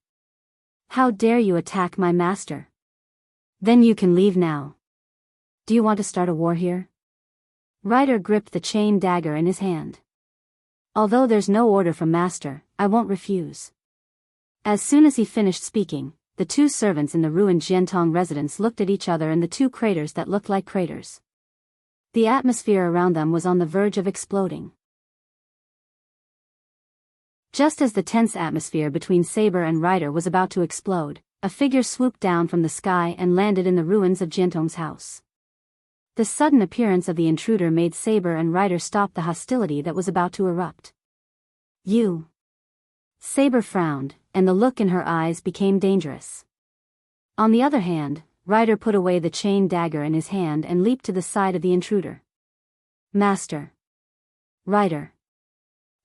How dare you attack my master? Then you can leave now. Do you want to start a war here? Rider gripped the chain dagger in his hand. Although there's no order from master, I won't refuse. As soon as he finished speaking, the two servants in the ruined Jiantong residence looked at each other and the two craters that looked like craters. The atmosphere around them was on the verge of exploding. Just as the tense atmosphere between Saber and Rider was about to explode, a figure swooped down from the sky and landed in the ruins of Jiantong's house. The sudden appearance of the intruder made Saber and Rider stop the hostility that was about to erupt. You. Saber frowned, and the look in her eyes became dangerous. On the other hand, Rider put away the chain dagger in his hand and leaped to the side of the intruder. Master. Rider.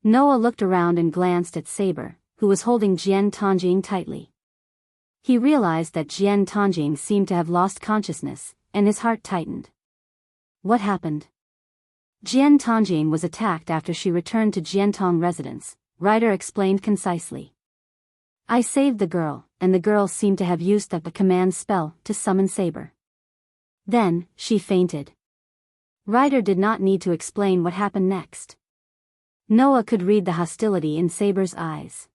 Noah looked around and glanced at Saber, who was holding Jian Tanjing tightly. He realized that Jian Tanjing seemed to have lost consciousness, and his heart tightened. What happened? Jian Tanjing was attacked after she returned to Jiantong residence, Rider explained concisely. I saved the girl, and the girl seemed to have used up the command spell to summon Saber. Then, she fainted. Rider did not need to explain what happened next. Noah could read the hostility in Saber's eyes.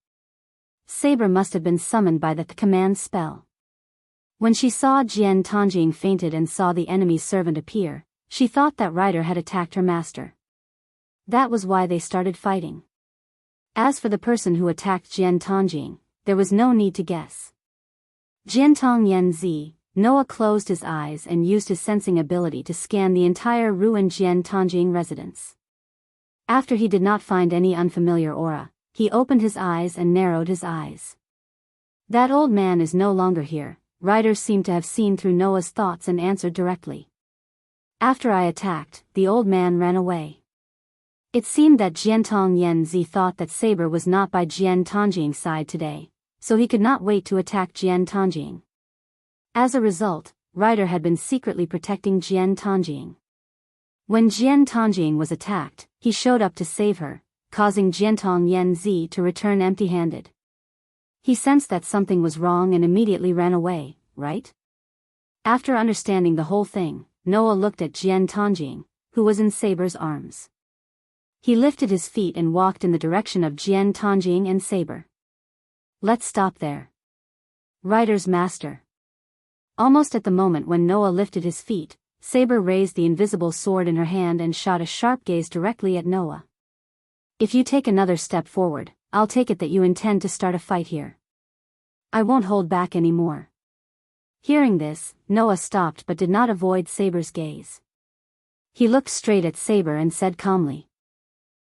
Saber must have been summoned by the command spell. When she saw Jian Tanjing fainted and saw the enemy's servant appear, she thought that Rider had attacked her master. That was why they started fighting. As for the person who attacked Jian Tanjing, there was no need to guess. Jiantong Yanzi, Noah closed his eyes and used his sensing ability to scan the entire ruined Jian Tanjing residence. After he did not find any unfamiliar aura, he opened his eyes and narrowed his eyes. That old man is no longer here, Rider seemed to have seen through Noah's thoughts and answered directly. After I attacked, the old man ran away. It seemed that Jiantong Yanzi thought that Saber was not by Jian Tanjing's side today, so he could not wait to attack Jian Tanjing. As a result, Rider had been secretly protecting Jian Tanjing. When Jian Tanjing was attacked, he showed up to save her, causing Jiantong Yanzi to return empty-handed. He sensed that something was wrong and immediately ran away, right? After understanding the whole thing, Noah looked at Jian Tanjing, who was in Saber's arms. He lifted his feet and walked in the direction of Jian Tanjing and Saber. Let's stop there. Rider's master. Almost at the moment when Noah lifted his feet, Saber raised the invisible sword in her hand and shot a sharp gaze directly at Noah. If you take another step forward, I'll take it that you intend to start a fight here. I won't hold back anymore. Hearing this, Noah stopped but did not avoid Saber's gaze. He looked straight at Saber and said calmly.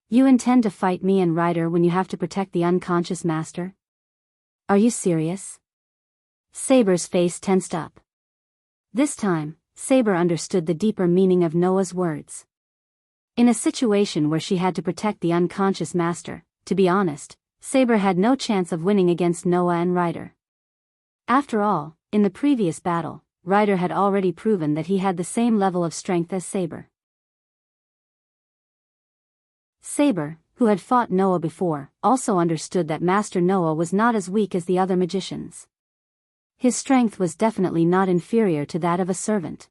You intend to fight me and Rider when you have to protect the unconscious master? Are you serious? Saber's face tensed up. This time, Saber understood the deeper meaning of Noah's words. In a situation where she had to protect the unconscious master, to be honest, Saber had no chance of winning against Noah and Rider. After all, in the previous battle, Rider had already proven that he had the same level of strength as Saber. Saber, who had fought Noah before, also understood that Master Noah was not as weak as the other magicians. His strength was definitely not inferior to that of a servant.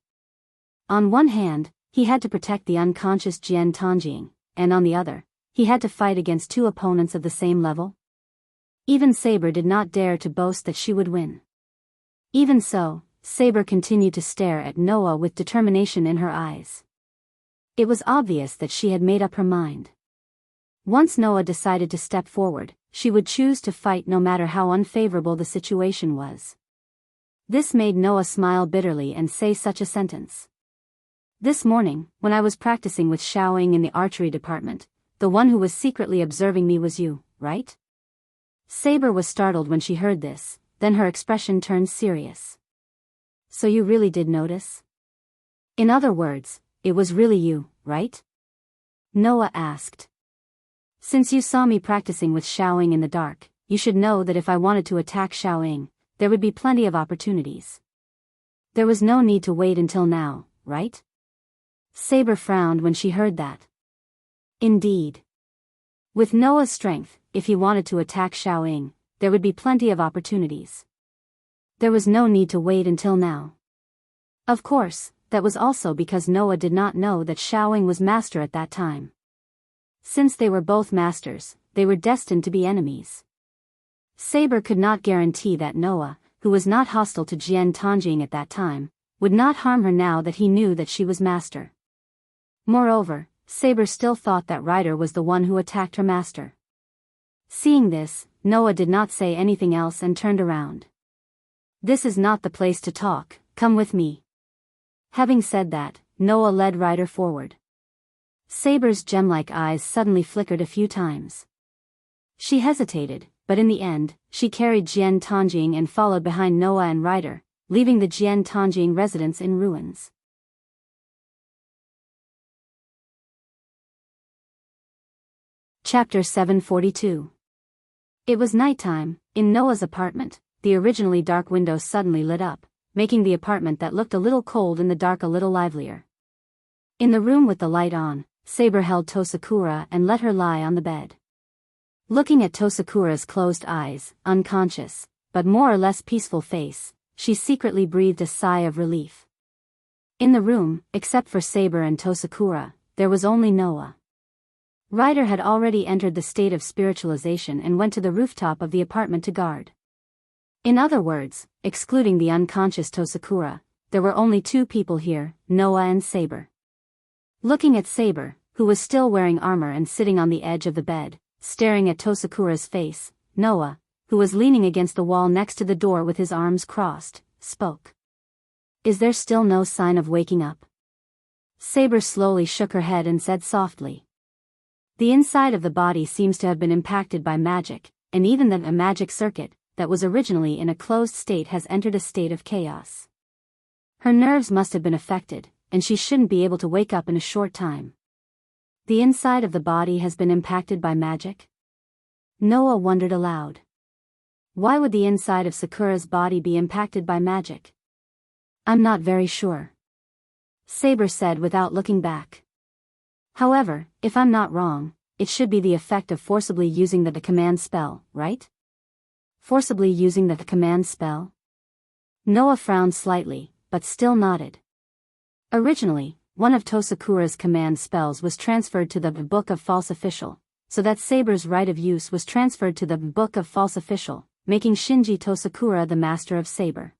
On one hand, he had to protect the unconscious Jian Tanjing, and on the other, he had to fight against two opponents of the same level. Even Saber did not dare to boast that she would win. Even so, Saber continued to stare at Noah with determination in her eyes. It was obvious that she had made up her mind. Once Noah decided to step forward, she would choose to fight no matter how unfavorable the situation was. This made Noah smile bitterly and say such a sentence. This morning, when I was practicing with Xiaoying in the archery department, the one who was secretly observing me was you, right? Saber was startled when she heard this, then her expression turned serious. So you really did notice? In other words, it was really you, right? Noah asked. Since you saw me practicing with Xiaoying in the dark, you should know that if I wanted to attack Xiaoying, there would be plenty of opportunities. There was no need to wait until now, right? Saber frowned when she heard that. Indeed. With Noah's strength, if he wanted to attack Xiaoying, there would be plenty of opportunities. There was no need to wait until now. Of course, that was also because Noah did not know that Xiaoying was master at that time. Since they were both masters, they were destined to be enemies. Saber could not guarantee that Noah, who was not hostile to Enchanting at that time, would not harm her now that he knew that she was master. Moreover, Saber still thought that Ryder was the one who attacked her master. Seeing this, Noah did not say anything else and turned around. This is not the place to talk, come with me. Having said that, Noah led Ryder forward. Saber's gem-like eyes suddenly flickered a few times. She hesitated, but in the end, she carried Enchanting and followed behind Noah and Ryder, leaving the Enchanting residence in ruins. Chapter 742. It was nighttime. In Noah's apartment, the originally dark windows suddenly lit up, making the apartment that looked a little cold in the dark a little livelier. In the room with the light on, Saber held Tosakura and let her lie on the bed. Looking at Tosakura's closed eyes, unconscious, but more or less peaceful face, she secretly breathed a sigh of relief. In the room, except for Saber and Tosakura, there was only Noah. Ryder had already entered the state of spiritualization and went to the rooftop of the apartment to guard. In other words, excluding the unconscious Tosakura, there were only two people here, Noah and Saber. Looking at Saber, who was still wearing armor and sitting on the edge of the bed, staring at Tosakura's face, Noah, who was leaning against the wall next to the door with his arms crossed, spoke. Is there still no sign of waking up? Saber slowly shook her head and said softly. The inside of the body seems to have been impacted by magic, and even that a magic circuit, that was originally in a closed state has entered a state of chaos. Her nerves must have been affected, and she shouldn't be able to wake up in a short time. The inside of the body has been impacted by magic? Noah wondered aloud. Why would the inside of Sakura's body be impacted by magic? I'm not very sure. Saber said without looking back. However, if I'm not wrong, it should be the effect of forcibly using the command spell, right? Forcibly using the command spell? Noah frowned slightly, but still nodded. Originally, one of Tosakura's command spells was transferred to the Book of False Official, so that Saber's right of use was transferred to the Book of False Official, making Shinji Tosakura the master of Saber.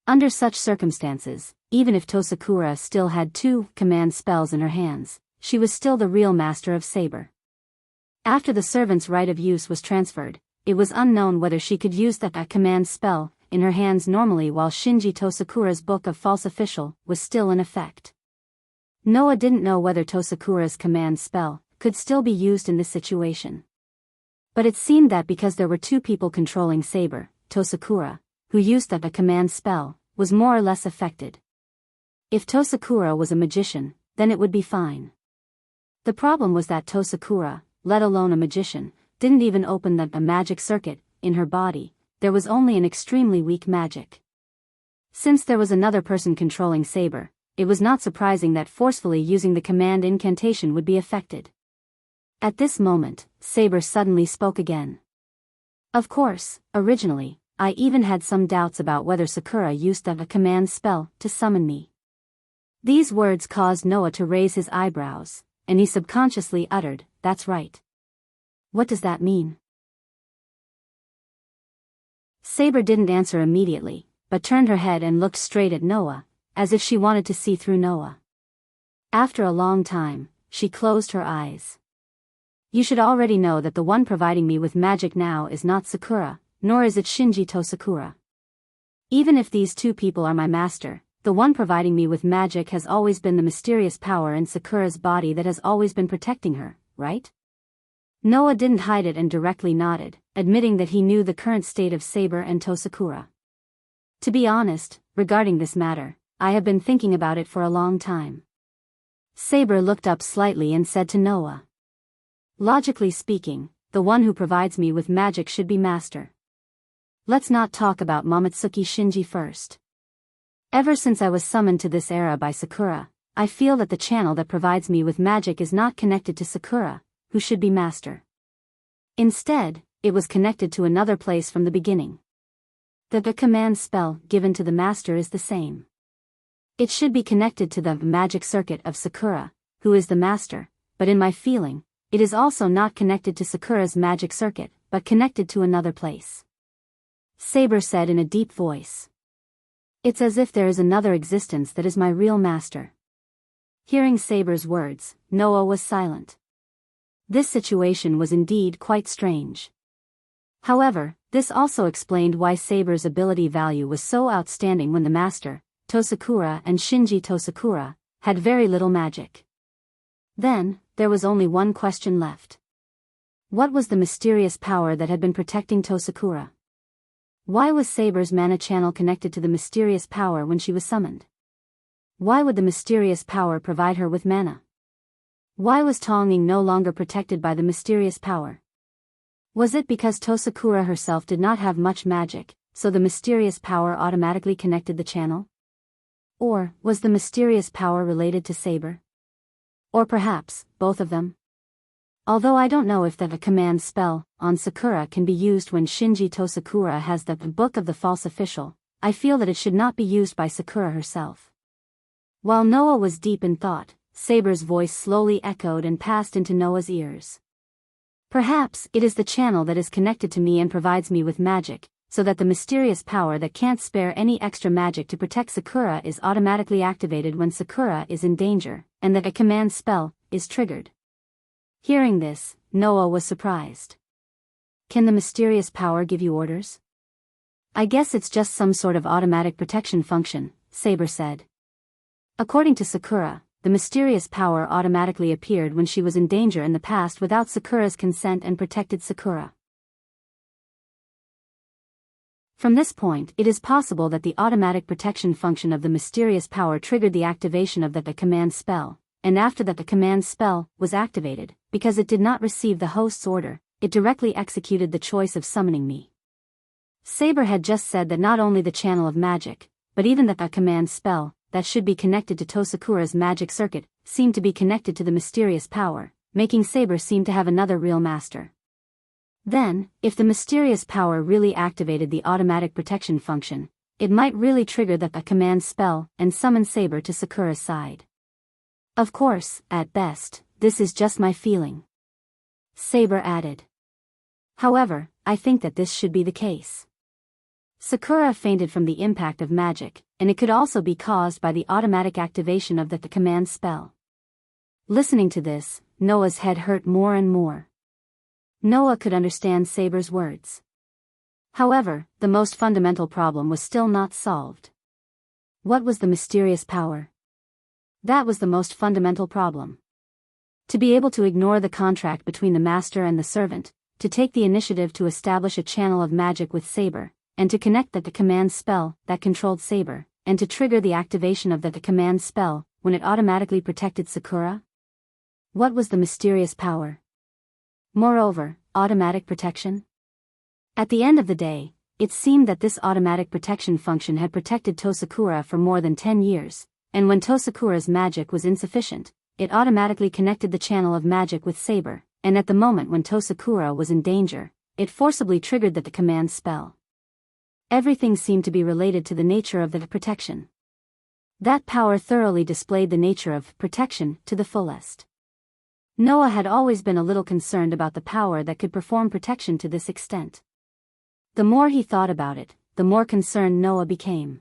Under such circumstances, even if Tosakura still had two command spells in her hands, she was still the real master of Saber. After the servant's right of use was transferred, it was unknown whether she could use that command spell in her hands normally while Shinji Tosakura's Book of False Official was still in effect. Noah didn't know whether Tosakura's command spell could still be used in this situation. But it seemed that because there were two people controlling Saber, Tosakura, who used that command spell, was more or less affected. If Tosakura was a magician, then it would be fine. The problem was that Tosakura, let alone a magician, didn't even open a magic circuit in her body. There was only an extremely weak magic. Since there was another person controlling Saber, it was not surprising that forcefully using the command incantation would be affected. At this moment, Saber suddenly spoke again. Of course, originally, I even had some doubts about whether Sakura used a command spell to summon me. These words caused Noah to raise his eyebrows, and he subconsciously uttered, "That's right." What does that mean? Saber didn't answer immediately, but turned her head and looked straight at Noah, as if she wanted to see through Noah. After a long time, she closed her eyes. You should already know that the one providing me with magic now is not Sakura, nor is it Shinji Tosakura. Even if these two people are my master, the one providing me with magic has always been the mysterious power in Sakura's body that has always been protecting her, right? Noah didn't hide it and directly nodded, admitting that he knew the current state of Saber and Tosakura. To be honest, regarding this matter, I have been thinking about it for a long time. Saber looked up slightly and said to Noah. Logically speaking, the one who provides me with magic should be master. Let's not talk about Momotsukī Shinji first. Ever since I was summoned to this era by Sakura, I feel that the channel that provides me with magic is not connected to Sakura, who should be master. Instead, it was connected to another place from the beginning. The command spell given to the master is the same. It should be connected to the magic circuit of Sakura, who is the master, but in my feeling, it is also not connected to Sakura's magic circuit, but connected to another place. Saber said in a deep voice. It's as if there is another existence that is my real master. Hearing Saber's words, Noah was silent. This situation was indeed quite strange. However, this also explained why Saber's ability value was so outstanding when the master, Tosakura and Shinji Tosakura, had very little magic. Then, there was only one question left. What was the mysterious power that had been protecting Tosakura? Why was Saber's mana channel connected to the mysterious power when she was summoned? Why would the mysterious power provide her with mana? Why was Tonging no longer protected by the mysterious power? Was it because Tosakura herself did not have much magic, so the mysterious power automatically connected the channel? Or, was the mysterious power related to Saber? Or perhaps, both of them? Although I don't know if the command spell on Sakura can be used when Shinji Tosakura has the Book of the False Official, I feel that it should not be used by Sakura herself. While Noah was deep in thought, Saber's voice slowly echoed and passed into Noah's ears. Perhaps it is the channel that is connected to me and provides me with magic, so that the mysterious power that can't spare any extra magic to protect Sakura is automatically activated when Sakura is in danger, and that a command spell is triggered. Hearing this, Noah was surprised. Can the mysterious power give you orders? I guess it's just some sort of automatic protection function, Saber said. According to Sakura, the mysterious power automatically appeared when she was in danger in the past without Sakura's consent and protected Sakura. From this point, it is possible that the automatic protection function of the mysterious power triggered the activation of the command spell, and after that the command spell was activated, because it did not receive the host's order, it directly executed the choice of summoning me. Saber had just said that not only the channel of magic, but even that a command spell, that should be connected to Tosakura's magic circuit, seemed to be connected to the mysterious power, making Saber seem to have another real master. Then, if the mysterious power really activated the automatic protection function, it might really trigger the command spell and summon Saber to Sakura's side. Of course, at best, this is just my feeling. Saber added. However, I think that this should be the case. Sakura fainted from the impact of magic, and it could also be caused by the automatic activation of the command spell. Listening to this, Noah's head hurt more and more. Noah could understand Saber's words. However, the most fundamental problem was still not solved. What was the mysterious power? That was the most fundamental problem. To be able to ignore the contract between the master and the servant, to take the initiative to establish a channel of magic with Saber, and to connect the command spell that controlled Saber, and to trigger the activation of the command spell when it automatically protected Sakura? What was the mysterious power? Moreover, automatic protection? At the end of the day, it seemed that this automatic protection function had protected Tosakura for more than 10 years, and when Tosakura's magic was insufficient, it automatically connected the channel of magic with Saber, and at the moment when Tosakura was in danger, it forcibly triggered the command spell. Everything seemed to be related to the nature of the protection. That power thoroughly displayed the nature of protection to the fullest. Noah had always been a little concerned about the power that could perform protection to this extent. The more he thought about it, the more concerned Noah became.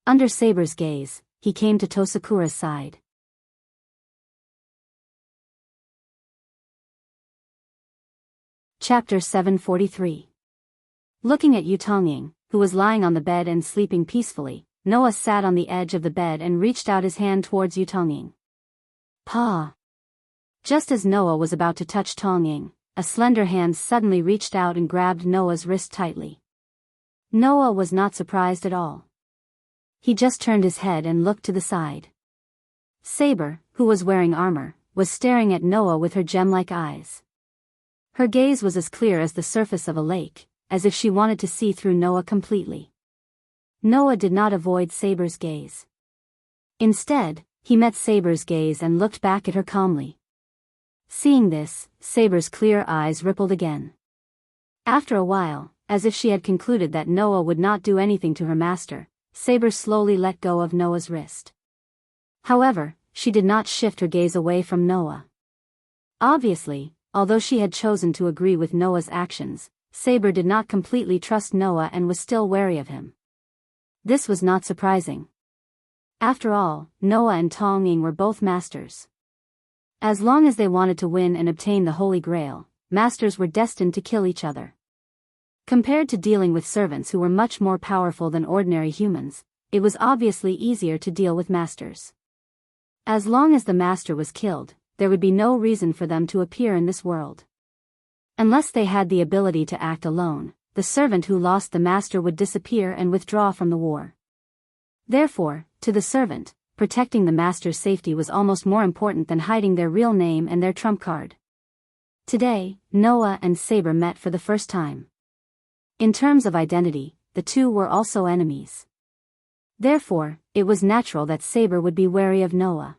Under Saber's gaze, he came to Tosakura's side. Chapter 743. Looking at Tonging, who was lying on the bed and sleeping peacefully, Noah sat on the edge of the bed and reached out his hand towards Tonging. Pa! Just as Noah was about to touch Tonging, a slender hand suddenly reached out and grabbed Noah's wrist tightly. Noah was not surprised at all. He just turned his head and looked to the side. Saber, who was wearing armor, was staring at Noah with her gem-like eyes. Her gaze was as clear as the surface of a lake, as if she wanted to see through Noah completely. Noah did not avoid Saber's gaze. Instead, he met Saber's gaze and looked back at her calmly. Seeing this, Saber's clear eyes rippled again. After a while, as if she had concluded that Noah would not do anything to her master, Saber slowly let go of Noah's wrist. However, she did not shift her gaze away from Noah. Obviously, although she had chosen to agree with Noah's actions, Saber did not completely trust Noah and was still wary of him. This was not surprising. After all, Noah and Tong Ying were both masters. As long as they wanted to win and obtain the Holy Grail, masters were destined to kill each other. Compared to dealing with servants who were much more powerful than ordinary humans, it was obviously easier to deal with masters. As long as the master was killed, there would be no reason for them to appear in this world. Unless they had the ability to act alone, the servant who lost the master would disappear and withdraw from the war. Therefore, to the servant, protecting the master's safety was almost more important than hiding their real name and their trump card. Today, Noah and Saber met for the first time. In terms of identity, the two were also enemies. Therefore, it was natural that Saber would be wary of Noah.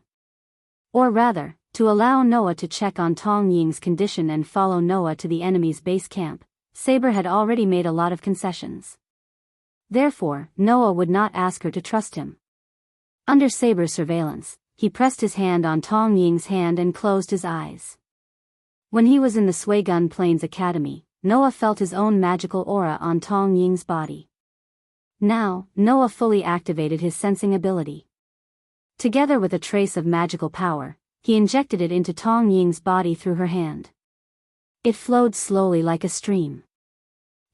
Or rather, to allow Noah to check on Tong Ying's condition and follow Noah to the enemy's base camp, Saber had already made a lot of concessions. Therefore, Noah would not ask her to trust him. Under Saber's surveillance, he pressed his hand on Tong Ying's hand and closed his eyes. When he was in the Suigun Plains Academy, Noah felt his own magical aura on Tong Ying's body. Now, Noah fully activated his sensing ability. Together with a trace of magical power, he injected it into Tong Ying's body through her hand. It flowed slowly like a stream.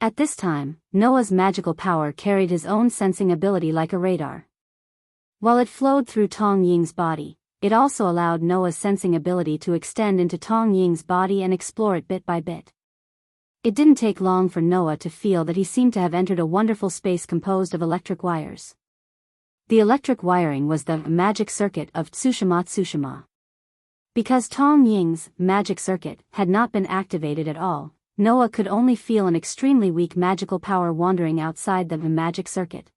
At this time, Noah's magical power carried his own sensing ability like a radar. While it flowed through Tong Ying's body, it also allowed Noah's sensing ability to extend into Tong Ying's body and explore it bit by bit. It didn't take long for Noah to feel that he seemed to have entered a wonderful space composed of electric wires. The electric wiring was the magic circuit of Tsushima. Because Tong Ying's magic circuit had not been activated at all, Noah could only feel an extremely weak magical power wandering outside the magic circuit.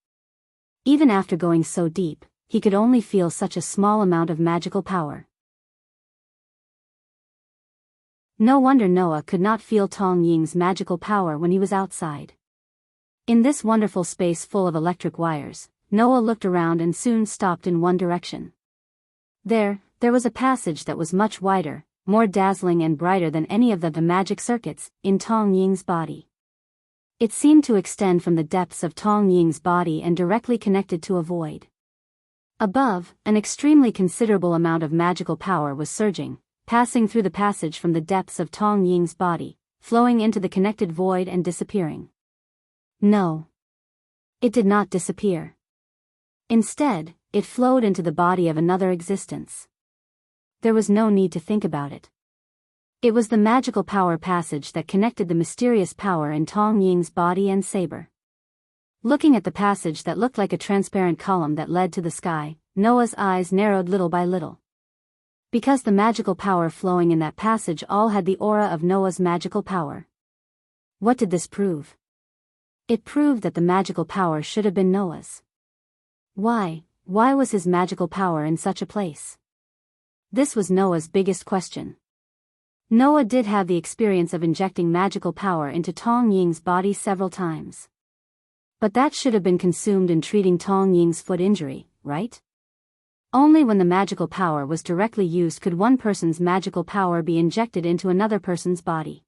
Even after going so deep, he could only feel such a small amount of magical power. No wonder Noah could not feel Tong Ying's magical power when he was outside. In this wonderful space full of electric wires, Noah looked around and soon stopped in one direction. There was a passage that was much wider, more dazzling and brighter than any of the magic circuits in Tong Ying's body. It seemed to extend from the depths of Tong Ying's body and directly connected to a void. Above, an extremely considerable amount of magical power was surging, passing through the passage from the depths of Tong Ying's body, flowing into the connected void and disappearing. No. It did not disappear. Instead, it flowed into the body of another existence. There was no need to think about it. It was the magical power passage that connected the mysterious power in Tong Ying's body and Saber. Looking at the passage that looked like a transparent column that led to the sky, Noah's eyes narrowed little by little. Because the magical power flowing in that passage all had the aura of Noah's magical power. What did this prove? It proved that the magical power should have been Noah's. Why was his magical power in such a place? This was Noah's biggest question. Noah did have the experience of injecting magical power into Tong Ying's body several times. But that should have been consumed in treating Tong Ying's foot injury, right? Only when the magical power was directly used could one person's magical power be injected into another person's body.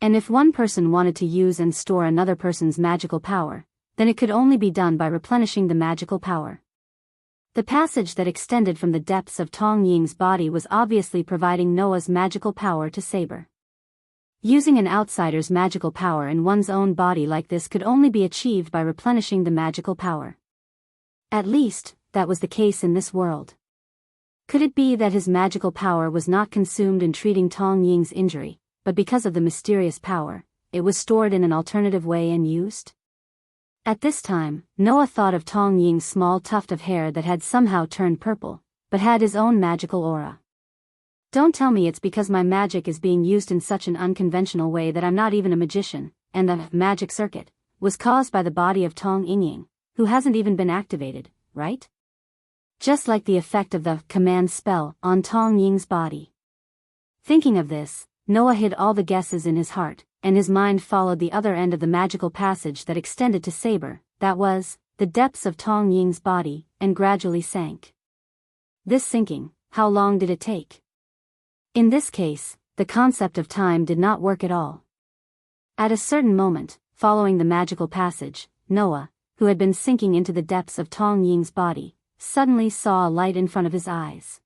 And if one person wanted to use and store another person's magical power, then it could only be done by replenishing the magical power. The passage that extended from the depths of Tong Ying's body was obviously providing Noah's magical power to Saber. Using an outsider's magical power in one's own body like this could only be achieved by replenishing the magical power. At least, that was the case in this world. Could it be that his magical power was not consumed in treating Tong Ying's injury, but because of the mysterious power, it was stored in an alternative way and used? At this time, Noah thought of Tong Ying's small tuft of hair that had somehow turned purple, but had his own magical aura. Don't tell me it's because my magic is being used in such an unconventional way that I'm not even a magician, and the magic circuit was caused by the body of Tong Ying, who hasn't even been activated, right? just like the effect of the command spell on Tong Ying's body. Thinking of this, Noah hid all the guesses in his heart, and his mind followed the other end of the magical passage that extended to Saber, that was, the depths of Tong Ying's body, and gradually sank. This sinking, how long did it take? In this case, the concept of time did not work at all. At a certain moment, following the magical passage, Noah, who had been sinking into the depths of Tong Ying's body, suddenly saw a light in front of his eyes.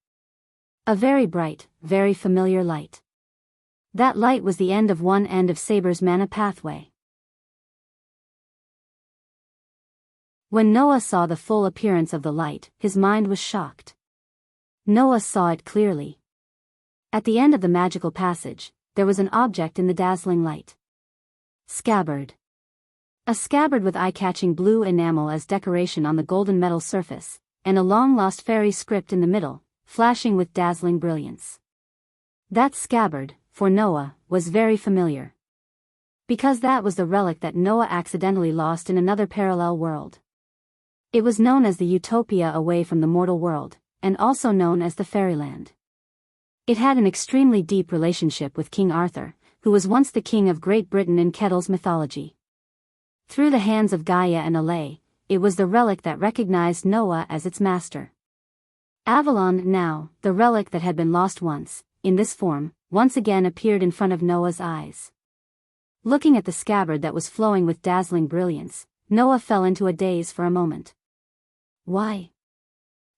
A very bright, very familiar light. That light was the end of one end of Saber's mana pathway. When Noah saw the full appearance of the light, his mind was shocked. Noah saw it clearly. At the end of the magical passage, there was an object in the dazzling light. Scabbard. A scabbard with eye-catching blue enamel as decoration on the golden metal surface, and a long-lost fairy script in the middle, flashing with dazzling brilliance. That scabbard, for Noah, was very familiar. Because that was the relic that Noah accidentally lost in another parallel world. It was known as the Utopia away from the mortal world, and also known as the Fairyland. It had an extremely deep relationship with King Arthur, who was once the king of Great Britain in Kettle's mythology. Through the hands of Gaia and Alay, it was the relic that recognized Noah as its master. Avalon now, the relic that had been lost once, in this form, once again appeared in front of Noah's eyes. Looking at the scabbard that was flowing with dazzling brilliance, Noah fell into a daze for a moment. Why?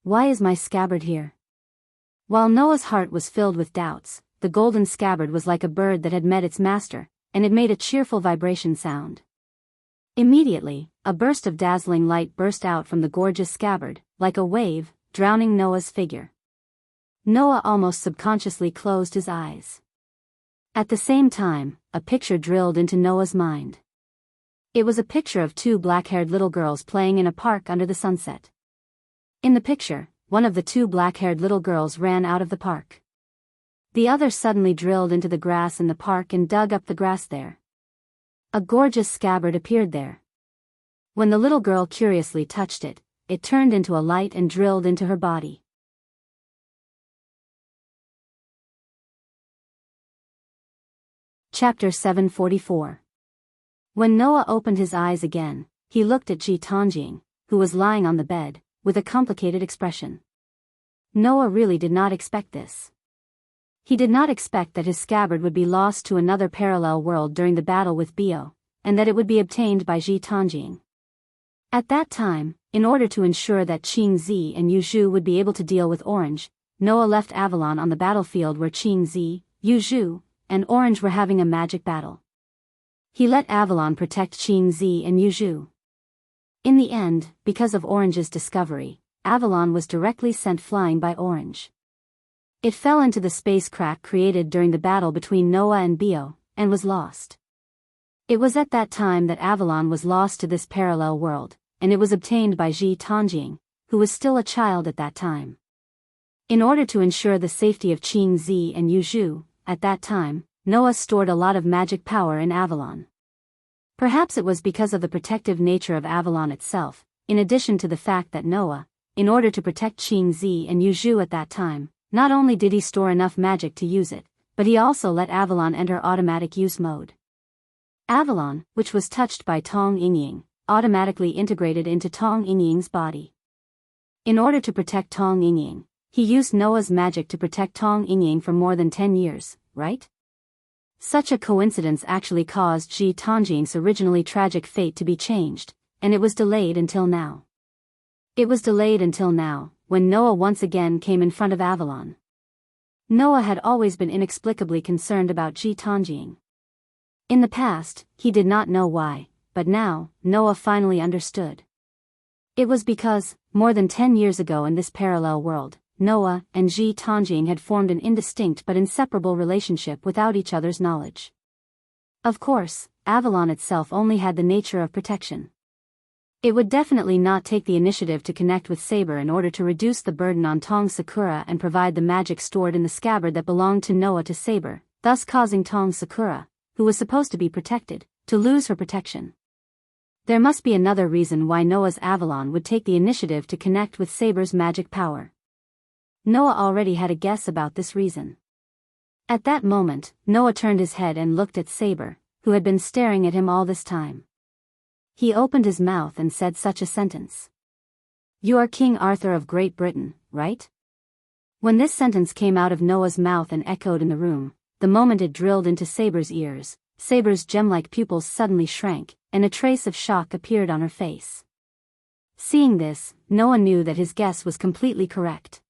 Why is my scabbard here? While Noah's heart was filled with doubts, the golden scabbard was like a bird that had met its master, and it made a cheerful vibration sound. Immediately, a burst of dazzling light burst out from the gorgeous scabbard, like a wave, drowning Noah's figure. Noah almost subconsciously closed his eyes. At the same time, a picture drilled into Noah's mind. It was a picture of two black-haired little girls playing in a park under the sunset. In the picture, one of the two black-haired little girls ran out of the park. The other suddenly drilled into the grass in the park and dug up the grass there. A gorgeous scabbard appeared there. When the little girl curiously touched it, it turned into a light and drilled into her body. Chapter 744. When Noah opened his eyes again, he looked at Enchanting, who was lying on the bed, with a complicated expression. Noah really did not expect this. He did not expect that his scabbard would be lost to another parallel world during the battle with Bio, and that it would be obtained by Enchanting. At that time, in order to ensure that Qingzi and Yuzhu would be able to deal with Orange, Noah left Avalon on the battlefield where Qingzi, Yuzhu, and Orange were having a magic battle. He let Avalon protect Qingzi and Yuzhu. In the end, because of Orange's discovery, Avalon was directly sent flying by Orange. It fell into the space crack created during the battle between Noah and Bio, and was lost. It was at that time that Avalon was lost to this parallel world, and it was obtained by Enchanting, who was still a child at that time. In order to ensure the safety of Qingzi and Yuzhu, at that time, Noah stored a lot of magic power in Avalon. Perhaps it was because of the protective nature of Avalon itself, in addition to the fact that Noah, in order to protect Qingzi and Yuzhu at that time, not only did he store enough magic to use it, but he also let Avalon enter automatic use mode. Avalon, which was touched by Tong Yingying, automatically integrated into Tong Yingying's body. In order to protect Tong Yingying, he used Noah's magic to protect Tong Yingying for more than 10 years, right? Such a coincidence actually caused Enchanting's originally tragic fate to be changed, and it was delayed until now. It was delayed until now, when Noah once again came in front of Avalon. Noah had always been inexplicably concerned about Enchanting. In the past, he did not know why, but now, Noah finally understood. It was because, more than 10 years ago in this parallel world, Noah and Enchanting had formed an indistinct but inseparable relationship without each other's knowledge. Of course, Avalon itself only had the nature of protection. It would definitely not take the initiative to connect with Saber in order to reduce the burden on Tong Sakura and provide the magic stored in the scabbard that belonged to Noah to Saber, thus causing Tong Sakura, who was supposed to be protected, to lose her protection. There must be another reason why Noah's Avalon would take the initiative to connect with Saber's magic power. Noah already had a guess about this reason. At that moment, Noah turned his head and looked at Saber, who had been staring at him all this time. He opened his mouth and said such a sentence. "You are King Arthur of Great Britain, right?" When this sentence came out of Noah's mouth and echoed in the room, the moment it drilled into Saber's ears, Saber's gem-like pupils suddenly shrank, and a trace of shock appeared on her face. Seeing this, Noah knew that his guess was completely correct.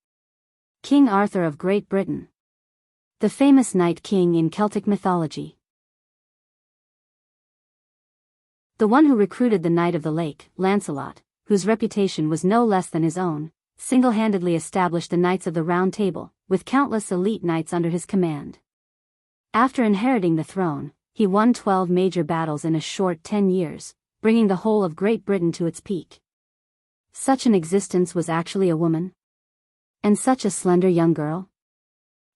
King Arthur of Great Britain. The famous Night King in Celtic mythology. The one who recruited the Knight of the Lake, Lancelot, whose reputation was no less than his own, single-handedly established the Knights of the Round Table, with countless elite knights under his command. After inheriting the throne, he won 12 major battles in a short 10 years, bringing the whole of Great Britain to its peak. Such an existence was actually a woman? And such a slender young girl?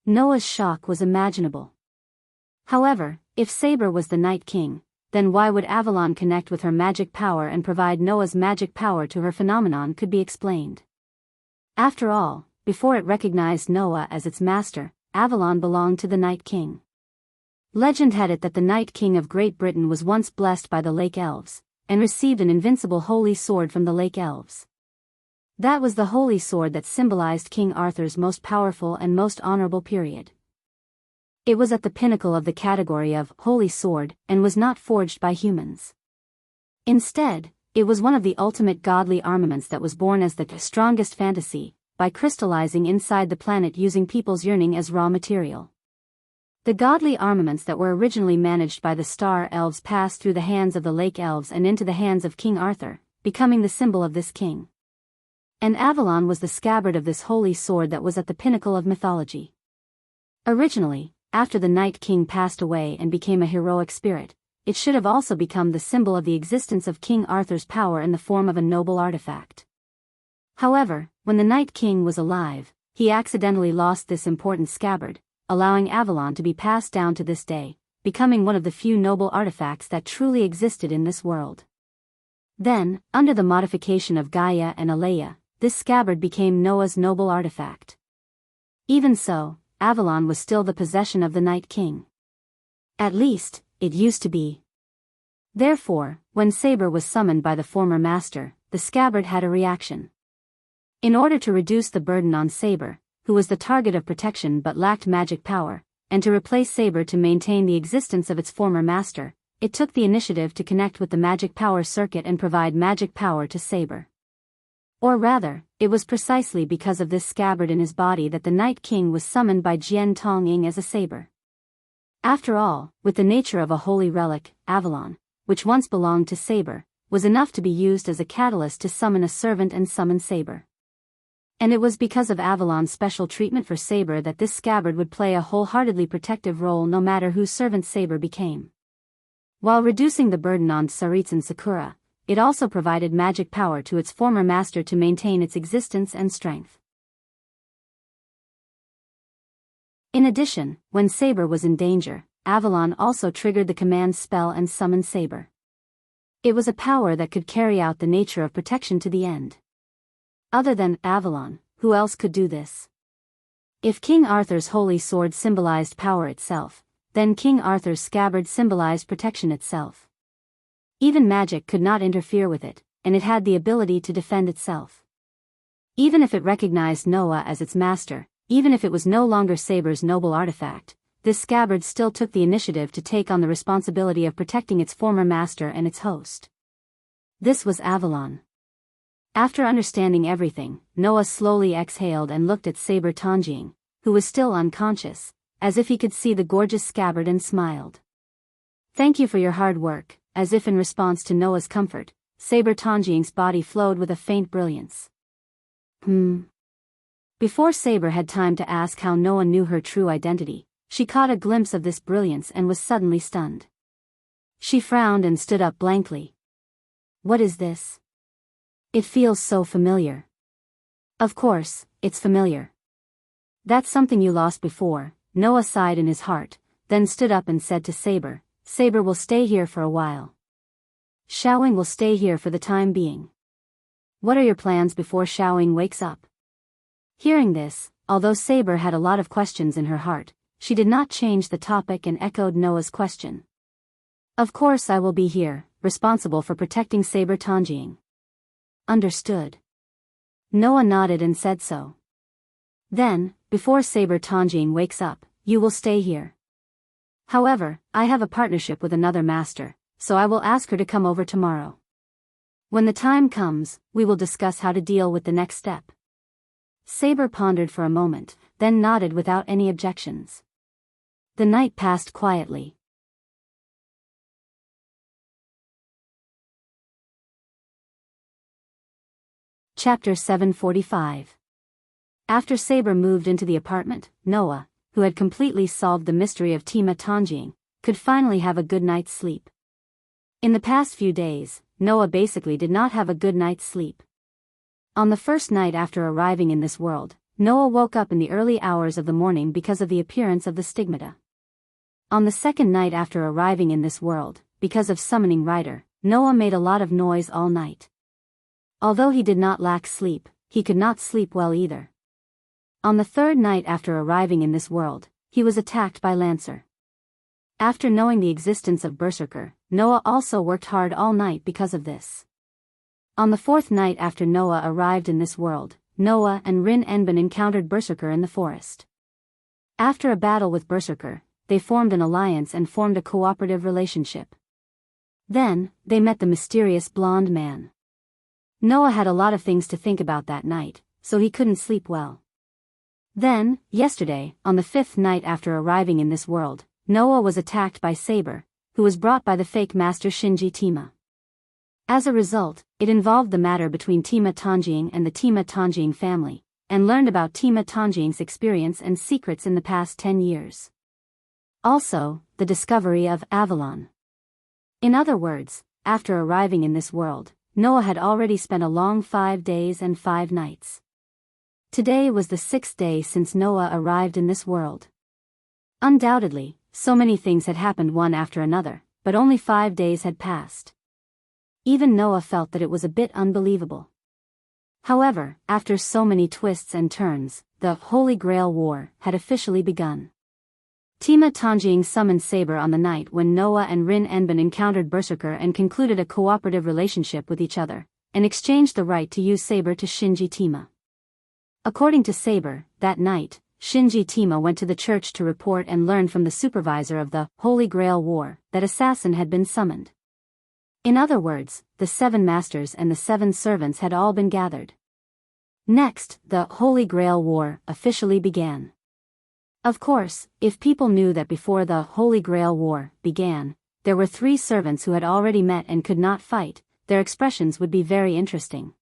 Noah's shock was imaginable. However, if Saber was the Night King, then why would Avalon connect with her magic power and provide Noah's magic power to her? Phenomenon could be explained. After all, before it recognized Noah as its master, Avalon belonged to the Night King. Legend had it that the Night King of Great Britain was once blessed by the Lake Elves, and received an invincible holy sword from the Lake Elves. That was the holy sword that symbolized King Arthur's most powerful and most honorable period. It was at the pinnacle of the category of holy sword, and was not forged by humans. Instead, it was one of the ultimate godly armaments that was born as the strongest fantasy, by crystallizing inside the planet using people's yearning as raw material. The godly armaments that were originally managed by the Star Elves passed through the hands of the Lake Elves and into the hands of King Arthur, becoming the symbol of this king. And Avalon was the scabbard of this holy sword that was at the pinnacle of mythology. Originally, after the Night King passed away and became a heroic spirit, it should have also become the symbol of the existence of King Arthur's power in the form of a noble artifact. However, when the Night King was alive, he accidentally lost this important scabbard, allowing Avalon to be passed down to this day, becoming one of the few noble artifacts that truly existed in this world. Then, under the modification of Gaia and Aleia, this scabbard became Noah's noble artifact. Even so, Avalon was still the possession of the Night King. At least, it used to be. Therefore, when Saber was summoned by the former master, the scabbard had a reaction. In order to reduce the burden on Saber, who was the target of protection but lacked magic power, and to replace Saber to maintain the existence of its former master, it took the initiative to connect with the magic power circuit and provide magic power to Saber. Or rather, it was precisely because of this scabbard in his body that the Night King was summoned by Jian Tonging as a saber. After all, with the nature of a holy relic, Avalon, which once belonged to Saber, was enough to be used as a catalyst to summon a servant and summon Saber. And it was because of Avalon's special treatment for Saber that this scabbard would play a wholeheartedly protective role no matter whose servant Saber became. While reducing the burden on Tsaritsa and Sakura, it also provided magic power to its former master to maintain its existence and strength. In addition, when Saber was in danger, Avalon also triggered the command spell and summoned Saber. It was a power that could carry out the nature of protection to the end. Other than Avalon, who else could do this? If King Arthur's holy sword symbolized power itself, then King Arthur's scabbard symbolized protection itself. Even magic could not interfere with it, and it had the ability to defend itself. Even if it recognized Noah as its master, even if it was no longer Saber's noble artifact, this scabbard still took the initiative to take on the responsibility of protecting its former master and its host. This was Avalon. After understanding everything, Noah slowly exhaled and looked at Saber Tonging, who was still unconscious, as if he could see the gorgeous scabbard, and smiled. "Thank you for your hard work." As if in response to Noah's comfort, Saber Tonging's body flowed with a faint brilliance. Before Saber had time to ask how Noah knew her true identity, she caught a glimpse of this brilliance and was suddenly stunned. She frowned and stood up blankly. "What is this? It feels so familiar." "Of course, it's familiar. That's something you lost before," Noah sighed in his heart, then stood up and said to Saber, "Saber will stay here for a while. Xiaoying will stay here for the time being. What are your plans before Xiaoying wakes up? Hearing this, although Saber had a lot of questions in her heart, she did not change the topic and echoed Noah's question. Of course I will be here, responsible for protecting Saber Tongjiang. Understood. Noah nodded and said so. Then, before Saber Tongjiang wakes up, you will stay here. However, I have a partnership with another master, so I will ask her to come over tomorrow. When the time comes, we will discuss how to deal with the next step. Saber pondered for a moment, then nodded without any objections. The night passed quietly. Chapter 745. After Saber moved into the apartment, Noah, who had completely solved the mystery of Tima Tongjiang, could finally have a good night's sleep. In the past few days, Noah basically did not have a good night's sleep. On the first night after arriving in this world, Noah woke up in the early hours of the morning because of the appearance of the stigmata. On the second night after arriving in this world, because of summoning Rider, Noah made a lot of noise all night. Although he did not lack sleep, he could not sleep well either. On the third night after arriving in this world, he was attacked by Lancer. After knowing the existence of Berserker, Noah also worked hard all night because of this. On the fourth night after Noah arrived in this world, Noah and Rin Enbin encountered Berserker in the forest. After a battle with Berserker, they formed an alliance and formed a cooperative relationship. Then, they met the mysterious blonde man. Noah had a lot of things to think about that night, so he couldn't sleep well. Then, yesterday, on the fifth night after arriving in this world, Noah was attacked by Saber, who was brought by the fake master Shinji Tima. As a result, it involved the matter between Tima Tongjiang and the Tima Tongjiang family, and learned about Tima Tongjiang's experience and secrets in the past 10 years. Also, the discovery of Avalon. In other words, after arriving in this world, Noah had already spent a long 5 days and 5 nights. Today was the 6th day since Noah arrived in this world. Undoubtedly, so many things had happened one after another, but only 5 days had passed. Even Noah felt that it was a bit unbelievable. However, after so many twists and turns, the Holy Grail War had officially begun. Tima Tongjiang summoned Saber on the night when Noah and Rin Enbin encountered Berserker and concluded a cooperative relationship with each other, and exchanged the right to use Saber to Shinji Tima. According to Saber, that night, Shinji Tima went to the church to report and learn from the supervisor of the Holy Grail War that assassin had been summoned. In other words, the 7 masters and the 7 servants had all been gathered. Next, the Holy Grail War officially began. Of course, if people knew that before the Holy Grail War began, there were 3 servants who had already met and could not fight, their expressions would be very interesting.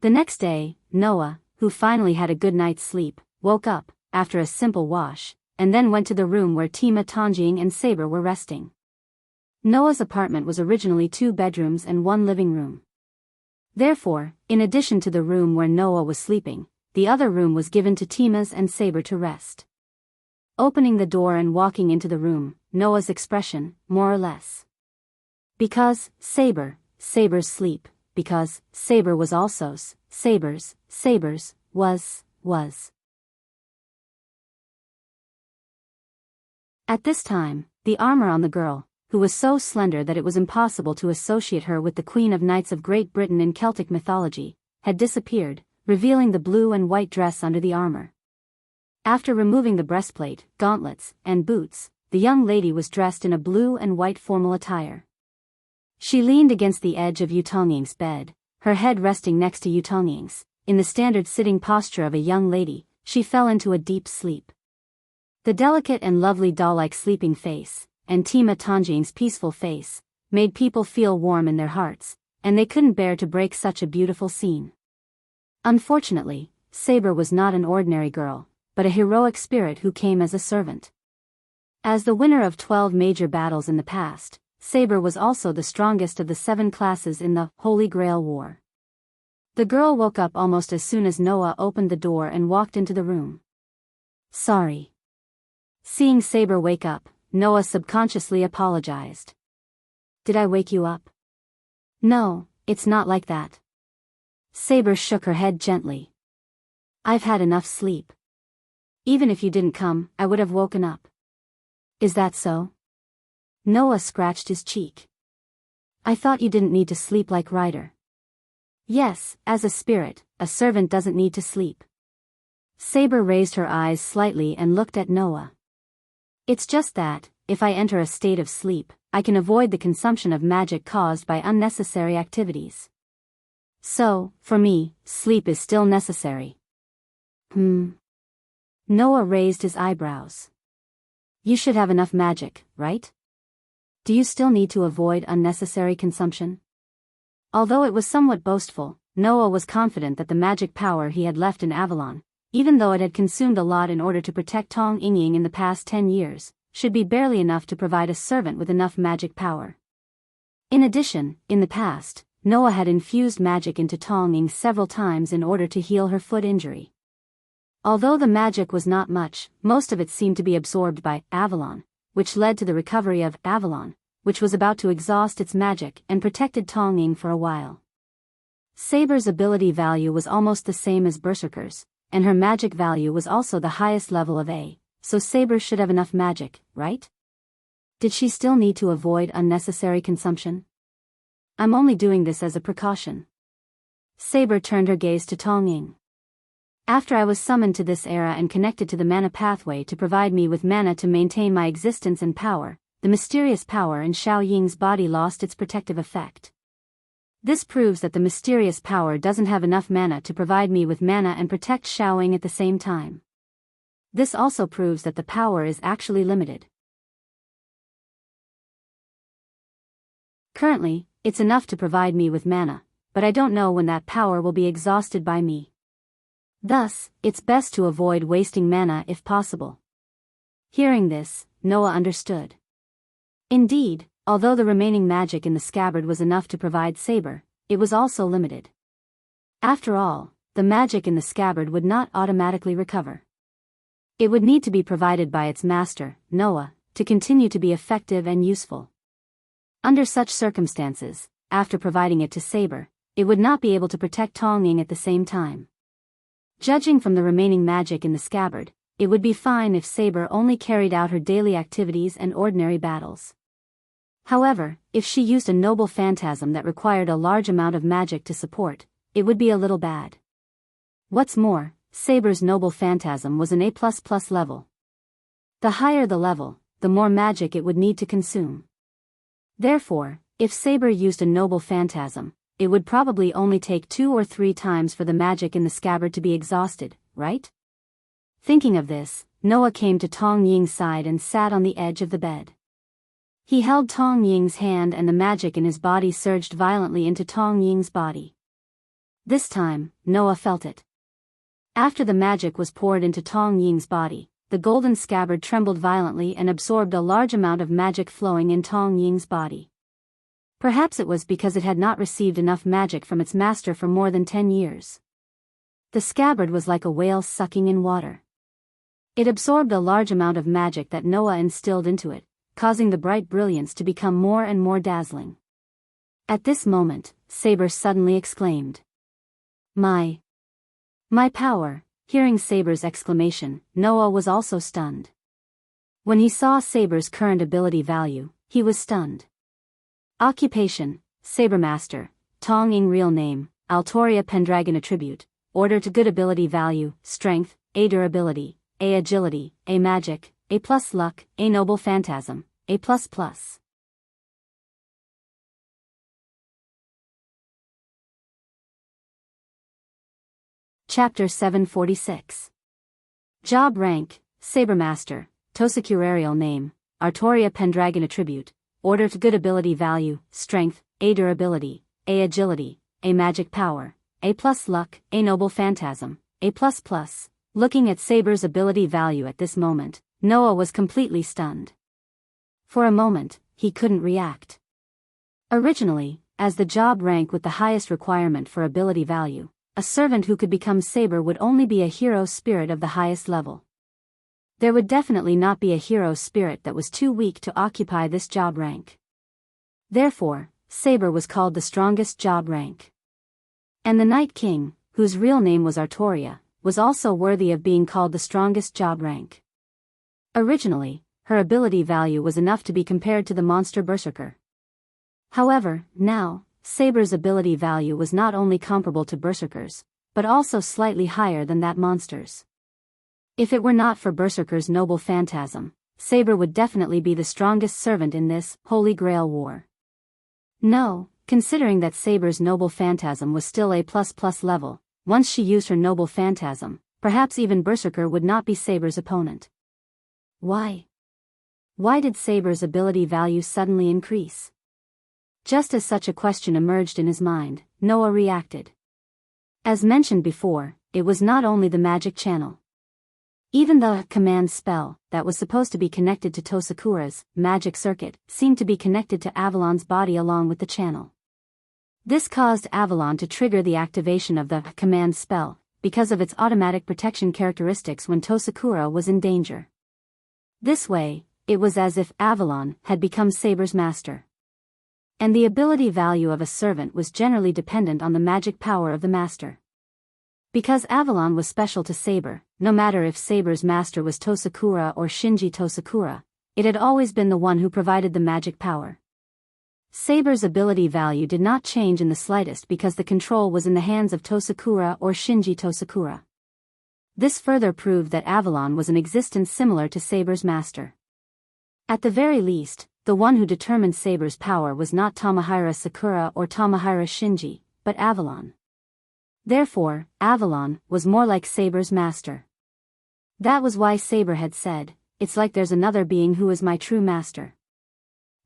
The next day, Noah, who finally had a good night's sleep, woke up, after a simple wash, and then went to the room where Tima Tongjiang and Saber were resting. Noah's apartment was originally 2 bedrooms and 1 living room. Therefore, in addition to the room where Noah was sleeping, the other room was given to Tima's and Saber to rest. Opening the door and walking into the room, Noah's expression, more or less. Because, Saber's sleep, because, Saber was also, Saber's, was. At this time, the armor on the girl, who was so slender that it was impossible to associate her with the Queen of Knights of Great Britain in Celtic mythology, had disappeared, revealing the blue and white dress under the armor. After removing the breastplate, gauntlets, and boots, the young lady was dressed in a blue and white formal attire. She leaned against the edge of Yu Tongying's bed, her head resting next to Yu Tongying's. In the standard sitting posture of a young lady, she fell into a deep sleep. The delicate and lovely doll-like sleeping face, and Tima Tongjiang's peaceful face, made people feel warm in their hearts, and they couldn't bear to break such a beautiful scene. Unfortunately, Saber was not an ordinary girl, but a heroic spirit who came as a servant. As the winner of 12 major battles in the past, Saber was also the strongest of the 7 classes in the Holy Grail War. The girl woke up almost as soon as Noah opened the door and walked into the room. Sorry. Seeing Saber wake up, Noah subconsciously apologized. Did I wake you up? No, it's not like that. Saber shook her head gently. I've had enough sleep. Even if you didn't come, I would have woken up. Is that so? Noah scratched his cheek. I thought you didn't need to sleep like Ryder. Yes, as a spirit, a servant doesn't need to sleep. Saber raised her eyes slightly and looked at Noah. It's just that, if I enter a state of sleep, I can avoid the consumption of magic caused by unnecessary activities. So, for me, sleep is still necessary. Noah raised his eyebrows. You should have enough magic, right? Do you still need to avoid unnecessary consumption? Although it was somewhat boastful, Noah was confident that the magic power he had left in Avalon, even though it had consumed a lot in order to protect Tong Ying in the past 10 years, should be barely enough to provide a servant with enough magic power. In addition, in the past, Noah had infused magic into Tong Ying several times in order to heal her foot injury. Although the magic was not much, most of it seemed to be absorbed by Avalon, which led to the recovery of Avalon, which was about to exhaust its magic and protected Tong Ying for a while. Saber's ability value was almost the same as Berserker's, and her magic value was also the highest level of A, so Saber should have enough magic, right? Did she still need to avoid unnecessary consumption? I'm only doing this as a precaution. Saber turned her gaze to Tong Ying. After I was summoned to this era and connected to the mana pathway to provide me with mana to maintain my existence and power, the mysterious power in Xiao Ying's body lost its protective effect. This proves that the mysterious power doesn't have enough mana to provide me with mana and protect Xiao Ying at the same time. This also proves that the power is actually limited. Currently, it's enough to provide me with mana, but I don't know when that power will be exhausted by me. Thus, it's best to avoid wasting mana if possible. Hearing this, Noah understood. Indeed, although the remaining magic in the scabbard was enough to provide Saber, it was also limited. After all, the magic in the scabbard would not automatically recover. It would need to be provided by its master, Noah, to continue to be effective and useful. Under such circumstances, after providing it to Saber, it would not be able to protect Tong Ying at the same time. Judging from the remaining magic in the scabbard, it would be fine if Saber only carried out her daily activities and ordinary battles. However, if she used a noble phantasm that required a large amount of magic to support, it would be a little bad. What's more, Saber's noble phantasm was an A++ level. The higher the level, the more magic it would need to consume. Therefore, if Saber used a noble phantasm, it would probably only take 2 or 3 times for the magic in the scabbard to be exhausted, right? Thinking of this, Noah came to Tong Ying's side and sat on the edge of the bed. He held Tong Ying's hand and the magic in his body surged violently into Tong Ying's body. This time, Noah felt it. After the magic was poured into Tong Ying's body, the golden scabbard trembled violently and absorbed a large amount of magic flowing in Tong Ying's body. Perhaps it was because it had not received enough magic from its master for more than 10 years. The scabbard was like a whale sucking in water. It absorbed a large amount of magic that Noah instilled into it, causing the bright brilliance to become more and more dazzling. At this moment, Saber suddenly exclaimed. My power! Hearing Saber's exclamation, Noah was also stunned. When he saw Saber's current ability value, he was stunned. Occupation, Sabermaster, Tong Ying real name, Altoria Pendragon attribute, order to good ability value, strength, A durability, A agility, A magic, A+ luck, A noble phantasm, A++. Chapter 746. Job rank, Sabermaster, Tosecurarial name, Artoria Pendragon attribute, order to good ability value, strength, A durability, A agility, A magic power, A+ luck, A noble phantasm, A++. Looking at Saber's ability value at this moment, Noah was completely stunned. For a moment, he couldn't react. Originally, as the job rank with the highest requirement for ability value, a servant who could become Saber would only be a hero spirit of the highest level. There would definitely not be a hero spirit that was too weak to occupy this job rank. Therefore, Saber was called the strongest job rank. And the Night King, whose real name was Artoria, was also worthy of being called the strongest job rank. Originally, her ability value was enough to be compared to the monster Berserker. However, now, Saber's ability value was not only comparable to Berserker's, but also slightly higher than that monster's. If it were not for Berserker's noble phantasm, Saber would definitely be the strongest servant in this Holy Grail war. No, considering that Saber's noble phantasm was still A++ level, once she used her noble phantasm, perhaps even Berserker would not be Saber's opponent. Why? Why did Saber's ability value suddenly increase? Just as such a question emerged in his mind, Noah reacted. As mentioned before, it was not only the magic channel. Even the command spell, that was supposed to be connected to Tosakura's magic circuit, seemed to be connected to Avalon's body along with the channel. This caused Avalon to trigger the activation of the command spell, because of its automatic protection characteristics when Tosakura was in danger. This way, it was as if Avalon had become Saber's master. And the ability value of a servant was generally dependent on the magic power of the master. Because Avalon was special to Saber, no matter if Saber's master was Tosakura or Shinji Tosakura, it had always been the one who provided the magic power. Saber's ability value did not change in the slightest because the control was in the hands of Tosakura or Shinji Tosakura. This further proved that Avalon was an existence similar to Saber's master. At the very least, the one who determined Saber's power was not Tamahira Sakura or Tamahira Shinji, but Avalon. Therefore, Avalon was more like Saber's master. That was why Saber had said, "It's like there's another being who is my true master."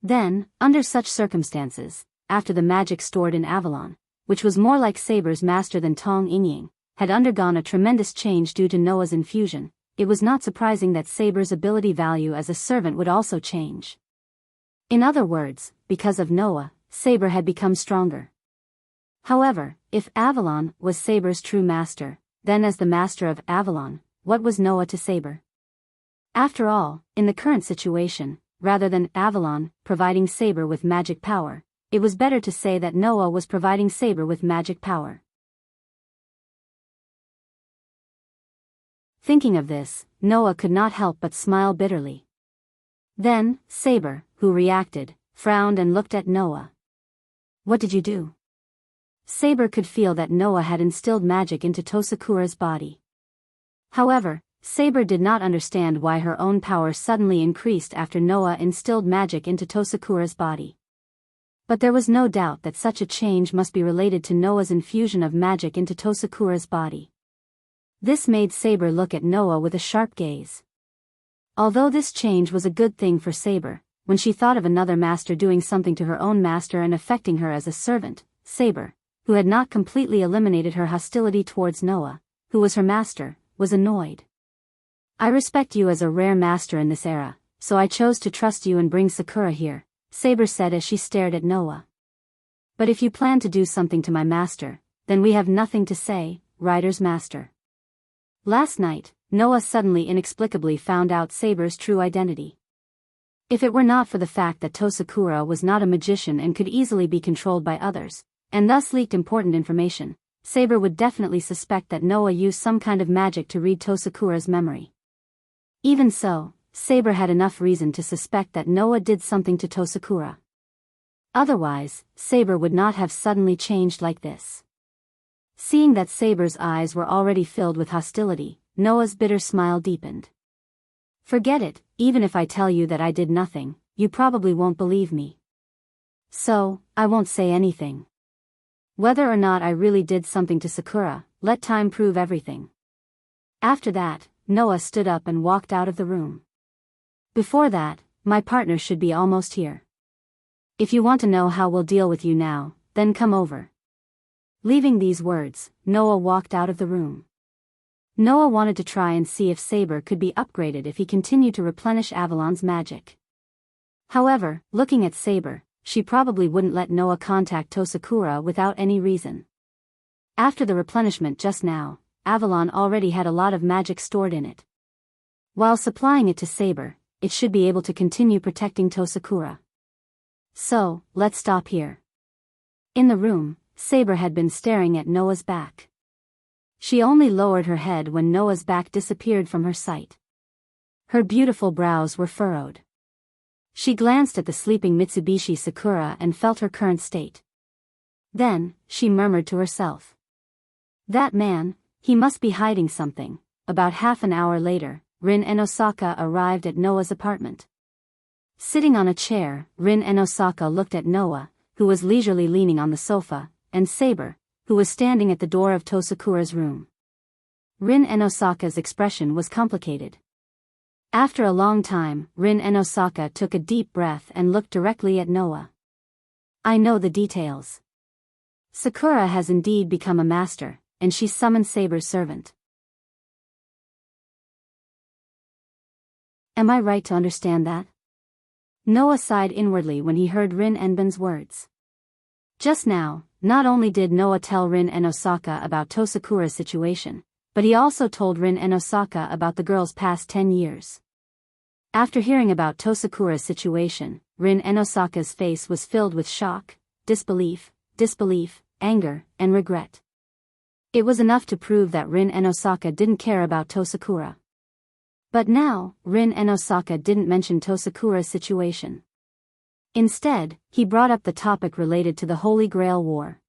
Then, under such circumstances, after the magic stored in Avalon, which was more like Saber's master than Tong Inying, had undergone a tremendous change due to Noah's infusion, it was not surprising that Saber's ability value as a servant would also change. In other words, because of Noah, Saber had become stronger. However, if Avalon was Saber's true master, then as the master of Avalon, what was Noah to Saber? After all, in the current situation, rather than Avalon providing Saber with magic power, it was better to say that Noah was providing Saber with magic power. Thinking of this, Noah could not help but smile bitterly. Then, Saber, who reacted, frowned and looked at Noah. "What did you do?" Saber could feel that Noah had instilled magic into Tosakura's body. However, Saber did not understand why her own power suddenly increased after Noah instilled magic into Tosakura's body. But there was no doubt that such a change must be related to Noah's infusion of magic into Tosakura's body. This made Saber look at Noah with a sharp gaze. Although this change was a good thing for Saber, when she thought of another master doing something to her own master and affecting her as a servant, Saber, who had not completely eliminated her hostility towards Noah, who was her master, was annoyed. "I respect you as a rare master in this era, so I chose to trust you and bring Sakura here," Saber said as she stared at Noah. "But if you plan to do something to my master, then we have nothing to say, Rider's master." Last night, Noah suddenly inexplicably found out Saber's true identity. If it were not for the fact that Tosakura was not a magician and could easily be controlled by others, and thus leaked important information, Saber would definitely suspect that Noah used some kind of magic to read Tosakura's memory. Even so, Saber had enough reason to suspect that Noah did something to Tosakura. Otherwise, Saber would not have suddenly changed like this. Seeing that Saber's eyes were already filled with hostility, Noah's bitter smile deepened. "Forget it, even if I tell you that I did nothing, you probably won't believe me. So, I won't say anything. Whether or not I really did something to Sakura, let time prove everything." After that, Noah stood up and walked out of the room. "Before that, my partner should be almost here. If you want to know how we'll deal with you now, then come over." Leaving these words, Noah walked out of the room. Noah wanted to try and see if Saber could be upgraded if he continued to replenish Avalon's magic. However, looking at Saber, she probably wouldn't let Noah contact Tosakura without any reason. After the replenishment just now, Avalon already had a lot of magic stored in it. While supplying it to Saber, it should be able to continue protecting Tosakura. So, let's stop here. In the room, Saber had been staring at Noah's back. She only lowered her head when Noah's back disappeared from her sight. Her beautiful brows were furrowed. She glanced at the sleeping Mitsubishi Sakura and felt her current state. Then, she murmured to herself. That man, he must be hiding something. About half an hour later, Rin and Osaka arrived at Noah's apartment. Sitting on a chair, Rin and Osaka looked at Noah, who was leisurely leaning on the sofa, and Saber, who was standing at the door of Tosakura's room. Rin and Osaka's expression was complicated. After a long time, Rin and Osaka took a deep breath and looked directly at Noah. I know the details. Sakura has indeed become a master, and she summoned Saber's servant. Am I right to understand that? Noah sighed inwardly when he heard Rin Enben's words. Just now, not only did Noah tell Rin and Osaka about Tosakura's situation, but he also told Rin and Osaka about the girl's past 10 years. After hearing about Tosakura's situation, Rin and Osaka's face was filled with shock, disbelief, anger, and regret. It was enough to prove that Rin and Osaka didn't care about Tosakura. But now, Rin and Osaka didn't mention Tosakura's situation. Instead, he brought up the topic related to the Holy Grail War.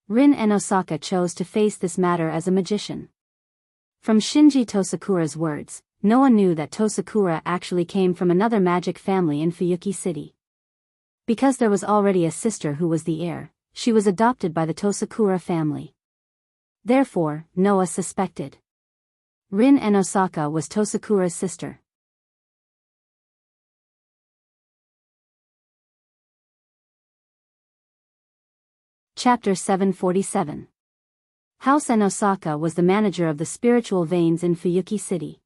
Rin and Osaka chose to face this matter as a magician. From Shinji Tosakura's words, Noah knew that Tosakura actually came from another magic family in Fuyuki City. Because there was already a sister who was the heir, she was adopted by the Tosakura family. Therefore, Noah suspected Rin and Osaka was Tosakura's sister. Chapter 747. House and Osaka was the manager of the spiritual veins in Fuyuki City.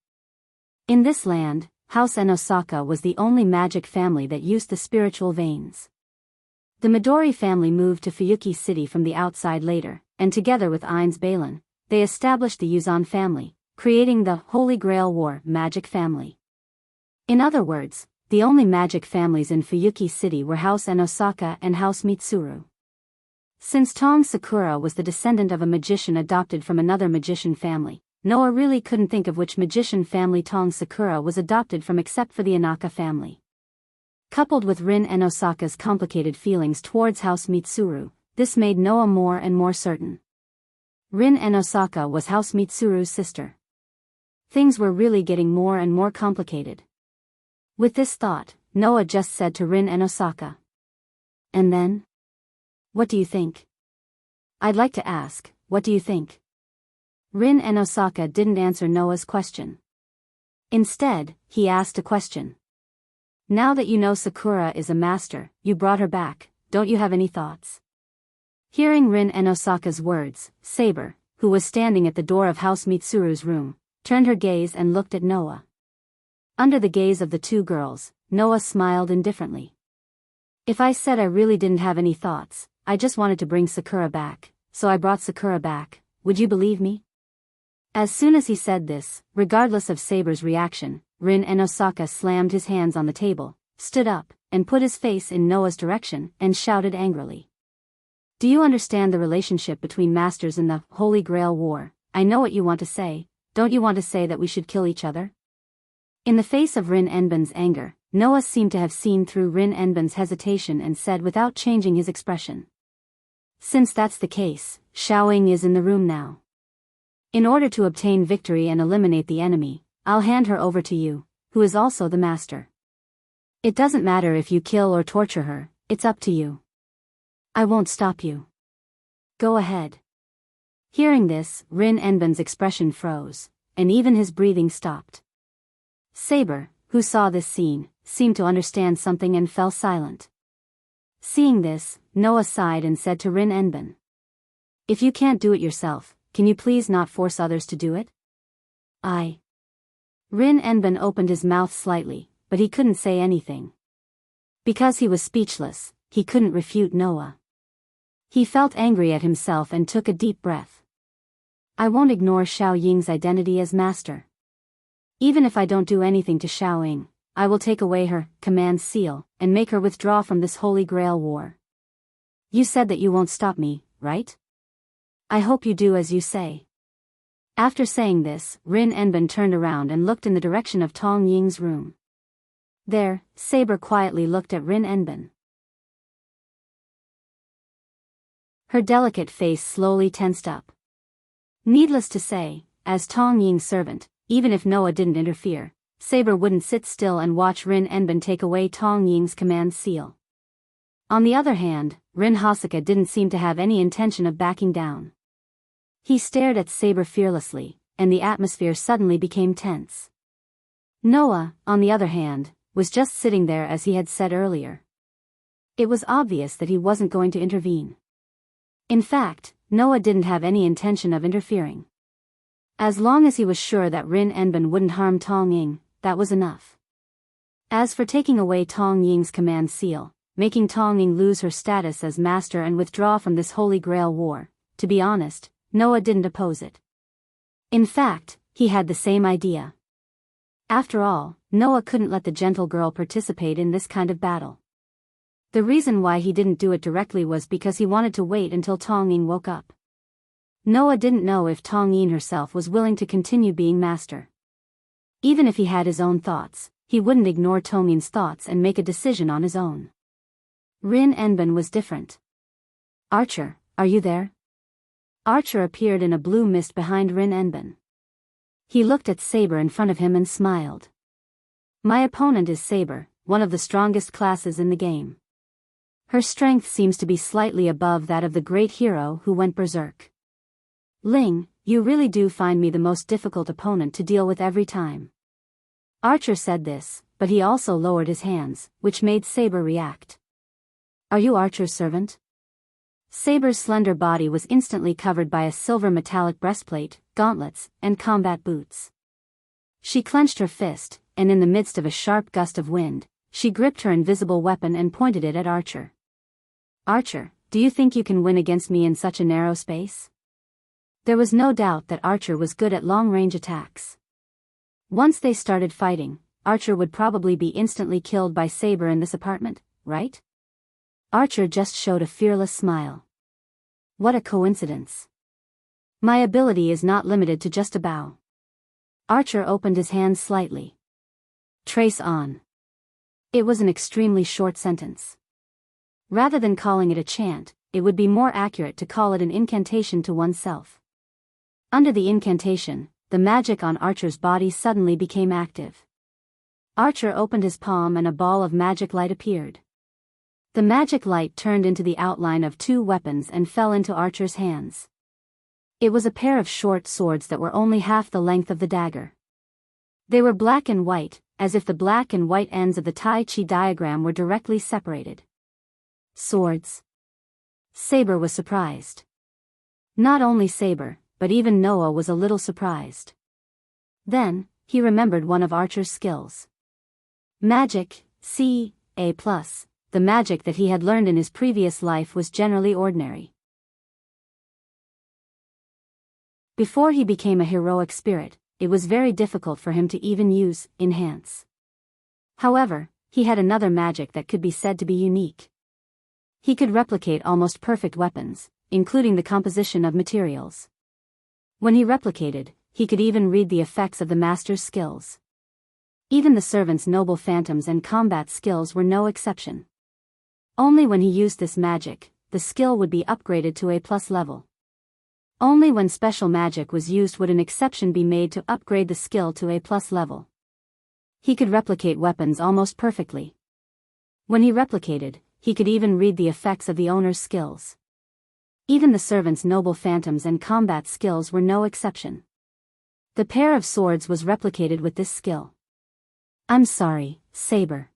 In this land, House and Osaka was the only magic family that used the spiritual veins. The Midori family moved to Fuyuki City from the outside later, and together with Ain's Balin, they established the Yuzan family, creating the Holy Grail War magic family. In other words, the only magic families in Fuyuki City were House and Osaka and House Mitsuru. Since Tong Sakura was the descendant of a magician adopted from another magician family, Noah really couldn't think of which magician family Tong Sakura was adopted from except for the Inaka family. Coupled with Rin and Osaka's complicated feelings towards House Mitsuru, this made Noah more and more certain. Rin and Osaka was House Mitsuru's sister. Things were really getting more and more complicated. With this thought, Noah just said to Rin and Osaka. And then? What do you think? I'd like to ask, what do you think? Rin and Osaka didn't answer Noah's question. Instead, he asked a question. Now that you know Sakura is a master, you brought her back, don't you have any thoughts? Hearing Rin and Osaka's words, Saber, who was standing at the door of House Mitsuru's room, turned her gaze and looked at Noah. Under the gaze of the two girls, Noah smiled indifferently. If I said I really didn't have any thoughts, I just wanted to bring Sakura back, so I brought Sakura back, would you believe me? As soon as he said this, regardless of Saber's reaction, Rin and Osaka slammed his hands on the table, stood up, and put his face in Noah's direction, and shouted angrily. Do you understand the relationship between masters in the Holy Grail War? I know what you want to say. Don't you want to say that we should kill each other? In the face of Rin Enben's anger, Noah seemed to have seen through Rin Enben's hesitation and said without changing his expression. Since that's the case, Xiaoying is in the room now. In order to obtain victory and eliminate the enemy, I'll hand her over to you, who is also the master. It doesn't matter if you kill or torture her, it's up to you. I won't stop you. Go ahead. Hearing this, Rin Enben's expression froze, and even his breathing stopped. Saber, who saw this scene, seemed to understand something and fell silent. Seeing this, Noah sighed and said to Rin Enben. If you can't do it yourself, can you please not force others to do it? Rin Enben opened his mouth slightly, but he couldn't say anything. Because he was speechless, he couldn't refute Noah. He felt angry at himself and took a deep breath. I won't ignore Xiaoying's identity as master. Even if I don't do anything to Xiaoying, I will take away her command seal and make her withdraw from this Holy Grail War. You said that you won't stop me, right? I hope you do as you say. After saying this, Rin Enbin turned around and looked in the direction of Tong Ying's room. There, Saber quietly looked at Rin Enbin. Her delicate face slowly tensed up. Needless to say, as Tong Ying's servant, even if Noah didn't interfere, Saber wouldn't sit still and watch Rin Enbin take away Tong Ying's command seal. On the other hand, Rin Hosoka didn't seem to have any intention of backing down. He stared at Saber fearlessly, and the atmosphere suddenly became tense. Noah, on the other hand, was just sitting there as he had said earlier. It was obvious that he wasn't going to intervene. In fact, Noah didn't have any intention of interfering. As long as he was sure that Rin Enbin wouldn't harm Tong Ying, that was enough. As for taking away Tong Ying's command seal, making Tong Ying lose her status as master and withdraw from this Holy Grail war, to be honest, Noah didn't oppose it. In fact, he had the same idea. After all, Noah couldn't let the gentle girl participate in this kind of battle. The reason why he didn't do it directly was because he wanted to wait until Tong Ying woke up. Noah didn't know if Tong Ying herself was willing to continue being master. Even if he had his own thoughts, he wouldn't ignore Tong Ying's thoughts and make a decision on his own. Rin Enbin was different. Archer, are you there? Archer appeared in a blue mist behind Rin Enbin. He looked at Saber in front of him and smiled. My opponent is Saber, one of the strongest classes in the game. Her strength seems to be slightly above that of the great hero who went berserk. Ling, you really do find me the most difficult opponent to deal with every time. Archer said this, but he also lowered his hands, which made Saber react. Are you Archer's servant? Saber's slender body was instantly covered by a silver metallic breastplate, gauntlets, and combat boots. She clenched her fist, and in the midst of a sharp gust of wind, she gripped her invisible weapon and pointed it at Archer. Archer, do you think you can win against me in such a narrow space? There was no doubt that Archer was good at long-range attacks. Once they started fighting, Archer would probably be instantly killed by Saber in this apartment, right? Archer just showed a fearless smile. What a coincidence. My ability is not limited to just a bow. Archer opened his hands slightly. Trace on. It was an extremely short sentence. Rather than calling it a chant, it would be more accurate to call it an incantation to oneself. Under the incantation, the magic on Archer's body suddenly became active. Archer opened his palm and a ball of magic light appeared. The magic light turned into the outline of two weapons and fell into Archer's hands. It was a pair of short swords that were only half the length of the dagger. They were black and white, as if the black and white ends of the Tai Chi diagram were directly separated. Swords. Saber was surprised. Not only Saber, but even Noah was a little surprised. Then, he remembered one of Archer's skills. Magic, C.A+. The magic that he had learned in his previous life was generally ordinary. Before he became a heroic spirit, it was very difficult for him to even use enhance. However, he had another magic that could be said to be unique. He could replicate almost perfect weapons, including the composition of materials. When he replicated, he could even read the effects of the master's skills. Even the servant's noble phantoms and combat skills were no exception. Only when he used this magic, the skill would be upgraded to A+ level. Only when special magic was used would an exception be made to upgrade the skill to A+ level. He could replicate weapons almost perfectly. When he replicated, he could even read the effects of the owner's skills. Even the servant's noble phantoms and combat skills were no exception. The pair of swords was replicated with this skill. I'm sorry, Saber.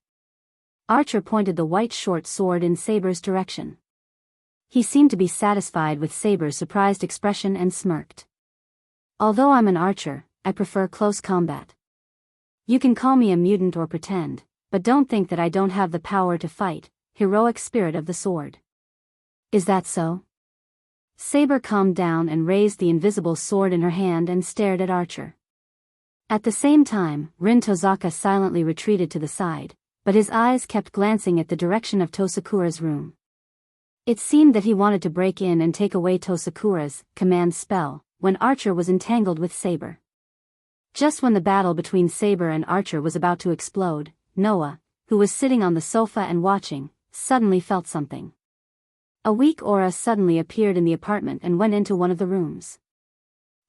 Archer pointed the white short sword in Saber's direction. He seemed to be satisfied with Saber's surprised expression and smirked. Although I'm an archer, I prefer close combat. You can call me a mutant or pretend, but don't think that I don't have the power to fight. Heroic spirit of the sword. Is that so? Saber calmed down and raised the invisible sword in her hand and stared at Archer. At the same time, Rin Tozaka silently retreated to the side, but his eyes kept glancing at the direction of Tosakura's room. It seemed that he wanted to break in and take away Tosakura's command spell, when Archer was entangled with Saber. Just when the battle between Saber and Archer was about to explode, Noah, who was sitting on the sofa and watching, suddenly felt something. A weak aura suddenly appeared in the apartment and went into one of the rooms.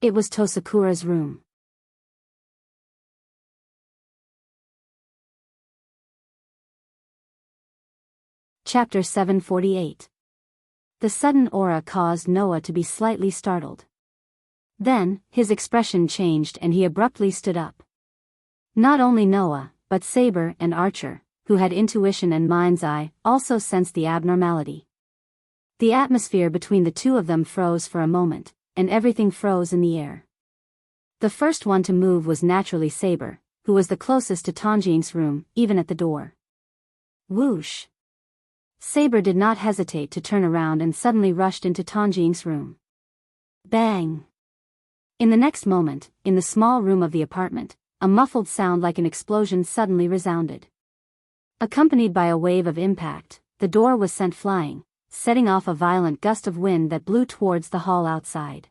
It was Tosakura's room. Chapter 748. The sudden aura caused Noah to be slightly startled. Then, his expression changed and he abruptly stood up. Not only Noah, but Saber and Archer, who had intuition and mind's eye, also sensed the abnormality. The atmosphere between the two of them froze for a moment, and everything froze in the air. The first one to move was naturally Saber, who was the closest to Tanjing's room, even at the door. Whoosh! Saber did not hesitate to turn around and suddenly rushed into Tanjing's room. Bang! In the next moment, in the small room of the apartment, a muffled sound like an explosion suddenly resounded. Accompanied by a wave of impact, the door was sent flying, setting off a violent gust of wind that blew towards the hall outside.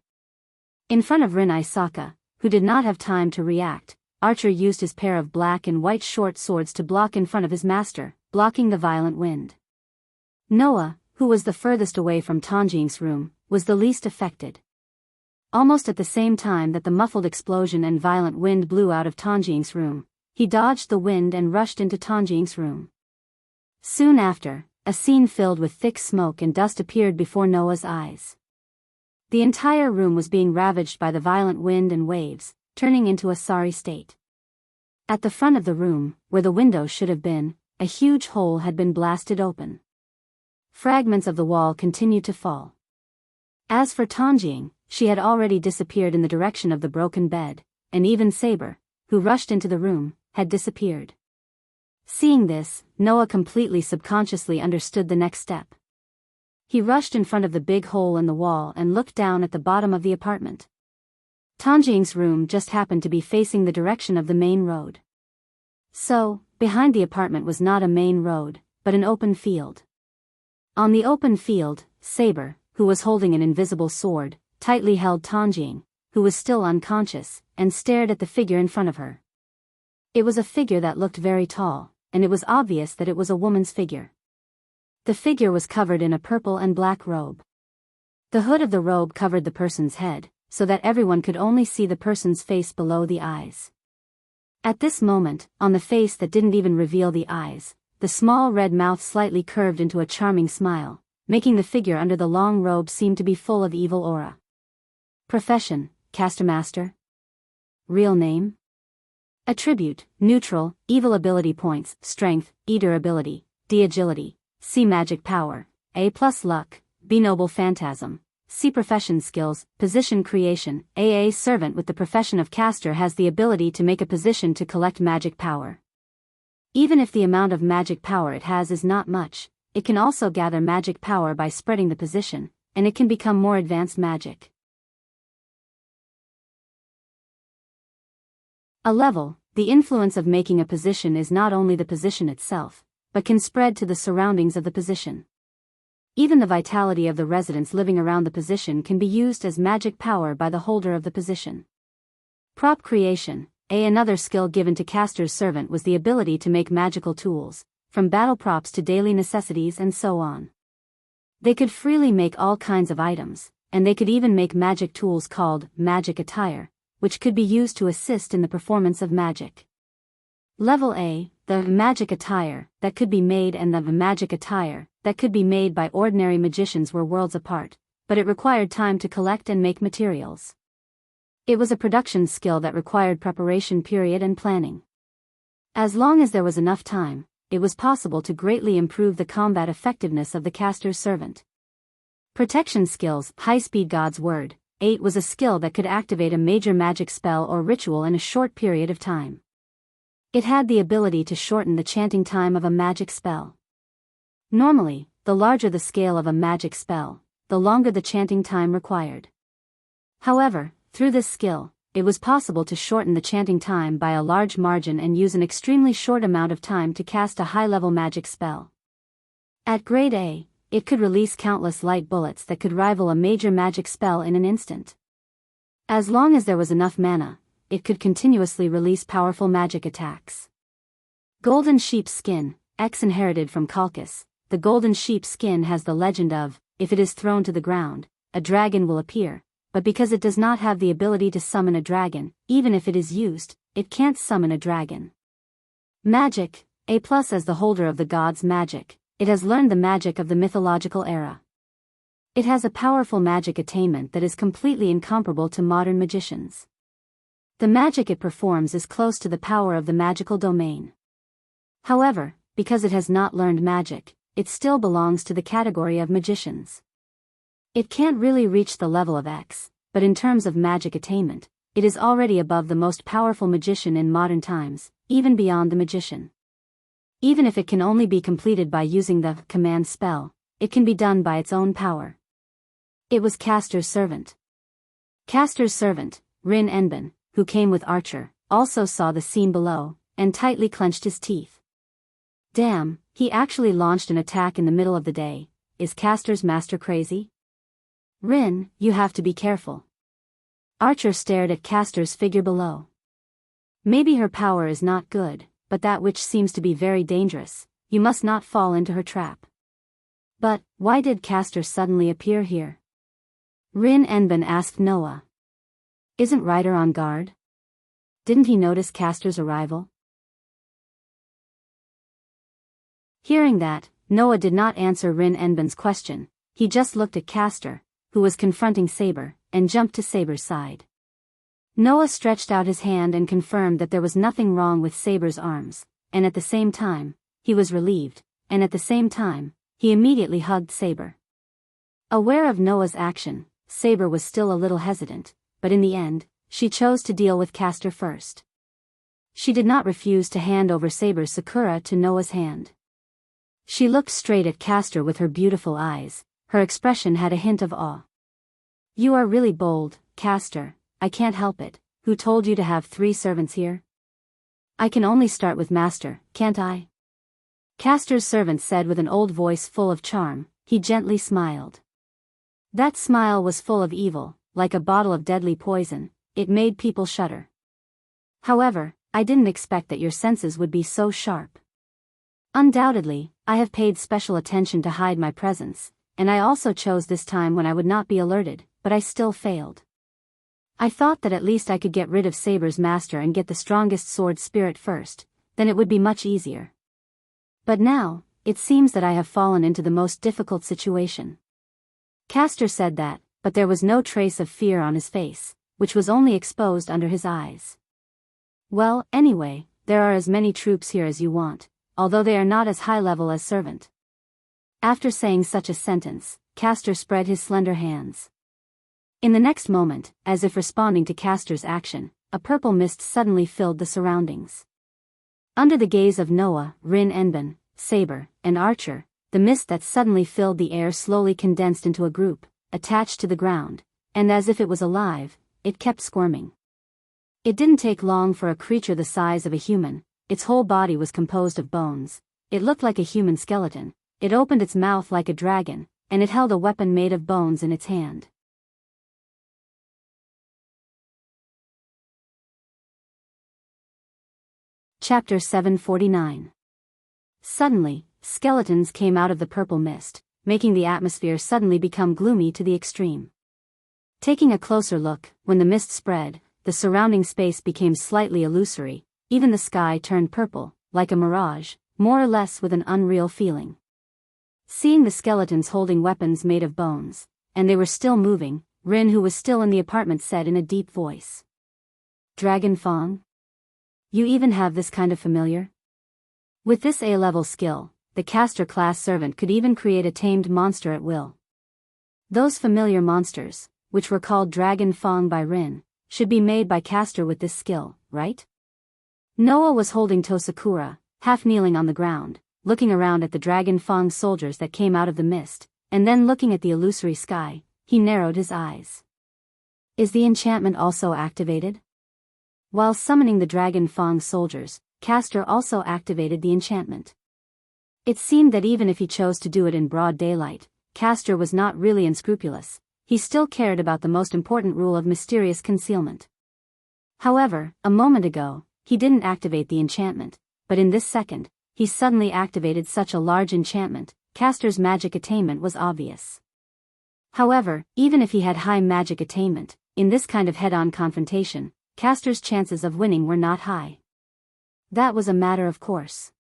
In front of Rin Isaka, who did not have time to react, Archer used his pair of black and white short swords to block in front of his master, blocking the violent wind. Noah, who was the furthest away from Tanjing's room, was the least affected. Almost at the same time that the muffled explosion and violent wind blew out of Tanjing's room, he dodged the wind and rushed into Tanjing's room. Soon after, a scene filled with thick smoke and dust appeared before Noah's eyes. The entire room was being ravaged by the violent wind and waves, turning into a sorry state. At the front of the room, where the window should have been, a huge hole had been blasted open. Fragments of the wall continued to fall. As for Tanjing, she had already disappeared in the direction of the broken bed, and even Saber, who rushed into the room, had disappeared. Seeing this, Noah completely subconsciously understood the next step. He rushed in front of the big hole in the wall and looked down at the bottom of the apartment. Tanjing's room just happened to be facing the direction of the main road. So, behind the apartment was not a main road, but an open field. On the open field, Saber, who was holding an invisible sword, tightly held Tanjing, who was still unconscious, and stared at the figure in front of her. It was a figure that looked very tall, and it was obvious that it was a woman's figure. The figure was covered in a purple and black robe. The hood of the robe covered the person's head, so that everyone could only see the person's face below the eyes. At this moment, on the face that didn't even reveal the eyes, the small red mouth slightly curved into a charming smile, making the figure under the long robe seem to be full of evil aura. Profession, Caster Master. Real name? Attribute, neutral, evil ability points, strength, E durability, D agility, C magic power, A plus luck, B noble phantasm, C profession skills, position creation, AA servant with the profession of caster has the ability to make a position to collect magic power. Even if the amount of magic power it has is not much, it can also gather magic power by spreading the position, and it can become more advanced magic. A level, the influence of making a position is not only the position itself, but can spread to the surroundings of the position. Even the vitality of the residents living around the position can be used as magic power by the holder of the position. Prop creation. Another skill given to caster's servant was the ability to make magical tools, from battle props to daily necessities and so on. They could freely make all kinds of items, and they could even make magic tools called magic attire, which could be used to assist in the performance of magic. Level A, the magic attire that could be made and the magic attire that could be made by ordinary magicians were worlds apart, but it required time to collect and make materials. It was a production skill that required preparation period and planning. As long as there was enough time, it was possible to greatly improve the combat effectiveness of the caster's servant. Protection skills, high-speed God's Word, 8 was a skill that could activate a major magic spell or ritual in a short period of time. It had the ability to shorten the chanting time of a magic spell. Normally, the larger the scale of a magic spell, the longer the chanting time required. However, through this skill, it was possible to shorten the chanting time by a large margin and use an extremely short amount of time to cast a high-level magic spell. At grade A, it could release countless light bullets that could rival a major magic spell in an instant. As long as there was enough mana, it could continuously release powerful magic attacks. Golden sheep's skin, inherited from Calchas. The golden sheep's skin has the legend of, if it is thrown to the ground, a dragon will appear, but because it does not have the ability to summon a dragon, even if it is used, it can't summon a dragon. Magic, A+ as the holder of the god's magic, it has learned the magic of the mythological era. It has a powerful magic attainment that is completely incomparable to modern magicians. The magic it performs is close to the power of the magical domain. However, because it has not learned magic, it still belongs to the category of magicians. It can't really reach the level of X, but in terms of magic attainment, it is already above the most powerful magician in modern times, even beyond the magician. Even if it can only be completed by using the command spell, it can be done by its own power. It was Castor's servant. Castor's servant, Rin Enben, who came with Archer, also saw the scene below, and tightly clenched his teeth. Damn, he actually launched an attack in the middle of the day. Is Castor's master crazy? Rin, you have to be careful. Archer stared at Castor's figure below. Maybe her power is not good, but that which seems to be very dangerous. You must not fall into her trap. But, why did Castor suddenly appear here? Rin Enben asked Noah. Isn't Ryder on guard? Didn't he notice Castor's arrival? Hearing that, Noah did not answer Rin Enben's question. He just looked at Castor, who was confronting Saber, and jumped to Saber's side. Noah stretched out his hand and confirmed that there was nothing wrong with Saber's arms, and at the same time, he was relieved, and at the same time, he immediately hugged Saber. Aware of Noah's action, Saber was still a little hesitant, but in the end, she chose to deal with Castor first. She did not refuse to hand over Saber's Sakura to Noah's hand. She looked straight at Castor with her beautiful eyes. Her expression had a hint of awe. You are really bold, Castor, I can't help it. Who told you to have 3 servants here? I can only start with master, can't I? Castor's servant said with an old voice full of charm. He gently smiled. That smile was full of evil, like a bottle of deadly poison. It made people shudder. However, I didn't expect that your senses would be so sharp. Undoubtedly, I have paid special attention to hide my presence, and I also chose this time when I would not be alerted, but I still failed. I thought that at least I could get rid of Saber's master and get the strongest sword spirit first, then it would be much easier. But now, it seems that I have fallen into the most difficult situation. Castor said that, but there was no trace of fear on his face, which was only exposed under his eyes. Well, anyway, there are as many troops here as you want, although they are not as high level as servant. After saying such a sentence, Castor spread his slender hands. In the next moment, as if responding to Castor's action, a purple mist suddenly filled the surroundings. Under the gaze of Noah, Rin Enben, Saber, and Archer, the mist that suddenly filled the air slowly condensed into a group, attached to the ground, and as if it was alive, it kept squirming. It didn't take long for a creature the size of a human. Its whole body was composed of bones. It looked like a human skeleton. It opened its mouth like a dragon, and it held a weapon made of bones in its hand. Chapter 749. Suddenly, skeletons came out of the purple mist, making the atmosphere suddenly become gloomy to the extreme. Taking a closer look, when the mist spread, the surrounding space became slightly illusory. Even the sky turned purple, like a mirage, more or less with an unreal feeling. Seeing the skeletons holding weapons made of bones, and they were still moving, Rin, who was still in the apartment, said in a deep voice. Dragon Fong? You even have this kind of familiar? With this A-level skill, the Castor class servant could even create a tamed monster at will. Those familiar monsters, which were called Dragon Fong by Rin, should be made by Castor with this skill, right? Noah was holding Tosakura, half kneeling on the ground, looking around at the Dragon Fong soldiers that came out of the mist, and then looking at the illusory sky. He narrowed his eyes. Is the enchantment also activated? While summoning the Dragon Fong soldiers, Castor also activated the enchantment. It seemed that even if he chose to do it in broad daylight, Castor was not really unscrupulous. He still cared about the most important rule of mysterious concealment. However, a moment ago, he didn't activate the enchantment, but in this second, he suddenly activated such a large enchantment. Castor's magic attainment was obvious. However, even if he had high magic attainment, in this kind of head-on confrontation, Castor's chances of winning were not high. That was a matter of course.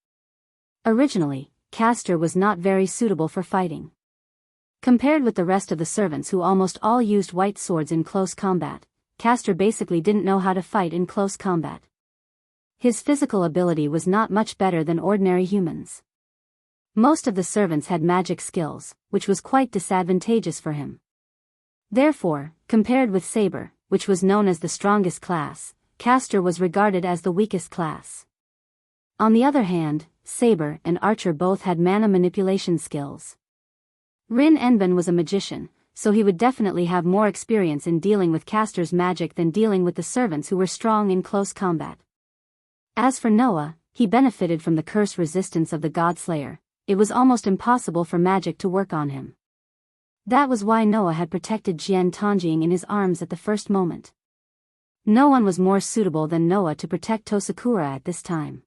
Originally, Castor was not very suitable for fighting. Compared with the rest of the servants who almost all used white swords in close combat, Castor basically didn't know how to fight in close combat. His physical ability was not much better than ordinary humans. Most of the servants had magic skills, which was quite disadvantageous for him. Therefore, compared with Saber, which was known as the strongest class, Castor was regarded as the weakest class. On the other hand, Saber and Archer both had mana manipulation skills. Rin Enben was a magician, so he would definitely have more experience in dealing with Castor's magic than dealing with the servants who were strong in close combat. As for Noah, he benefited from the curse resistance of the Godslayer. It was almost impossible for magic to work on him. That was why Noah had protected Jian Tanjing in his arms at the first moment. No one was more suitable than Noah to protect Tosakura at this time.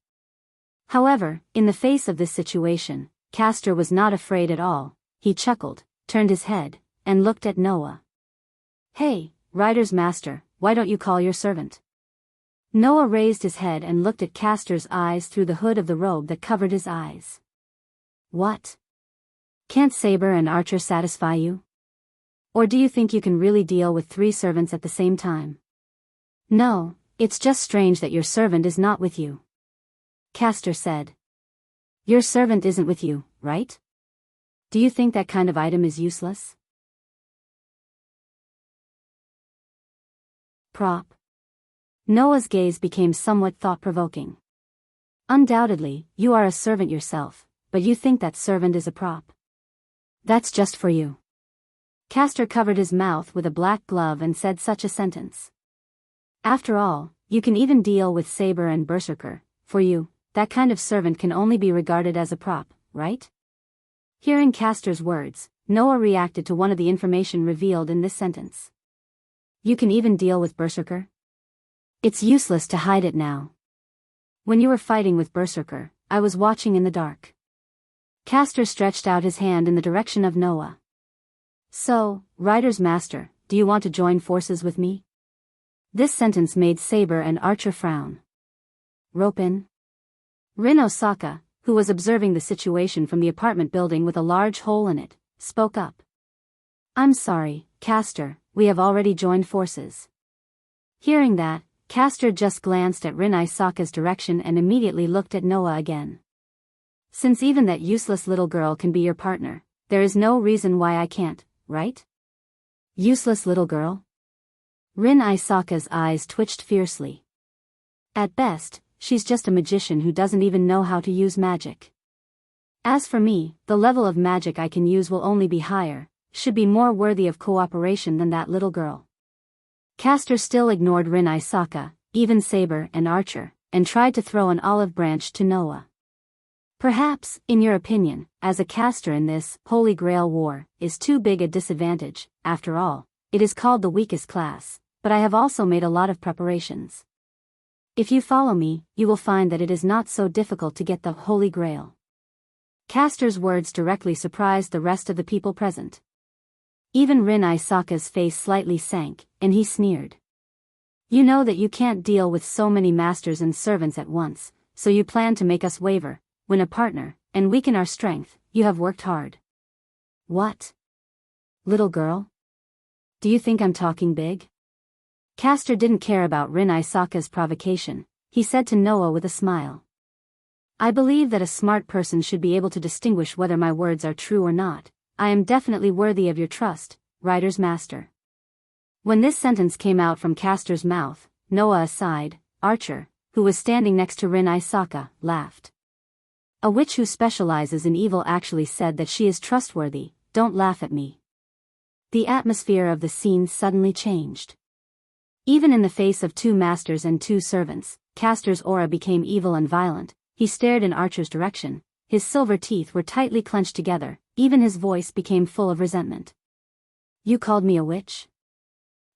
However, in the face of this situation, Castor was not afraid at all. He chuckled, turned his head, and looked at Noah. "Hey, Rider's master, why don't you call your servant?" Noah raised his head and looked at Castor's eyes through the hood of the robe that covered his eyes. "What? Can't Saber and Archer satisfy you? Or do you think you can really deal with 3 servants at the same time?" "No, it's just strange that your servant is not with you," Castor said. "Your servant isn't with you, right? Do you think that kind of item is useless?" Prop. Noah's gaze became somewhat thought-provoking. "Undoubtedly, you are a servant yourself, but you think that servant is a prop. That's just for you." Castor covered his mouth with a black glove and said such a sentence. "After all, you can even deal with Saber and Berserker. For you, that kind of servant can only be regarded as a prop, right?" Hearing Castor's words, Noah reacted to one of the information revealed in this sentence. "You can even deal with Berserker? It's useless to hide it now. When you were fighting with Berserker, I was watching in the dark." Castor stretched out his hand in the direction of Noah. "So, Rider's master, do you want to join forces with me?" This sentence made Saber and Archer frown. "Rope in?" Rin Osaka, who was observing the situation from the apartment building with a large hole in it, spoke up. "I'm sorry, Castor, we have already joined forces." Hearing that, Castor just glanced at Rin Isaka's direction and immediately looked at Noah again. "Since even that useless little girl can be your partner, there is no reason why I can't, right?" "Useless little girl?" Rin Isaka's eyes twitched fiercely. "At best, she's just a magician who doesn't even know how to use magic. As for me, the level of magic I can use will only be higher, should be more worthy of cooperation than that little girl." Castor still ignored Rin Isaka, even Saber and Archer, and tried to throw an olive branch to Noah. "Perhaps, in your opinion, as a caster in this Holy Grail war, is too big a disadvantage. After all, it is called the weakest class, but I have also made a lot of preparations. If you follow me, you will find that it is not so difficult to get the Holy Grail." Castor's words directly surprised the rest of the people present. Even Rin Isaka's face slightly sank, and he sneered. "You know that you can't deal with so many masters and servants at once, so you plan to make us waver, win a partner, and weaken our strength. You have worked hard." "What? Little girl? Do you think I'm talking big?" Castor didn't care about Rin Isaka's provocation. He said to Noah with a smile. "I believe that a smart person should be able to distinguish whether my words are true or not. I am definitely worthy of your trust, Rider's master." When this sentence came out from Castor's mouth, Noah aside, Archer, who was standing next to Rin Isaka, laughed. "A witch who specializes in evil actually said that she is trustworthy. Don't laugh at me." The atmosphere of the scene suddenly changed. Even in the face of 2 masters and 2 servants, Castor's aura became evil and violent. He stared in Archer's direction, his silver teeth were tightly clenched together, even his voice became full of resentment. You called me a witch?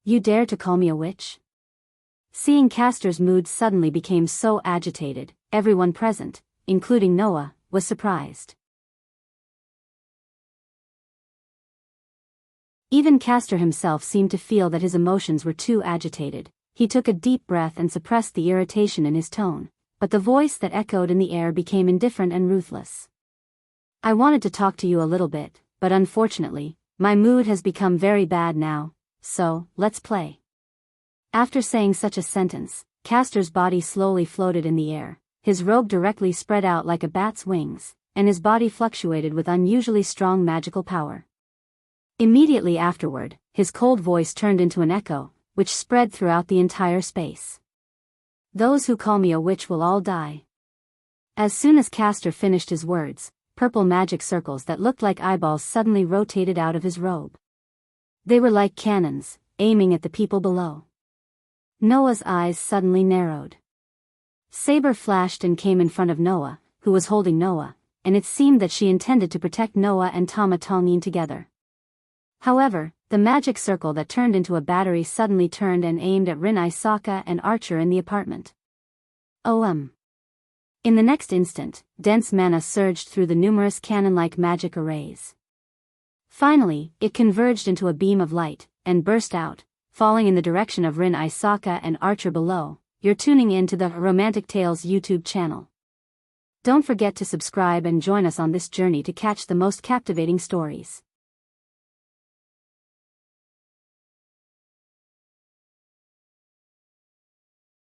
You dare to call me a witch? Seeing Castor's mood suddenly became so agitated, everyone present, including Noah, was surprised. Even Castor himself seemed to feel that his emotions were too agitated. He took a deep breath and suppressed the irritation in his tone, but the voice that echoed in the air became indifferent and ruthless. I wanted to talk to you a little bit, but unfortunately, my mood has become very bad now, so, let's play. After saying such a sentence, Castor's body slowly floated in the air, his robe directly spread out like a bat's wings, and his body fluctuated with unusually strong magical power. Immediately afterward, his cold voice turned into an echo, which spread throughout the entire space. Those who call me a witch will all die. As soon as Castor finished his words, purple magic circles that looked like eyeballs suddenly rotated out of his robe. They were like cannons, aiming at the people below. Noah's eyes suddenly narrowed. Saber flashed and came in front of Noah, who was holding Noah, and it seemed that she intended to protect Noah and Tama Tongneen together. However, the magic circle that turned into a battery suddenly turned and aimed at Rin Isaka and Archer in the apartment. In the next instant, dense mana surged through the numerous cannon-like magic arrays. Finally, it converged into a beam of light, and burst out, falling in the direction of Rin Isaka and Archer below. You're tuning in to the Romantic Tales YouTube channel. Don't forget to subscribe and join us on this journey to catch the most captivating stories.